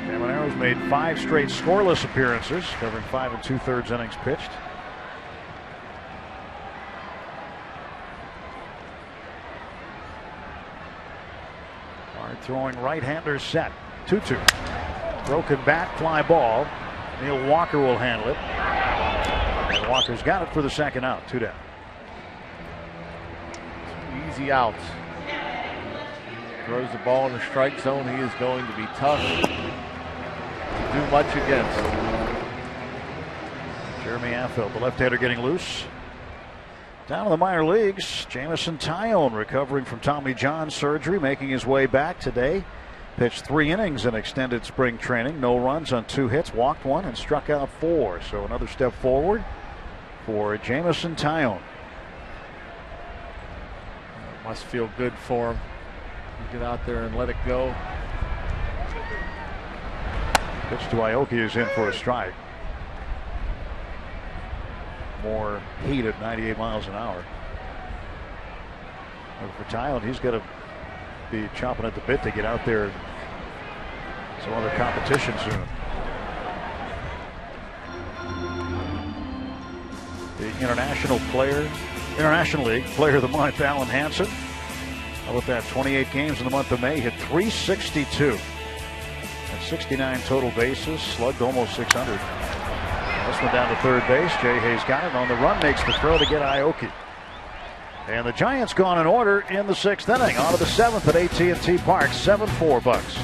Caminero's made 5 straight scoreless appearances, covering 5 2/3 innings pitched. Throwing right-hander set. 2-2. Broken bat, fly ball. Neil Walker will handle it. And Walker's got it for the 2nd out. 2 down. Easy outs. Throws the ball in the strike zone. He is going to be tough to do much against. Jeremy Affeldt, the left-hander, getting loose. Down in the minor leagues, Jamison Tyone recovering from Tommy John surgery, making his way back today. Pitched 3 innings in extended spring training. No runs on 2 hits, walked 1, and struck out 4. So another step forward for Jamison Tyone. Must feel good for him. Get out there and let it go. Pitch to Aoki is in for a strike. More heat at 98 miles an hour. But for Tyone, he's got to be chomping at the bit to get out there and some other competition soon. The International League Player of the Month, Alan Hansen. How about that? 28 games in the month of May, hit .362 and 69 total bases, slugged almost 600. This one down to third base. Jay Hayes got it on the run, makes the throw to get Aoki. And the Giants gone in order in the 6th inning. On to the 7th at AT&T Park. 7-4 Bucks.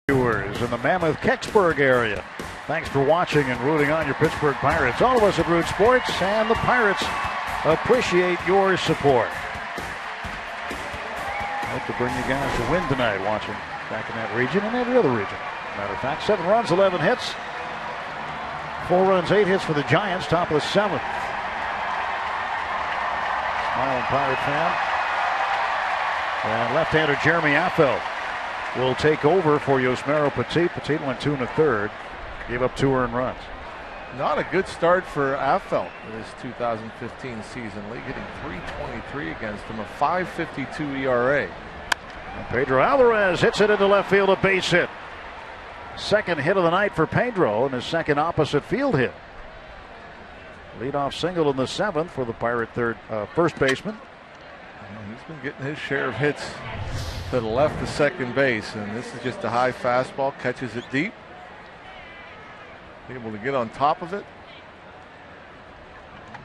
Brewers in the Mammoth-Kecksburg area. Thanks for watching and rooting on your Pittsburgh Pirates. All of us at Root Sports and the Pirates appreciate your support. Hope to bring you guys a win tonight watching back in that region and every other region. Matter of fact, 7 runs, 11 hits. 4 runs, 8 hits for the Giants, top of the 7th. Smiling Pirate fan. And left-hander Jeremy Affeldt will take over for Yusmeiro Petit. Petit went 2 1/3, gave up 2 earned runs. Not a good start for Affeldt in his 2015 season. League hitting .323 against him, a .552 ERA. And Pedro Alvarez hits it into left field, a base hit. Second hit of the night for Pedro, and his second opposite field hit. Leadoff single in the 7th for the Pirate first baseman. He's been getting his share of hits to the left of second base, and this is just a high fastball, catches it deep. Able to get on top of it.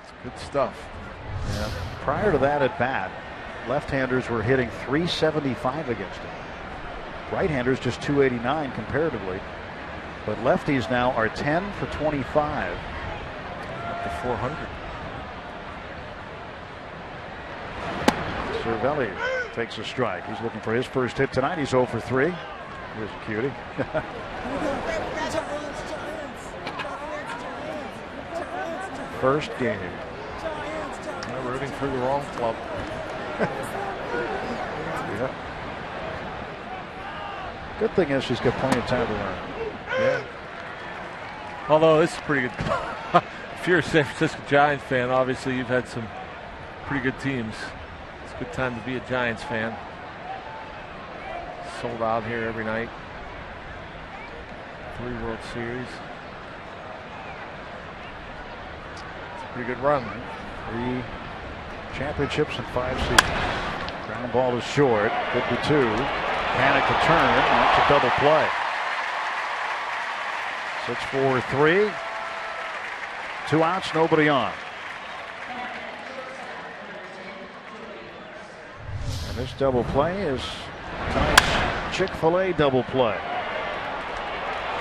It's good stuff. Yeah. Prior to that at bat, left-handers were hitting .375 against him. Right-handers just .289 comparatively. But lefties now are 10 for 25. Up to 400. Cervelli takes a strike. He's looking for his first hit tonight. He's 0 for 3. Here's a cutie. First game. I'm rooting for the wrong club. Yeah. Good thing is she's got plenty of time to learn. Yeah. Although this is pretty good. If you're a San Francisco Giants fan, obviously you've had some pretty good teams. It's a good time to be a Giants fan. Sold out here every night. 3 World Series. Pretty good run. 3 championships in 5 seasons. Ground ball is short. 52. Panic to turn. That's a double play. 6-4-3. 2 outs, nobody on. And this double play is a nice Chick-fil-A double play.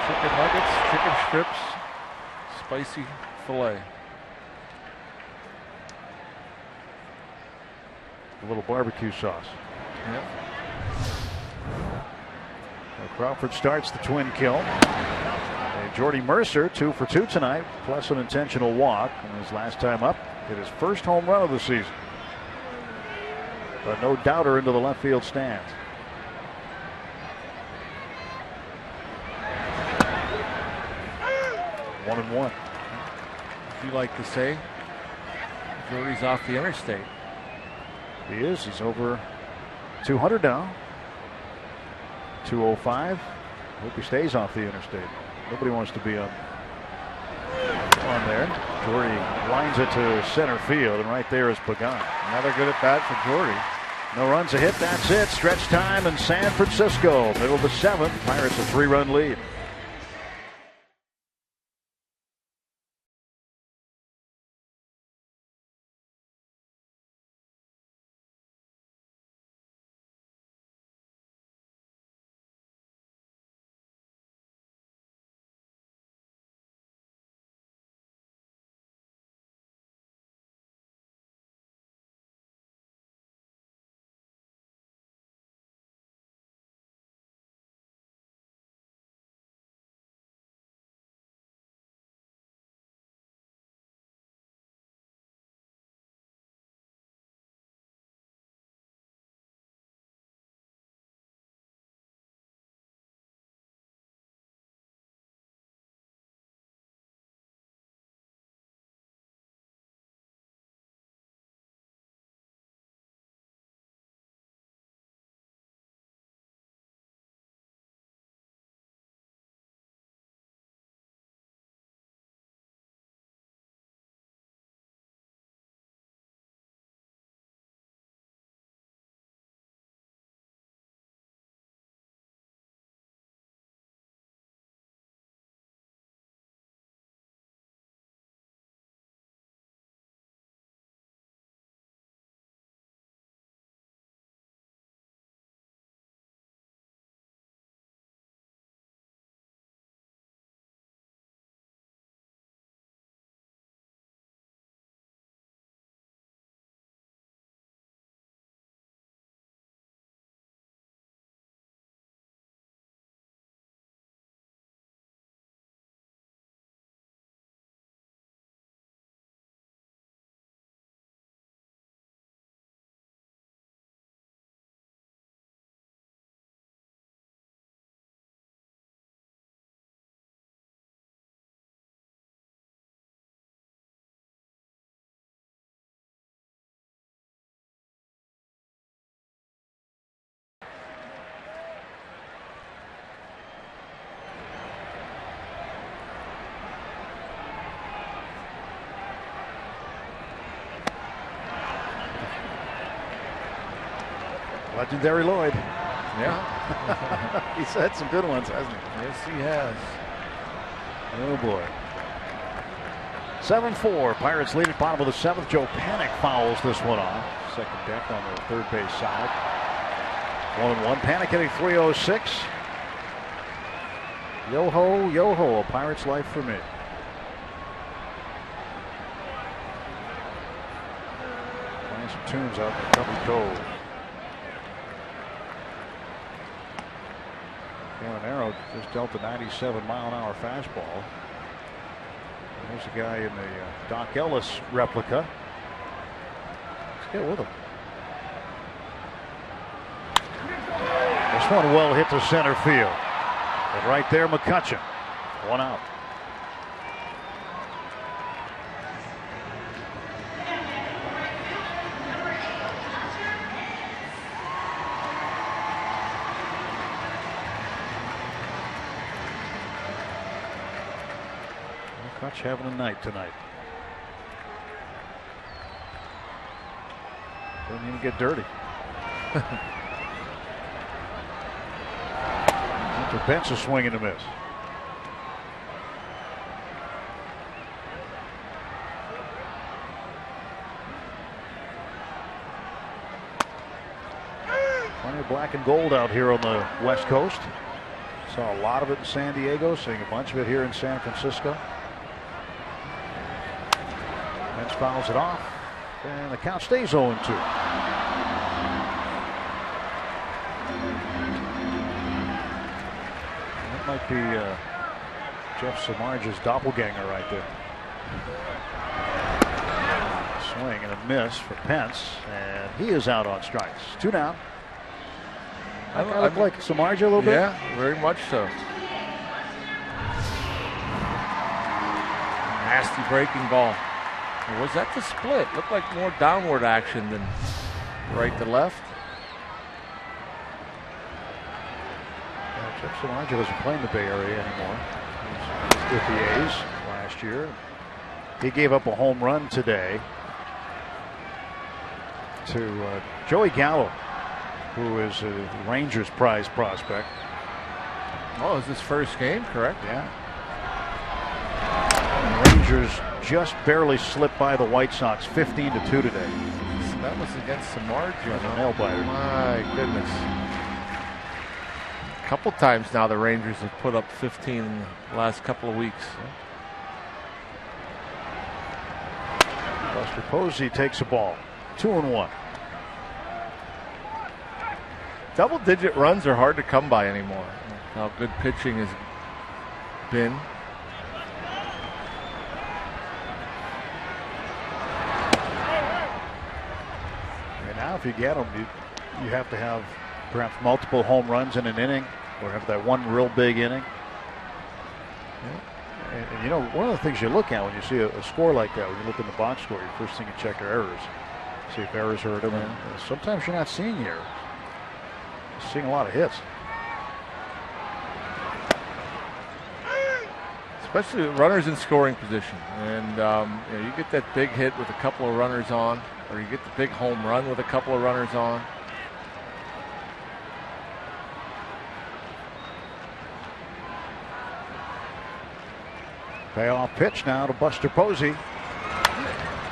Chicken nuggets, chicken strips, spicy filet. A little barbecue sauce. Yep. Crawford starts the twin kill. And Jordy Mercer 2 for 2 tonight, plus an intentional walk. And his last time up, hit his first home run of the season. But no doubter into the left field stands. One and one. You like to say, Jordy's off the interstate. He is. He's over 200 now. 205. Hope he stays off the interstate. Nobody wants to be on there. Jordy lines it to center field, and right there is Pagan. Another good at bat for Jordy. No runs, a hit. That's it. Stretch time in San Francisco. Middle of the 7th. Pirates a 3-run lead. Legendary Lloyd. Yeah. He's had some good ones, hasn't he? Yes, he has. Oh, boy. 7-4. Pirates lead at bottom of the 7th. Joe Panik fouls this one off. Second deck on the third base side. 1-1. Panik hitting .306. Yo-ho, yo-ho. A Pirate's life for me. Playing some tunes out in Cubby Cove. Arrow just dealt a 97-mile-an-hour fastball. There's a guy in the Doc Ellis replica. Let's get with him. This one well hit to center field. And right there, McCutchen. One out. McCutchen having a night tonight. Doesn't even get dirty. Pence a swing and a miss. Plenty of black and gold out here on the West Coast. Saw a lot of it in San Diego, seeing a bunch of it here in San Francisco. Pence fouls it off, and the count stays 0-2. Might be Jeff Samardzij's doppelganger right there. Swing and a miss for Pence, and he is out on strikes. 2 down. I look like Samardzij a little bit. Yeah, very much so. Nasty breaking ball. Was that the split? Looked like more downward action than right to left. Jeff Samardzij doesn't play in the Bay Area anymore. He's with the A's last year. He gave up a home run today to Joey Gallo, who is a Rangers prize prospect. Oh, it's his first game, correct? Yeah. And the Rangers just barely slipped by the White Sox 15-2 today. That was against Samardzij. A nail biter. My goodness. A couple times now the Rangers have put up 15 in the last couple of weeks. Buster Posey takes a ball. 2-1. Double-digit runs are hard to come by anymore. How good pitching has been. And now if you get them, you have to have perhaps multiple home runs in an inning, or have that one real big inning. Yeah. And you know, one of the things you look at when you see a score like that, when you look in the box score, your first thing you check are errors. See if errors hurt them. And sometimes you're not seeing errors. You're seeing a lot of hits. Especially runners in scoring position. And you know, you get that big hit with a couple of runners on, or you get the big home run with a couple of runners on. Payoff pitch now to Buster Posey.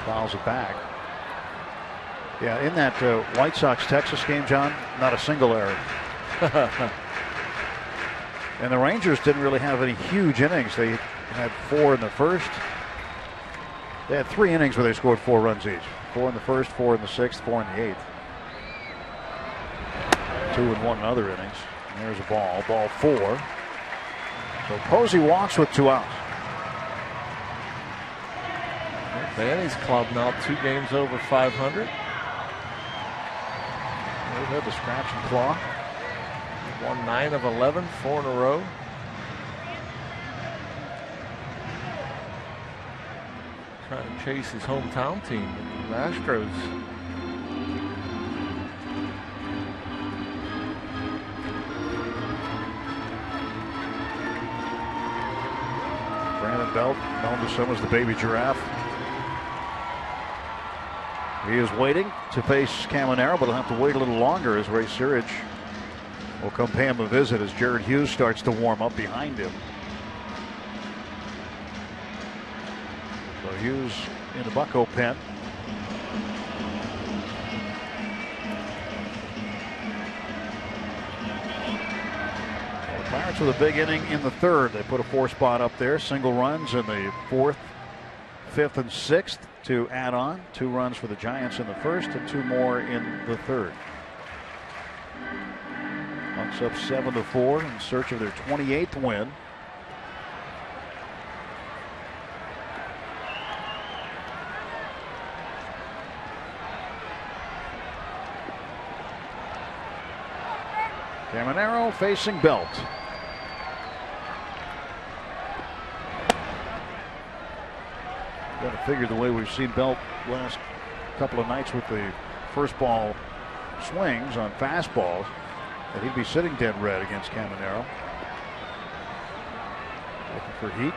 Fouls it back. Yeah, in that White Sox-Texas game, John, not a single error. And the Rangers didn't really have any huge innings. They had 4 in the first. They had 3 innings where they scored 4 runs each. 4 in the first, 4 in the 6th, 4 in the 8th. 2 and 1 in other innings. And there's a ball. Ball 4. So Posey walks with 2 outs. Vanny's club now 2 games over 500. They've had the scratch and claw. Won 9 of 11, 4 in a row. Trying to chase his hometown team, the Astros. Brandon Belt, known to some as the baby giraffe. He is waiting to face Caminero, but he'll have to wait a little longer as Ray Searage will come pay him a visit as Jared Hughes starts to warm up behind him. So Hughes in the Bucco pen. The Pirates with a big inning in the third. They put a 4 spot up there. Single runs in the 4th, 5th, and 6th to add on. 2 runs for the Giants in the first and 2 more in the third. Bucks up 7-4 in search of their 28th win. Caminero facing Belt. Got to figure the way we've seen Belt last couple of nights with the first ball swings on fastballs, that he'd be sitting dead red against Caminero. Looking for heat.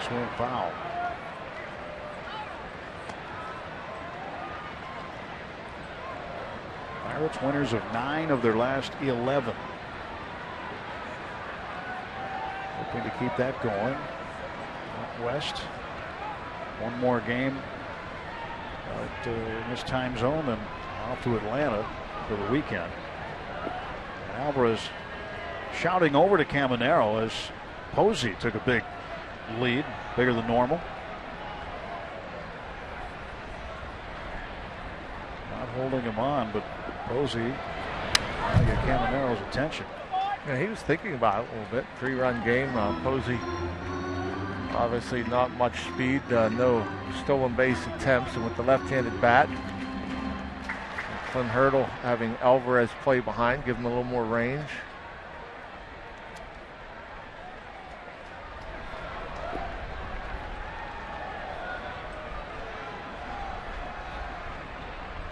Swing foul. Pirates winners of 9 of their last 11. Hoping to keep that going. Out west. One more game in this time zone, and off to Atlanta for the weekend. And Alvarez shouting over to Caminero as Posey took a big lead, bigger than normal. Not holding him on, but Posey trying to get Caminero's attention. Yeah, he was thinking about it a little bit. 3-run game. Posey obviously not much speed, no stolen base attempts, and with the left-handed bat, Clint Hurdle having Alvarez play behind, give him a little more range.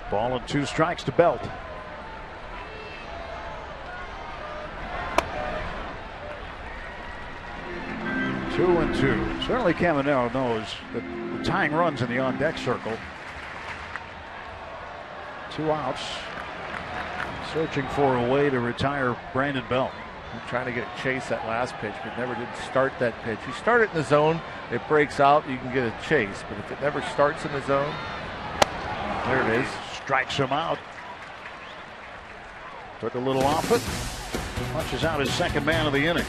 Ball and 2 strikes to Belt. Two and 2. Certainly Caminero knows that the tying runs in the on-deck circle. 2 outs. Searching for a way to retire Brandon Belt. Trying to get a chase that last pitch, but never did start that pitch. You start it in the zone, it breaks out, you can get a chase. But if it never starts in the zone, there it is. Strikes him out. Took a little off it. Punches out his second man of the inning.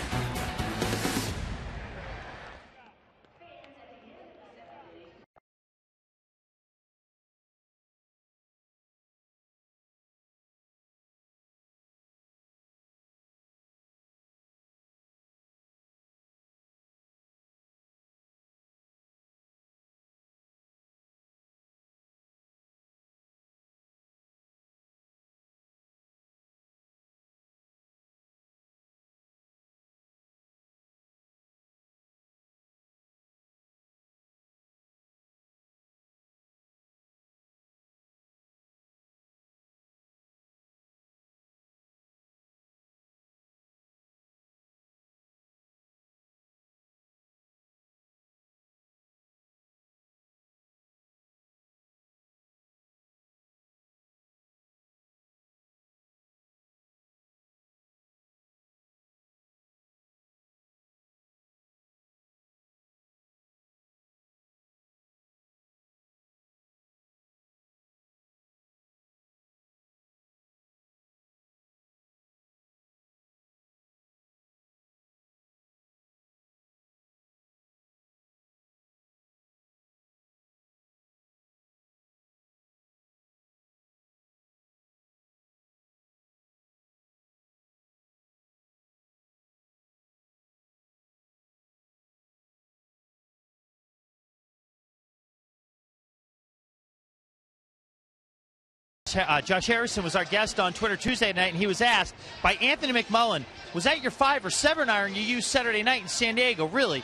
Josh Harrison was our guest on Twitter Tuesday night, and he was asked by Anthony McMullen, was that your 5 or 7 iron you used Saturday night in San Diego? Really?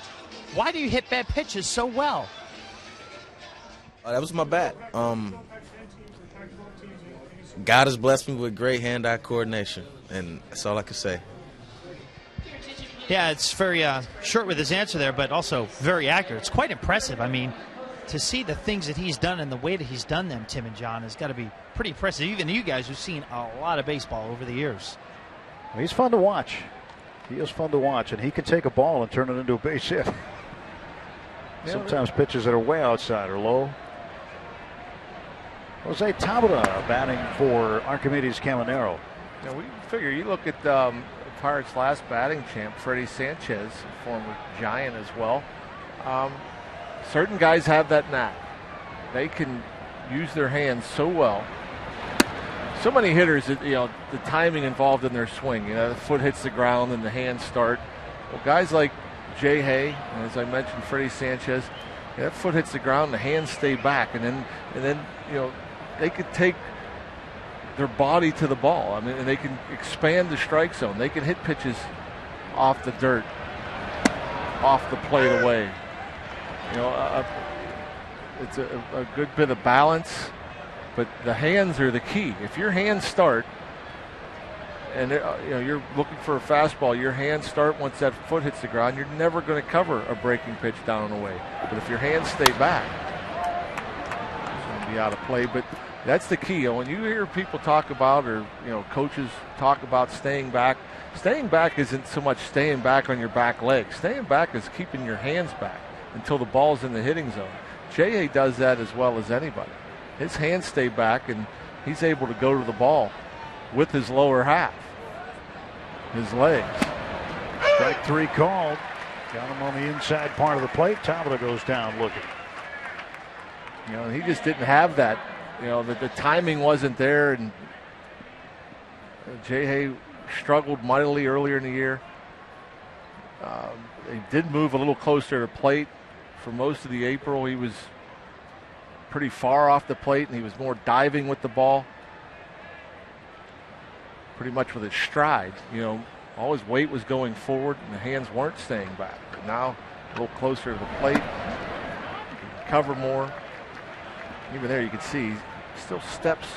Why do you hit bad pitches so well? That was my bat. God has blessed me with great hand-eye coordination, and that's all I can say. Yeah, it's very short with his answer there, but also very accurate. It's quite impressive. I mean, to see the things that he's done and the way that he's done them, Tim and John, has got to be pretty impressive. Even you guys who've seen a lot of baseball over the years. Well, he's fun to watch. He is fun to watch, and he can take a ball and turn it into a base hit. Sometimes pitches that are way outside or low. Jose Tabata batting for Archimedes Caminero. Now we figure you look at Pirates' last batting champ, Freddie Sanchez, a former Giant as well. Certain guys have that knack. They can use their hands so well. So many hitters, the timing involved in their swing. The foot hits the ground and the hands start. Well, guys like Jay Hay, and as I mentioned, Freddie Sanchez, that foot hits the ground, the hands stay back, and then they could take their body to the ball. I mean, and they can expand the strike zone. They can hit pitches off the dirt, off the plate away. It's a good bit of balance, but the hands are the key. If your hands start, and you're looking for a fastball, your hands start once that foot hits the ground, you're never going to cover a breaking pitch down and away. But if your hands stay back, it's going to be out of play. But that's the key. When you hear people talk about, or coaches talk about staying back isn't so much staying back on your back leg. Staying back is keeping your hands back until the ball's in the hitting zone. J.A. does that as well as anybody. His hands stay back, and he's able to go to the ball with his lower half, his legs. Strike 3 called. Got him on the inside part of the plate. Tabata goes down looking. He just didn't have that. The timing wasn't there, and Jay Hay struggled mightily earlier in the year. He did move a little closer to plate. For most of the April, he was pretty far off the plate, and he was more diving with the ball, pretty much with his stride. All his weight was going forward, and the hands weren't staying back. But now, a little closer to the plate, he can cover more. Even there, you can see he still steps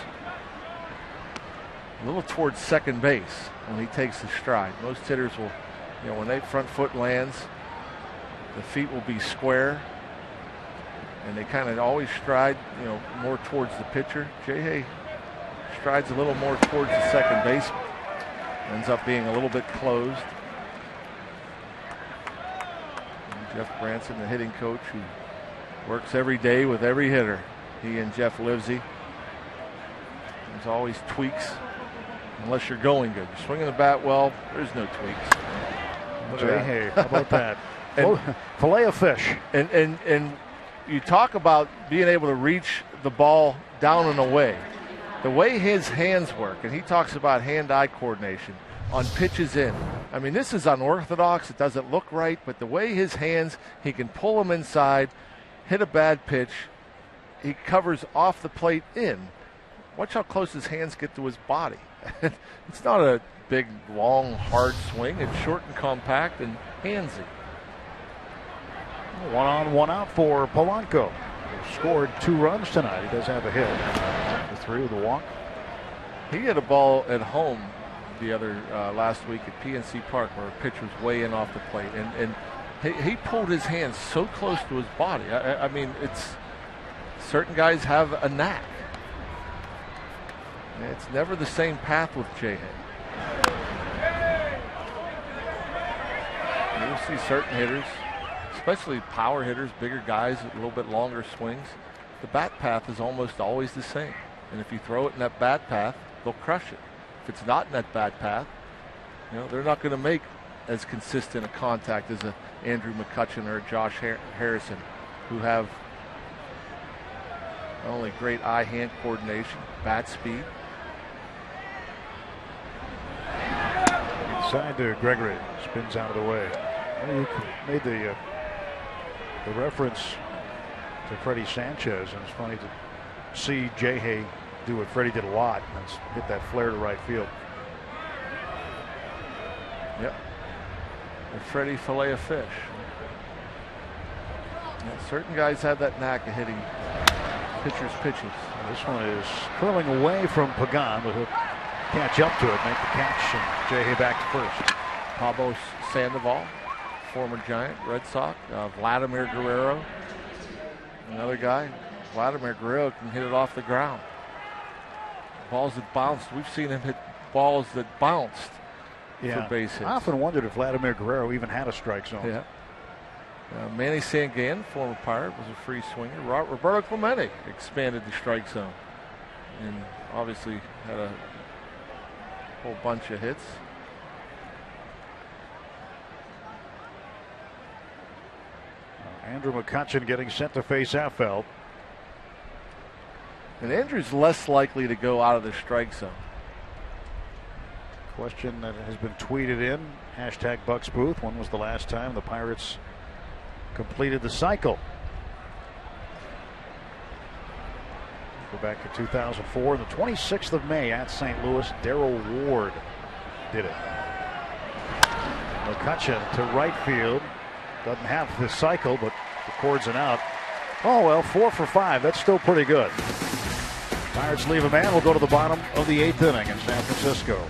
a little towards second base when he takes the stride. Most hitters will, when they front foot lands, the feet will be square, and they kind of always stride, more towards the pitcher. Jay Hay strides a little more towards the second baseman. Ends up being a little bit closed. And Jeff Branson, the hitting coach, who works every day with every hitter. He and Jeff Livesey. There's always tweaks, unless you're going good. You're swinging the bat well, there's no tweaks. Jay Hay, how about that? Fillet of fish. And you talk about being able to reach the ball down and away. The way his hands work, and he talks about hand-eye coordination on pitches in. I mean, this is unorthodox. It doesn't look right, but the way his hands, he can pull them inside, hit a bad pitch. He covers off the plate in. Watch how close his hands get to his body. It's not a big, long, hard swing. It's short and compact and handsy. 1 on, 1 out for Polanco. He scored 2 runs tonight. He does have a hit. The 3 with a walk. He had a ball at home the other last week at PNC Park where a pitch was way in off the plate, and he pulled his hands so close to his body. I mean, it's certain guys have a knack. It's never the same path with Jay Hay. You'll see certain hitters, especially power hitters, bigger guys, a little bit longer swings. The bat path is almost always the same. And if you throw it in that bat path, they'll crush it. If it's not in that bat path, they're not going to make as consistent a contact as a Andrew McCutchen or a Josh Harrison, who have not only great eye-hand coordination, bat speed. Inside to Gregory, spins out of the way. You made the reference to Freddie Sanchez, and it's funny to see Jay Hay do what Freddie did a lot. That's hit that flare to right field. Yep. And Freddie fillet of fish. Certain guys have that knack of hitting pitchers' pitches. This one is curling away from Pagan, but he'll catch up to it, make the catch, and Jay Hay back to first. Pablo Sandoval, former Giant, Red Sox. Vladimir Guerrero, another guy. Vladimir Guerrero can hit it off the ground. Balls that bounced. We've seen him hit balls that bounced for base hits. I often wondered if Vladimir Guerrero even had a strike zone. Yeah. Manny Sangan, former Pirate, was a free swinger. Roberto Clemente expanded the strike zone and obviously had a whole bunch of hits. Andrew McCutchen getting set to face Affeld. And Andrew's less likely to go out of the strike zone. Question that has been tweeted in, hashtag Bucks Booth. When was the last time the Pirates completed the cycle? Go back to 2004, the 26th of May at St. Louis. Darrell Ward did it. McCutchen to right field. Doesn't have the cycle, but records an out. Oh, well, 4 for 5. That's still pretty good. Pirates leave a man. We'll go to the bottom of the 8th inning in San Francisco.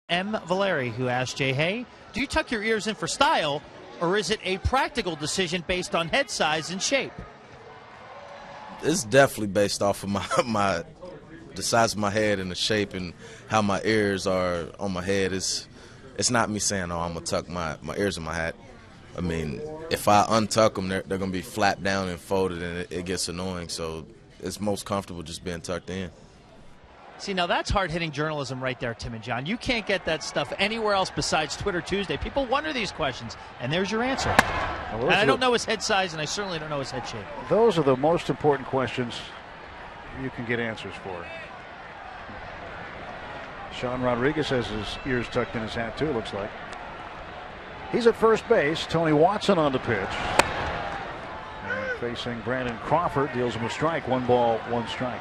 M. Valeri, who asked Jay Hay, do you tuck your ears in for style, or is it a practical decision based on head size and shape? It's definitely based off of the size of my head and the shape and how my ears are on my head. It's not me saying, oh, I'm going to tuck my ears in my hat. I mean, if I untuck them, they're going to be flat down and folded, and it gets annoying. So it's most comfortable just being tucked in. See, now that's hard-hitting journalism right there, Tim and John. You can't get that stuff anywhere else besides Twitter Tuesday. People wonder these questions, and there's your answer. And I don't know his head size, and I certainly don't know his head shape. Those are the most important questions you can get answers for. Sean Rodriguez has his ears tucked in his hat, too, it looks like. He's at first base. Tony Watson on the pitch. And facing Brandon Crawford, deals him a strike. 1 ball, 1 strike.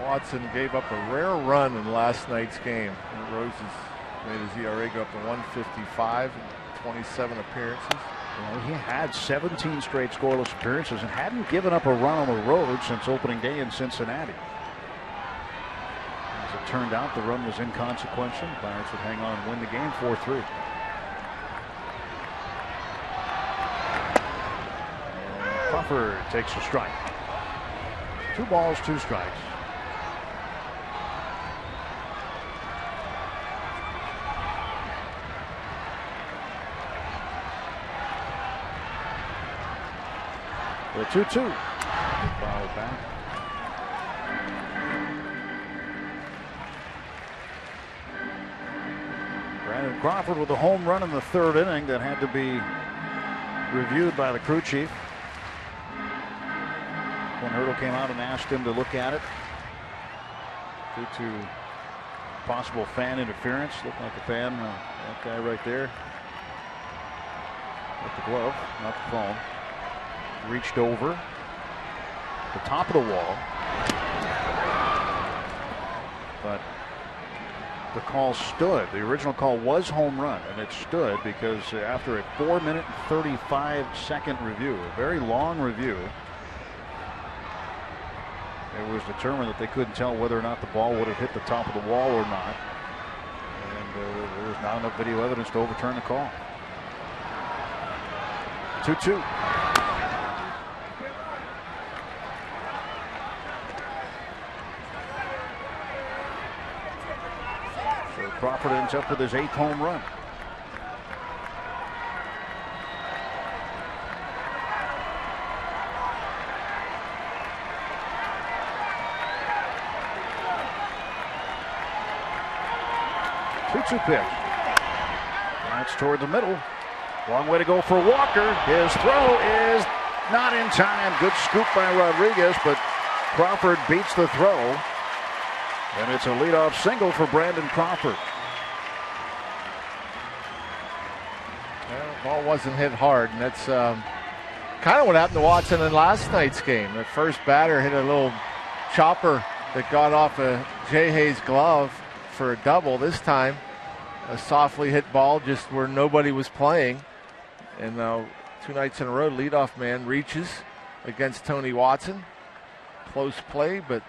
Watson gave up a rare run in last night's game. Rose has made his ERA go up to 155 in 27 appearances. Well, he had 17 straight scoreless appearances and hadn't given up a run on the road since opening day in Cincinnati. As it turned out, the run was inconsequential. Pirates would hang on and win the game 4-3. Crawford takes a strike. 2 balls, 2 strikes. The 2-2. Foul back. Brandon Crawford with a home run in the 3rd inning that had to be reviewed by the crew chief. when Hurdle came out and asked him to look at it due to possible fan interference. Looked like a fan, that guy right there with the glove, not the phone. Reached over the top of the wall, but the call stood. The original call was home run, and it stood because after a 4-minute and 35-second review, a very long review, it was determined that they couldn't tell whether or not the ball would have hit the top of the wall or not, and there was not enough video evidence to overturn the call. 2-2. Crawford ends up with his 8th home run. Two pitch. That's toward the middle. Long way to go for Walker. His throw is not in time. Good scoop by Rodriguez, but Crawford beats the throw. And it's a leadoff single for Brandon Crawford. Well, the ball wasn't hit hard, and that's kind of what happened to Watson in last night's game. The first batter hit a little chopper that got off of Jay Hayes' glove for a double. This time, a softly hit ball just where nobody was playing. And 2 nights in a row, leadoff man reaches against Tony Watson. Close play, but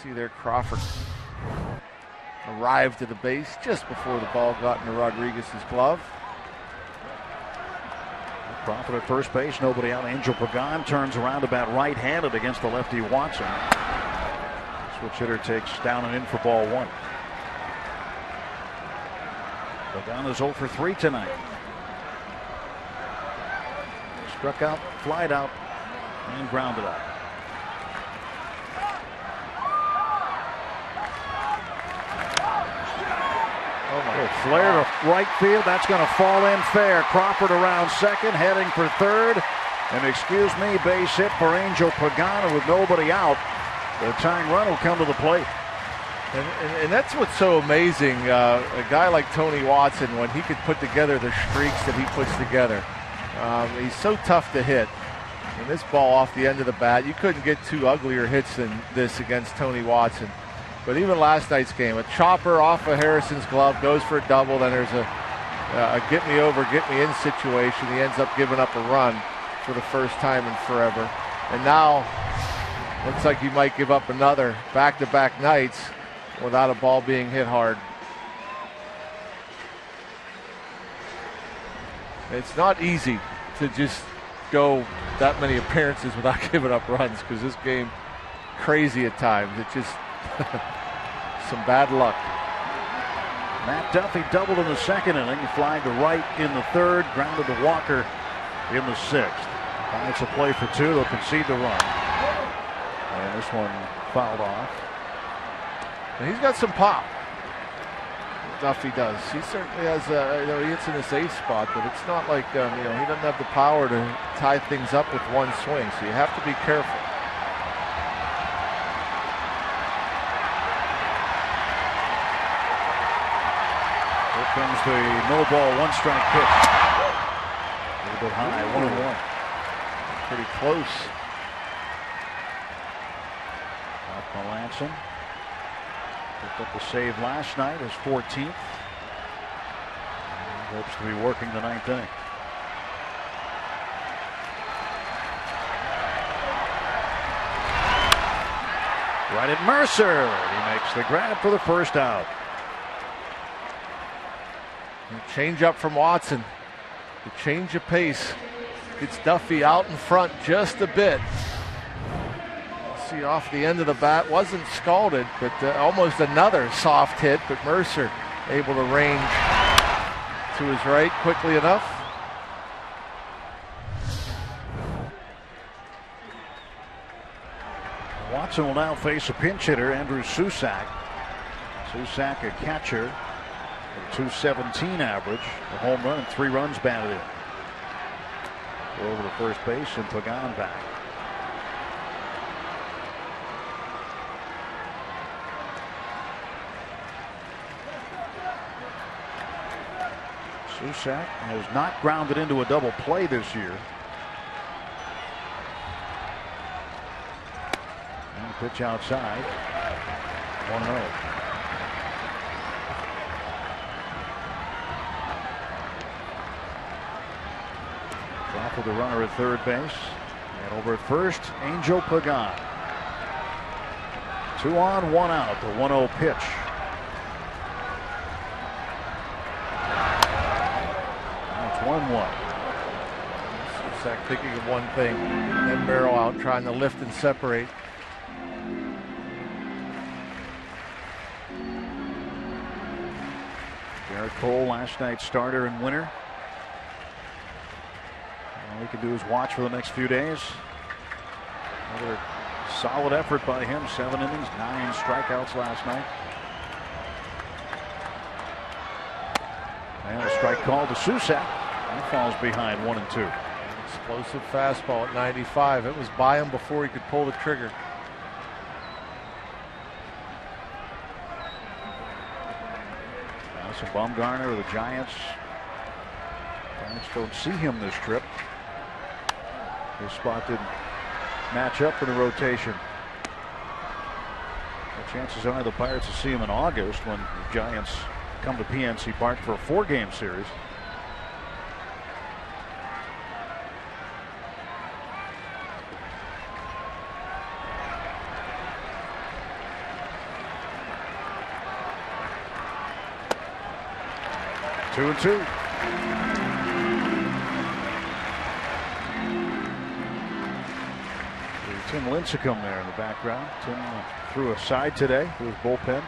see there, Crawford arrived at the base just before the ball got into Rodriguez's glove. Crawford at first base, nobody out. Angel Pagan turns around about right-handed against the lefty Watson. Switch hitter takes down and in for ball 1. Pagan is 0 for 3 tonight. Struck out, flied out, and grounded out. Flare to right field. That's going to fall in fair. Crawford around second, heading for third. And excuse me, base hit for Angel Pagano with nobody out. The tying run will come to the plate. And that's what's so amazing. A guy like Tony Watson, when he could put together the streaks that he puts together, he's so tough to hit. And this ball off the end of the bat, you couldn't get 2 uglier hits than this against Tony Watson. But even last night's game, a chopper off of Harrison's glove, goes for a double, then there's a get me over, get me in situation. He ends up giving up a run for the first time in forever. And now, looks like he might give up another back-to-back nights without a ball being hit hard. It's not easy to just go that many appearances without giving up runs, because this game, crazy at times. It just... some bad luck. Matt Duffy doubled in the second inning. He flied to right in the third, grounded to Walker in the 6th. It's a play for 2. They'll concede the run. And this one fouled off. And he's got some pop. Duffy does. He certainly has. He hits in the safe spot, but it's not like he doesn't have the power to tie things up with one swing. So you have to be careful. Comes the no ball, 1-strike pitch. A little bit high, 1-1. Pretty close. Melanson picked up the save last night, his 14th. And hopes to be working the 9th inning. Right at Mercer. He makes the grab for the first out. Change up from Watson. The change of pace gets Duffy out in front just a bit. See off the end of the bat, wasn't scalded, but almost another soft hit, but Mercer able to range to his right quickly enough. Watson will now face a pinch hitter, Andrew Susac. Susac, a catcher. .217 average, a home run and 3 runs batted in. Go over to first base and Pagan back. Susak has not grounded into a double play this year. And pitch outside. 1-0. Drop with the runner at third base. And over at first, Angel Pagan. 2 on, 1 out. The 1-0 pitch. It's 1-1. Susak thinking of one thing, then barrel out, trying to lift and separate. Garrett Cole, last night's starter and winner. All he can do is watch for the next few days. Another solid effort by him. 7 innings, 9 strikeouts last night. And a strike call to Susak. He falls behind 1-2. An explosive fastball at 95. It was by him before he could pull the trigger. So Bumgarner of the Giants. Giants don't see him this trip. His spot didn't match up for the rotation. The chances are the Pirates will see him in August when the Giants come to PNC Park for a 4-game series. Two and two. Tim Lincecum there in the background. Tim threw a side today to his bullpen.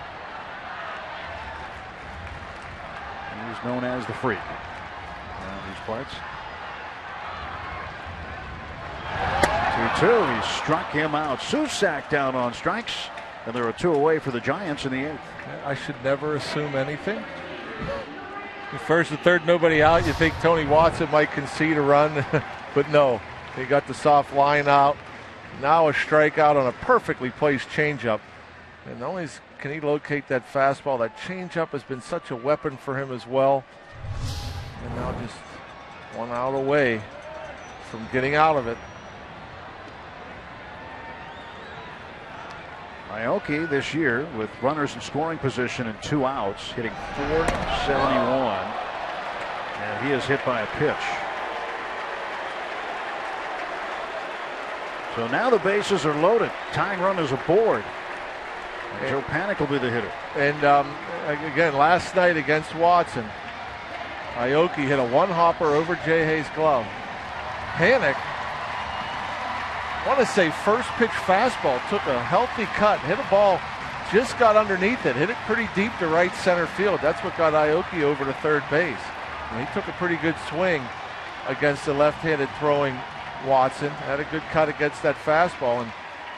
He's known as the Freak around these parts. 2-2. He struck him out. Susak down on strikes, and there are 2 away for the Giants in the 8th. I should never assume anything. First and third, nobody out. You think Tony Watson might concede a run, but no. He got the soft line out. Now a strikeout on a perfectly placed changeup. And not only can he locate that fastball, that changeup has been such a weapon for him as well. And now just 1 out away from getting out of it. Milwaukee this year with runners in scoring position and 2 outs, hitting .471, and he is hit by a pitch. So now the bases are loaded. Tying runners aboard. And Joe Panik will be the hitter. And again, last night against Watson, Aoki hit a 1-hopper over Jay Hayes' glove. Panik, I want to say first pitch fastball, took a healthy cut, hit a ball, just got underneath it, hit it pretty deep to right center field. That's what got Aoki over to third base. And he took a pretty good swing against the left-handed throwing Watson. Had a good cut against that fastball, and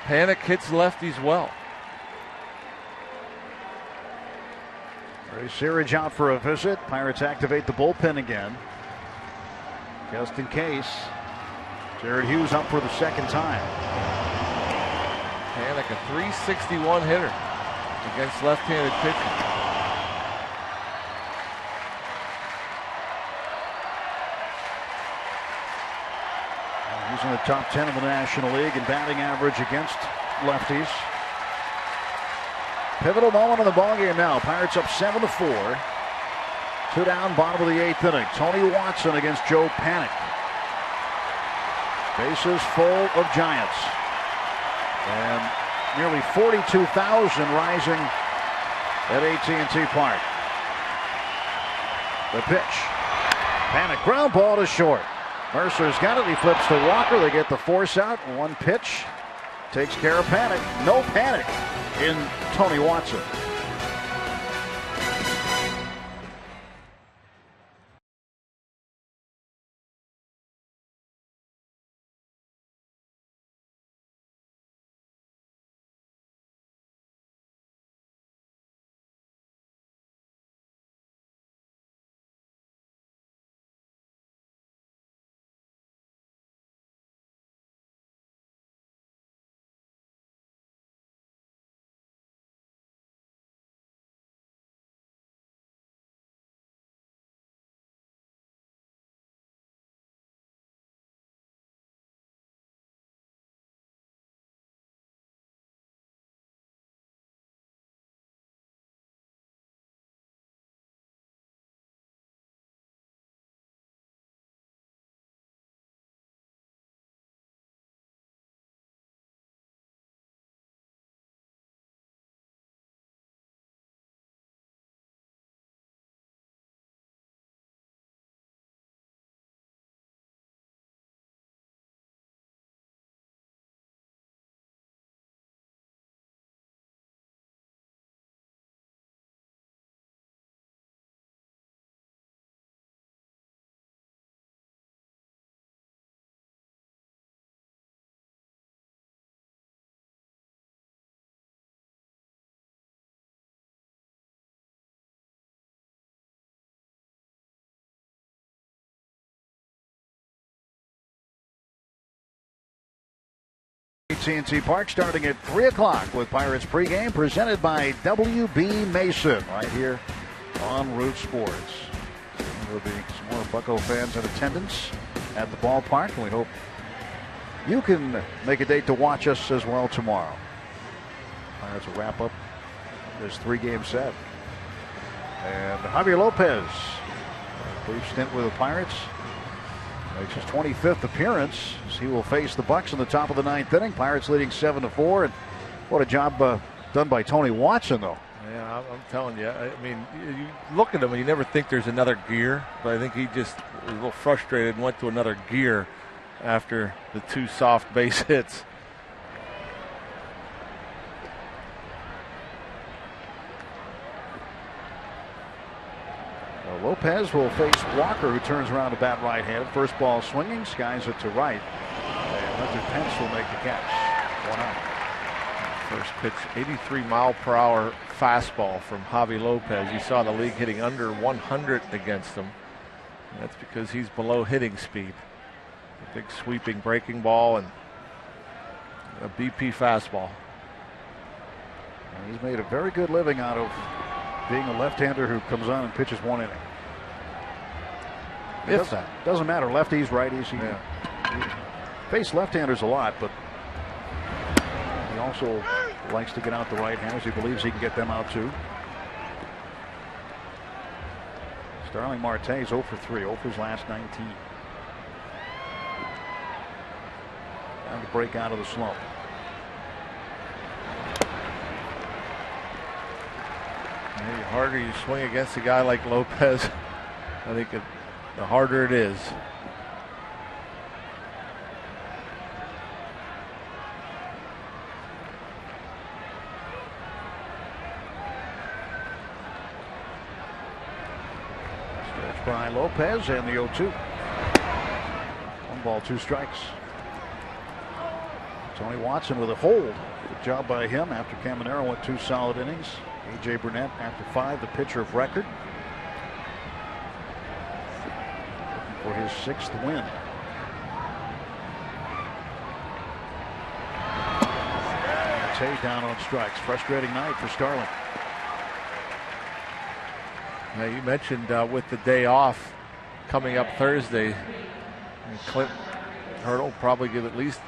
Panik hits lefties well. Ray Searage out for a visit. Pirates activate the bullpen again, just in case. Jared Hughes up for the second time. Panik, a .361 hitter against left-handed pitching. He's in the top 10 of the National League in batting average against lefties. Pivotal moment in the ballgame now. Pirates up 7-4. 2 down, bottom of the 8th inning. Tony Watson against Joe Panik. Bases full of Giants. And nearly 42,000 rising at AT&T Park. The pitch. Panik, ground ball to short. Mercer's got it. He flips to Walker. They get the force out. 1 pitch. Takes care of Panik. No panic in Tony Watson. AT Park starting at 3 o'clock with Pirates pregame presented by WB Mason right here on Root Sports. There will be some more Bucco fans in attendance at the ballpark, and we hope you can make a date to watch us as well tomorrow. Pirates will wrap up this 3-game set. And Javier Lopez, a brief stint with the Pirates, makes his 25th appearance as he will face the Bucks in the top of the 9th inning. Pirates leading 7-4, and what a job done by Tony Watson, though. Yeah, I'm telling you. I mean, you look at him and you never think there's another gear, but I think he just was a little frustrated and went to another gear after the 2 soft base hits. Lopez will face Walker, who turns around to bat right-handed. First ball swinging, skies it to right. And Hunter Pence will make the catch. 1 out. First pitch, 83-mile-per-hour fastball from Javi Lopez. You saw the league hitting under 100 against him. And that's because he's below hitting speed. A big sweeping breaking ball and a BP fastball. And he's made a very good living out of being a left-hander who comes on and pitches 1 inning. It doesn't matter, lefties, righties. He faced left-handers a lot, but he also likes to get out the right-handers. He believes he can get them out too. Starling Marte's 0 for 3, 0 for his last 19. Time to break out of the slump. The harder you swing against a guy like Lopez, I think the harder it is. Stretch by Lopez and the 0-2. 1 ball, 2 strikes. Tony Watson with a hold. Good job by him after Caminero went 2 solid innings. A.J. Burnett after 5, the pitcher of record. Looking for his 6th win. Tay down on strikes. Frustrating night for Starling. Now you mentioned with the day off coming up Thursday, Clint Hurdle will probably give at least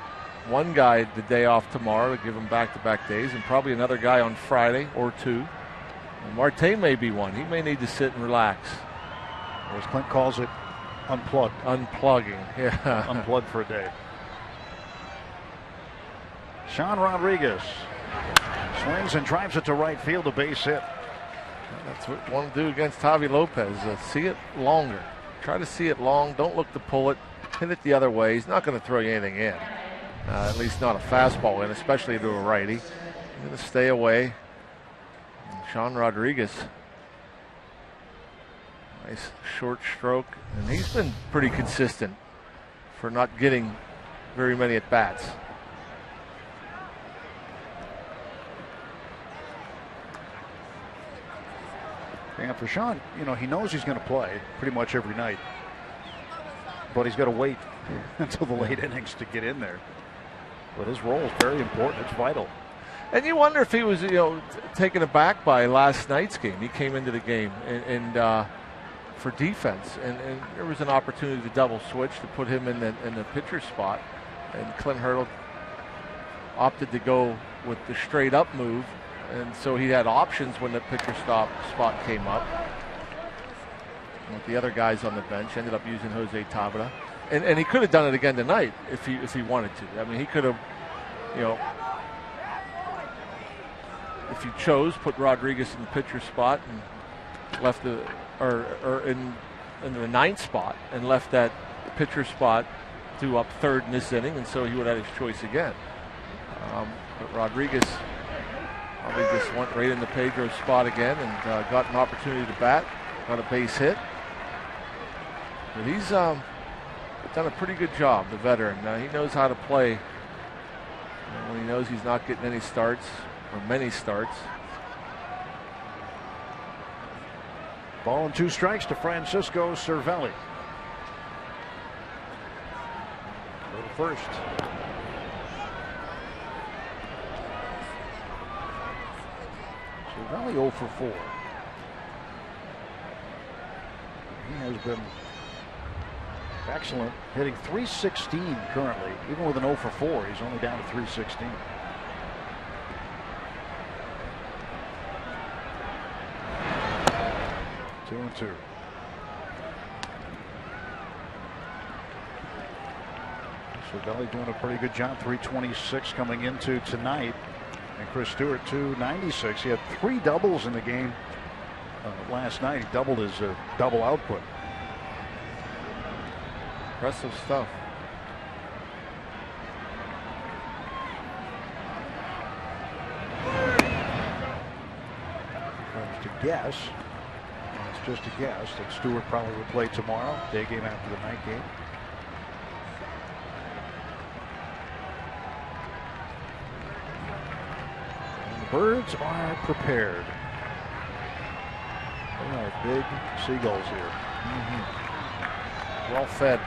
one guy the day off tomorrow to give him back-to-back days, and probably another guy on Friday or 2. And Marte may be one. He may need to sit and relax. Or as Clint calls it, unplugged. Unplugging, yeah. Unplugged for a day. Sean Rodriguez swings and drives it to right field, a base hit. That's what you want to do against Javi Lopez. See it longer. Try to see it long. Don't look to pull it. Hit it the other way. He's not going to throw you anything in. At least not a fastball in, especially to a righty. I'm going to stay away. And Sean Rodriguez. Nice short stroke. And he's been pretty consistent for not getting very many at-bats. Yeah, for Sean, he knows he's going to play pretty much every night. But he's got to wait until the late innings to get in there. But his role is very important. It's vital. And you wonder if he was, taken aback by last night's game. He came into the game and for defense, and there was an opportunity to double switch to put him in the pitcher spot, and Clint Hurdle opted to go with the straight up move, and so he had options when the pitcher spot came up. With the other guys on the bench, ended up using Jose Tabata. And he could have done it again tonight if he wanted to. I mean, he could have, if he chose, put Rodriguez in the pitcher spot and left in the 9th spot and left that pitcher spot to up 3rd in this inning, and so he would have his choice again. But Rodriguez probably just went right in the Pedro's spot again and got an opportunity to bat, got a base hit. But he's done a pretty good job, the veteran. He knows how to play when he knows he's not getting any starts or many starts. Ball and 2 strikes to Francisco Cervelli. Go to first. Cervelli 0 for 4. He has been excellent, hitting .316 currently. Even with an 0 for 4, he's only down to .316. Two and two. Cervelli doing a pretty good job. .326 coming into tonight. And Chris Stewart, .296. He had 3 doubles in the game last night. He doubled his double output. Impressive stuff. Comes to guess. And it's just a guess that Stewart probably will play tomorrow. Day game after the night game. Birds are prepared. They are big seagulls here. Well fed.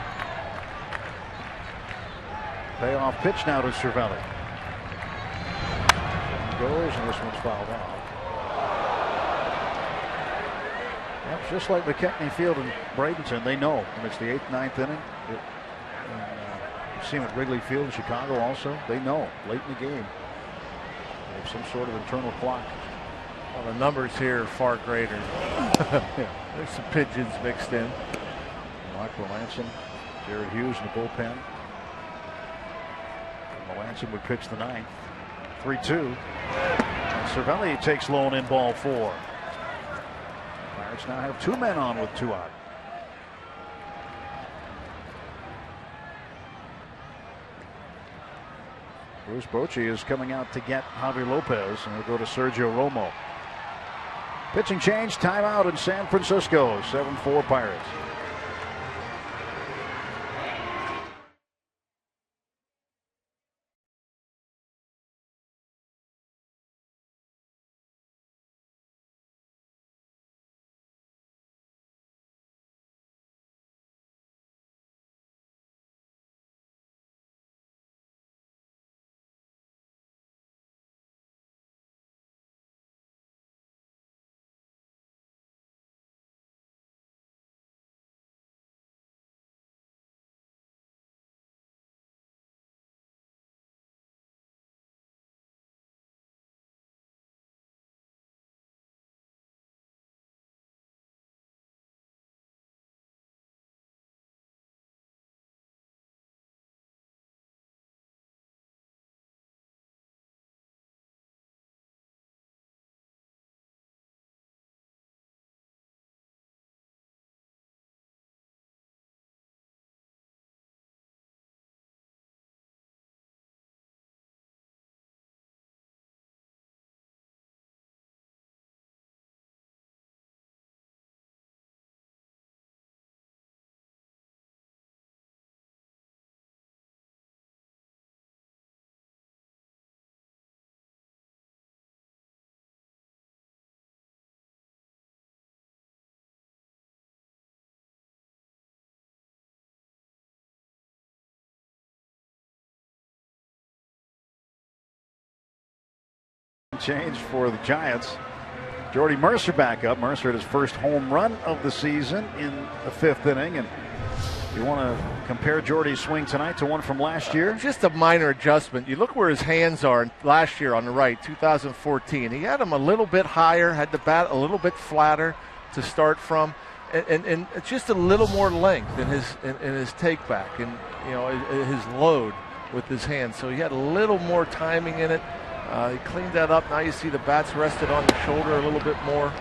Payoff pitch now to Cervelli. Goes, and this one's fouled out. That's just like McCutchen Field in Bradenton. They know when it's the 8th, 9th inning. You've seen it at Wrigley Field in Chicago also. They know late in the game. Some sort of internal clock. Well, the numbers here are far greater. Yeah. There's some pigeons mixed in. Mark Melanson, Jared Hughes in the bullpen. Melanson would pitch the 9th. 3-2. And Cervelli takes low and in ball 4. Pirates now have 2 men on with 2 out. Bruce Bochy is coming out to get Javi Lopez, and we'll go to Sergio Romo. Pitching change, timeout in San Francisco. 7-4 Pirates. Change for the Giants. Jordy Mercer back up. Mercer had his first home run of the season in the 5th inning. And you want to compare Jordy's swing tonight to one from last year? Just a minor adjustment. You look where his hands are last year on the right, 2014. He had them a little bit higher, had the bat a little bit flatter to start from, and just a little more length in his take back and his load with his hands. So he had a little more timing in it. He cleaned that up. Now you see the bats rested on the shoulder a little bit more.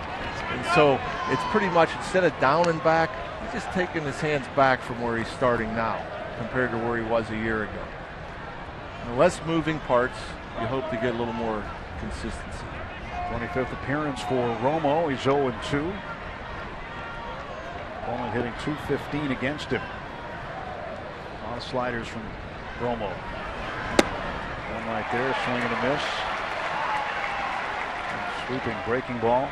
And so it's pretty much, instead of down and back, he's just taking his hands back from where he's starting now compared to where he was a year ago. And less moving parts, you hope to get a little more consistency. 25th appearance for Romo. He's 0-2. Only hitting .215 against him. A lot of sliders from Romo. One right there, swing and a miss. And sweeping breaking ball.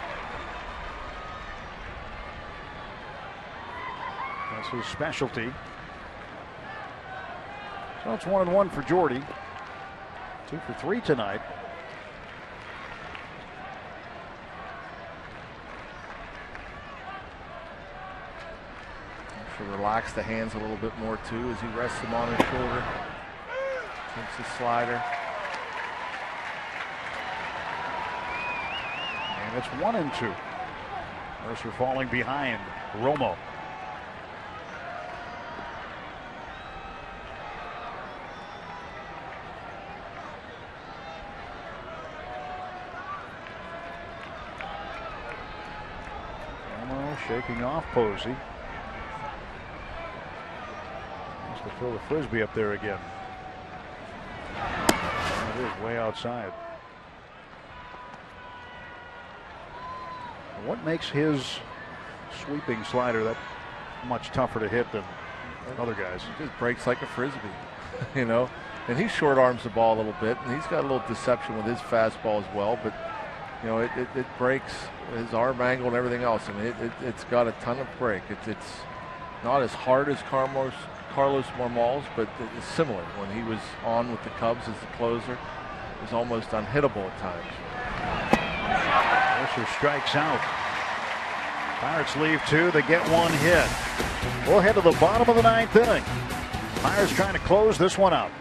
That's his specialty. So it's 1-1 for Jordy. 2 for 3 tonight. to relax the hands a little bit more too as he rests them on his shoulder. Takes the slider. And it's 1-2. Mercer falling behind Romo. Romo shaking off Posey. Has to throw the frisbee up there again. And it is way outside. What makes his sweeping slider that much tougher to hit than other guys? He just breaks like a frisbee, you know. And he short arms the ball a little bit, and he's got a little deception with his fastball as well. But you know, it breaks his arm angle and everything else. I mean, it's got a ton of break. It's not as hard as Carlos Marmol's, but it's similar. When he was on with the Cubs as the closer, it was almost unhittable at times. Mercer strikes out. Pirates leave 2. They get 1 hit. We'll head to the bottom of the 9th inning. Pirates trying to close this one out.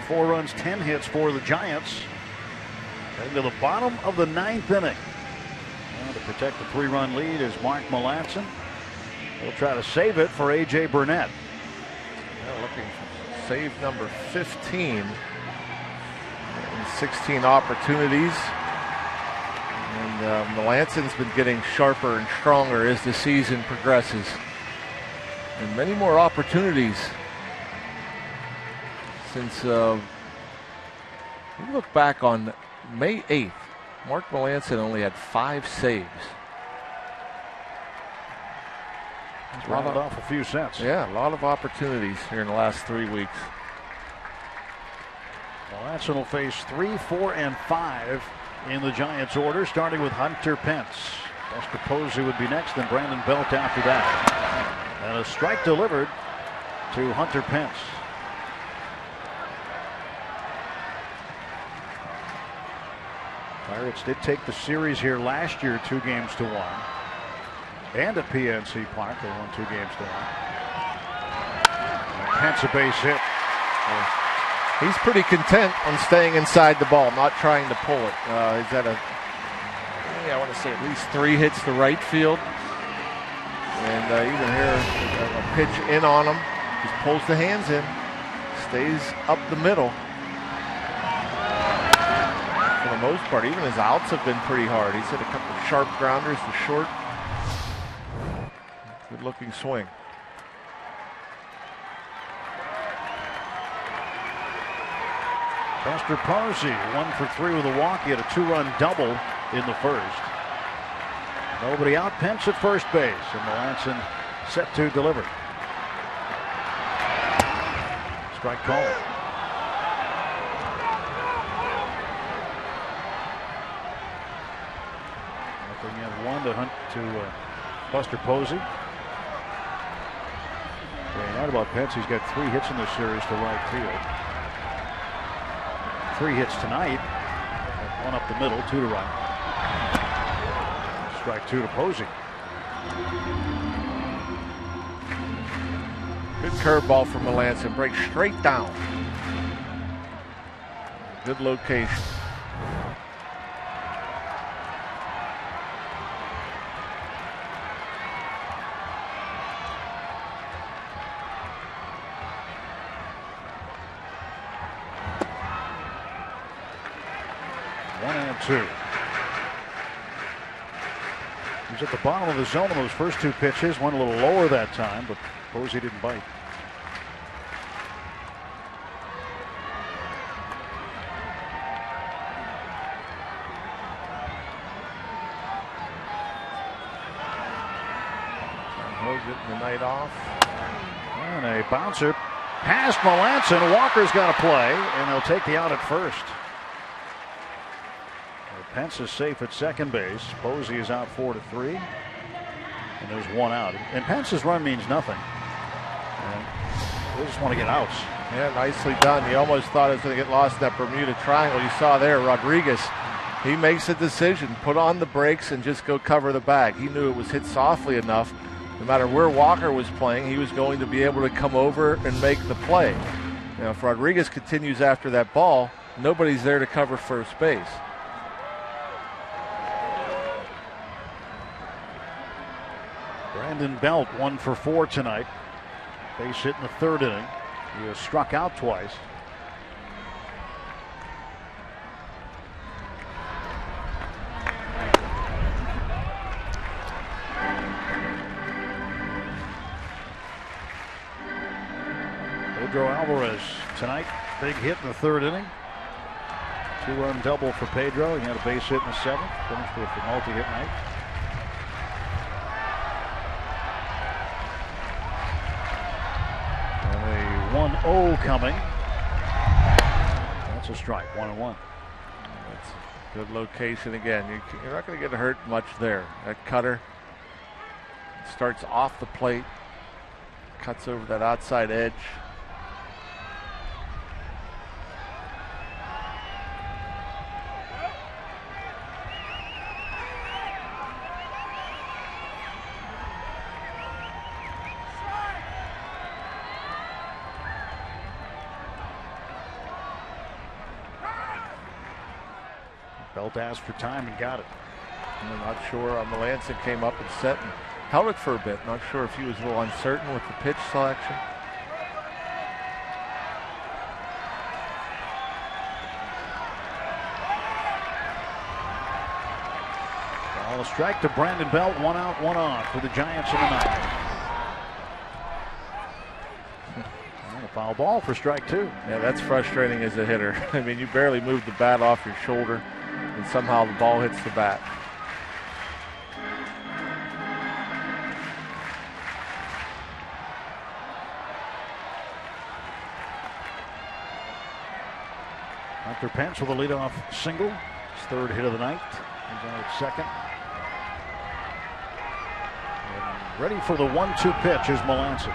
Four runs, 10 hits for the Giants. Into the bottom of the 9th inning. Well, to protect the 3-run lead is Mark Melancon. He'll try to save it for A.J. Burnett. Yeah, looking for save number 15 in 16 opportunities. And Melancon's been getting sharper and stronger as the season progresses. And many more opportunities. Since you look back on May 8th, Mark Melancon only had 5 saves. He's rounded off a few cents. Yeah, a lot of opportunities here in the last 3 weeks. Melancon will face 3, 4, and 5 in the Giants' order, starting with Hunter Pence. Buster Posey would be next, then Brandon Belt after that. And a strike delivered to Hunter Pence. Pirates did take the series here last year 2-1. And at PNC Park, they won 2-1. Pence a base hit. He's pretty content on staying inside the ball, not trying to pull it. He's at I want to say at least 3 hits to right field. And even here, a pitch in on him. Just pulls the hands in. Stays up the middle. For the most part, even his outs have been pretty hard. He's hit a couple of sharp grounders to short. Good looking swing. Buster Posey 1 for 3 with Milwaukee at a 2-run double in the first. Nobody out. Pence at first base, and Melancon set to deliver. Strike call. 1 to hunt to Buster Posey. Right about Pence, he's got 3 hits in this series to right field. 3 hits tonight. 1 up the middle, 2 to right. Strike 2 to Posey. Good curveball from Melanson. Breaks straight down. Good location. Two. He was at the bottom of the zone on those first 2 pitches. Went a little lower that time, but Posey didn't bite. Getting the night off. And a bouncer past Melanson. Walker's got to play, and they'll take the out at first. Pence is safe at second base. Posey is out 4-3. And there's 1 out. And Pence's run means nothing. And they just want to get outs. Yeah, nicely done. He almost thought it was going to get lost in that Bermuda Triangle. You saw there, Rodriguez, he makes a decision, put on the brakes and just go cover the bag. He knew it was hit softly enough. No matter where Walker was playing, he was going to be able to come over and make the play. Now, if Rodriguez continues after that ball, nobody's there to cover first base. Brandon Belt 1 for 4 tonight. Base hit in the 3rd inning. He was struck out twice. Pedro Alvarez tonight. Big hit in the 3rd inning. 2-run double for Pedro. He had a base hit in the 7th. Finished with a multi-hit night. And a 1-0 coming. That's a strike. 1-1. That's a good location again. You're not going to get hurt much there. That cutter starts off the plate, cuts over that outside edge. Belt asked for time and got it. I'm not sure. Melanson came up and set and held it for a bit. Not sure if he was a little uncertain with the pitch selection. Well, a strike to Brandon Belt. 1 out, 1 on for the Giants in the 9th. A foul ball for strike 2. Yeah, that's frustrating as a hitter. I mean, you barely moved the bat off your shoulder, and somehow the ball hits the bat. Hunter Pence with a leadoff single. His 3rd hit of the night. He's on at second. And ready for the 1-2 pitch is Melanson.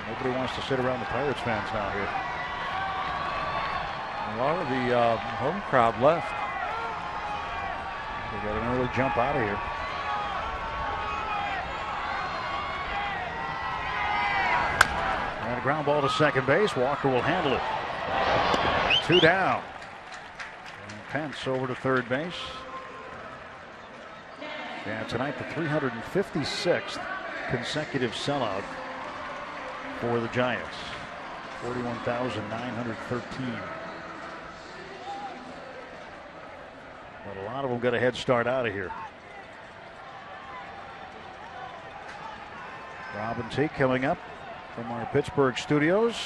Nobody wants to sit around the Pirates fans now here. A lot of the home crowd left. They got an early jump out of here. And a ground ball to second base. Walker will handle it. 2 down. And Pence over to third base. Yeah, tonight the 356th consecutive sellout for the Giants. 41,913. But a lot of them got a head start out of here. Robin T coming up from our Pittsburgh studios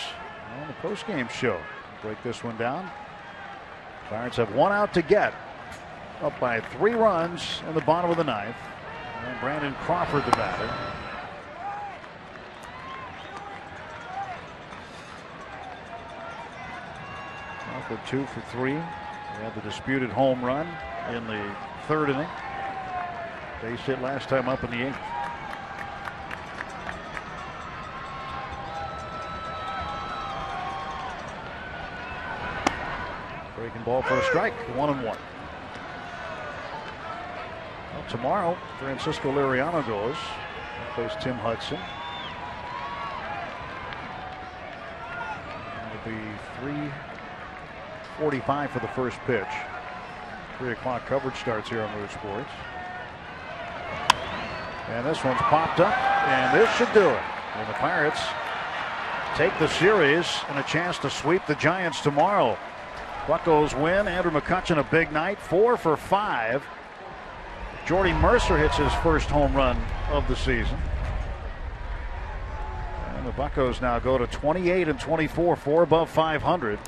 on the postgame show. Break this one down. Pirates have 1 out to get up by 3 runs in the bottom of the 9th. And Brandon Crawford, the batter. Crawford 2 for 3. He had the disputed home run in the 3rd inning. Base hit last time up in the 8th. Breaking ball for a strike, 1-1. Well, tomorrow, Francisco Liriano goes. He'll face Tim Hudson. It'll be 3:45 for the first pitch. 3 o'clock coverage starts here on Root Sports. And this one's popped up, and this should do it. And the Pirates take the series and a chance to sweep the Giants tomorrow. Buccos win. Andrew McCutchen, a big night, 4 for 5. Jordy Mercer hits his first home run of the season. And the Buccos now go to 28-24, 4 above 500.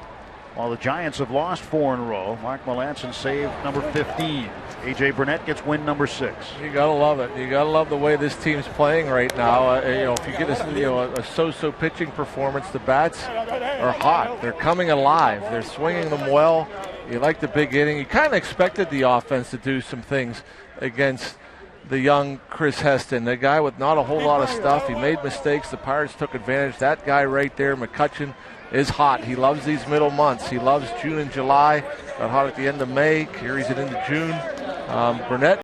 While the Giants have lost 4 in a row. Mark Melancon saved number 15. A.J. Burnett gets win number 6. You gotta love it. You gotta love the way this team's playing right now. If you get a so-so pitching performance, the bats are hot. They're coming alive. They're swinging them well. You like the big inning. You kind of expected the offense to do some things against the young Chris Heston, the guy with not a whole lot of stuff. He made mistakes. The Pirates took advantage. That guy right there, McCutchen, is hot. He loves these middle months. He loves June and July. Got hot at the end of May. Carries it into June. Burnett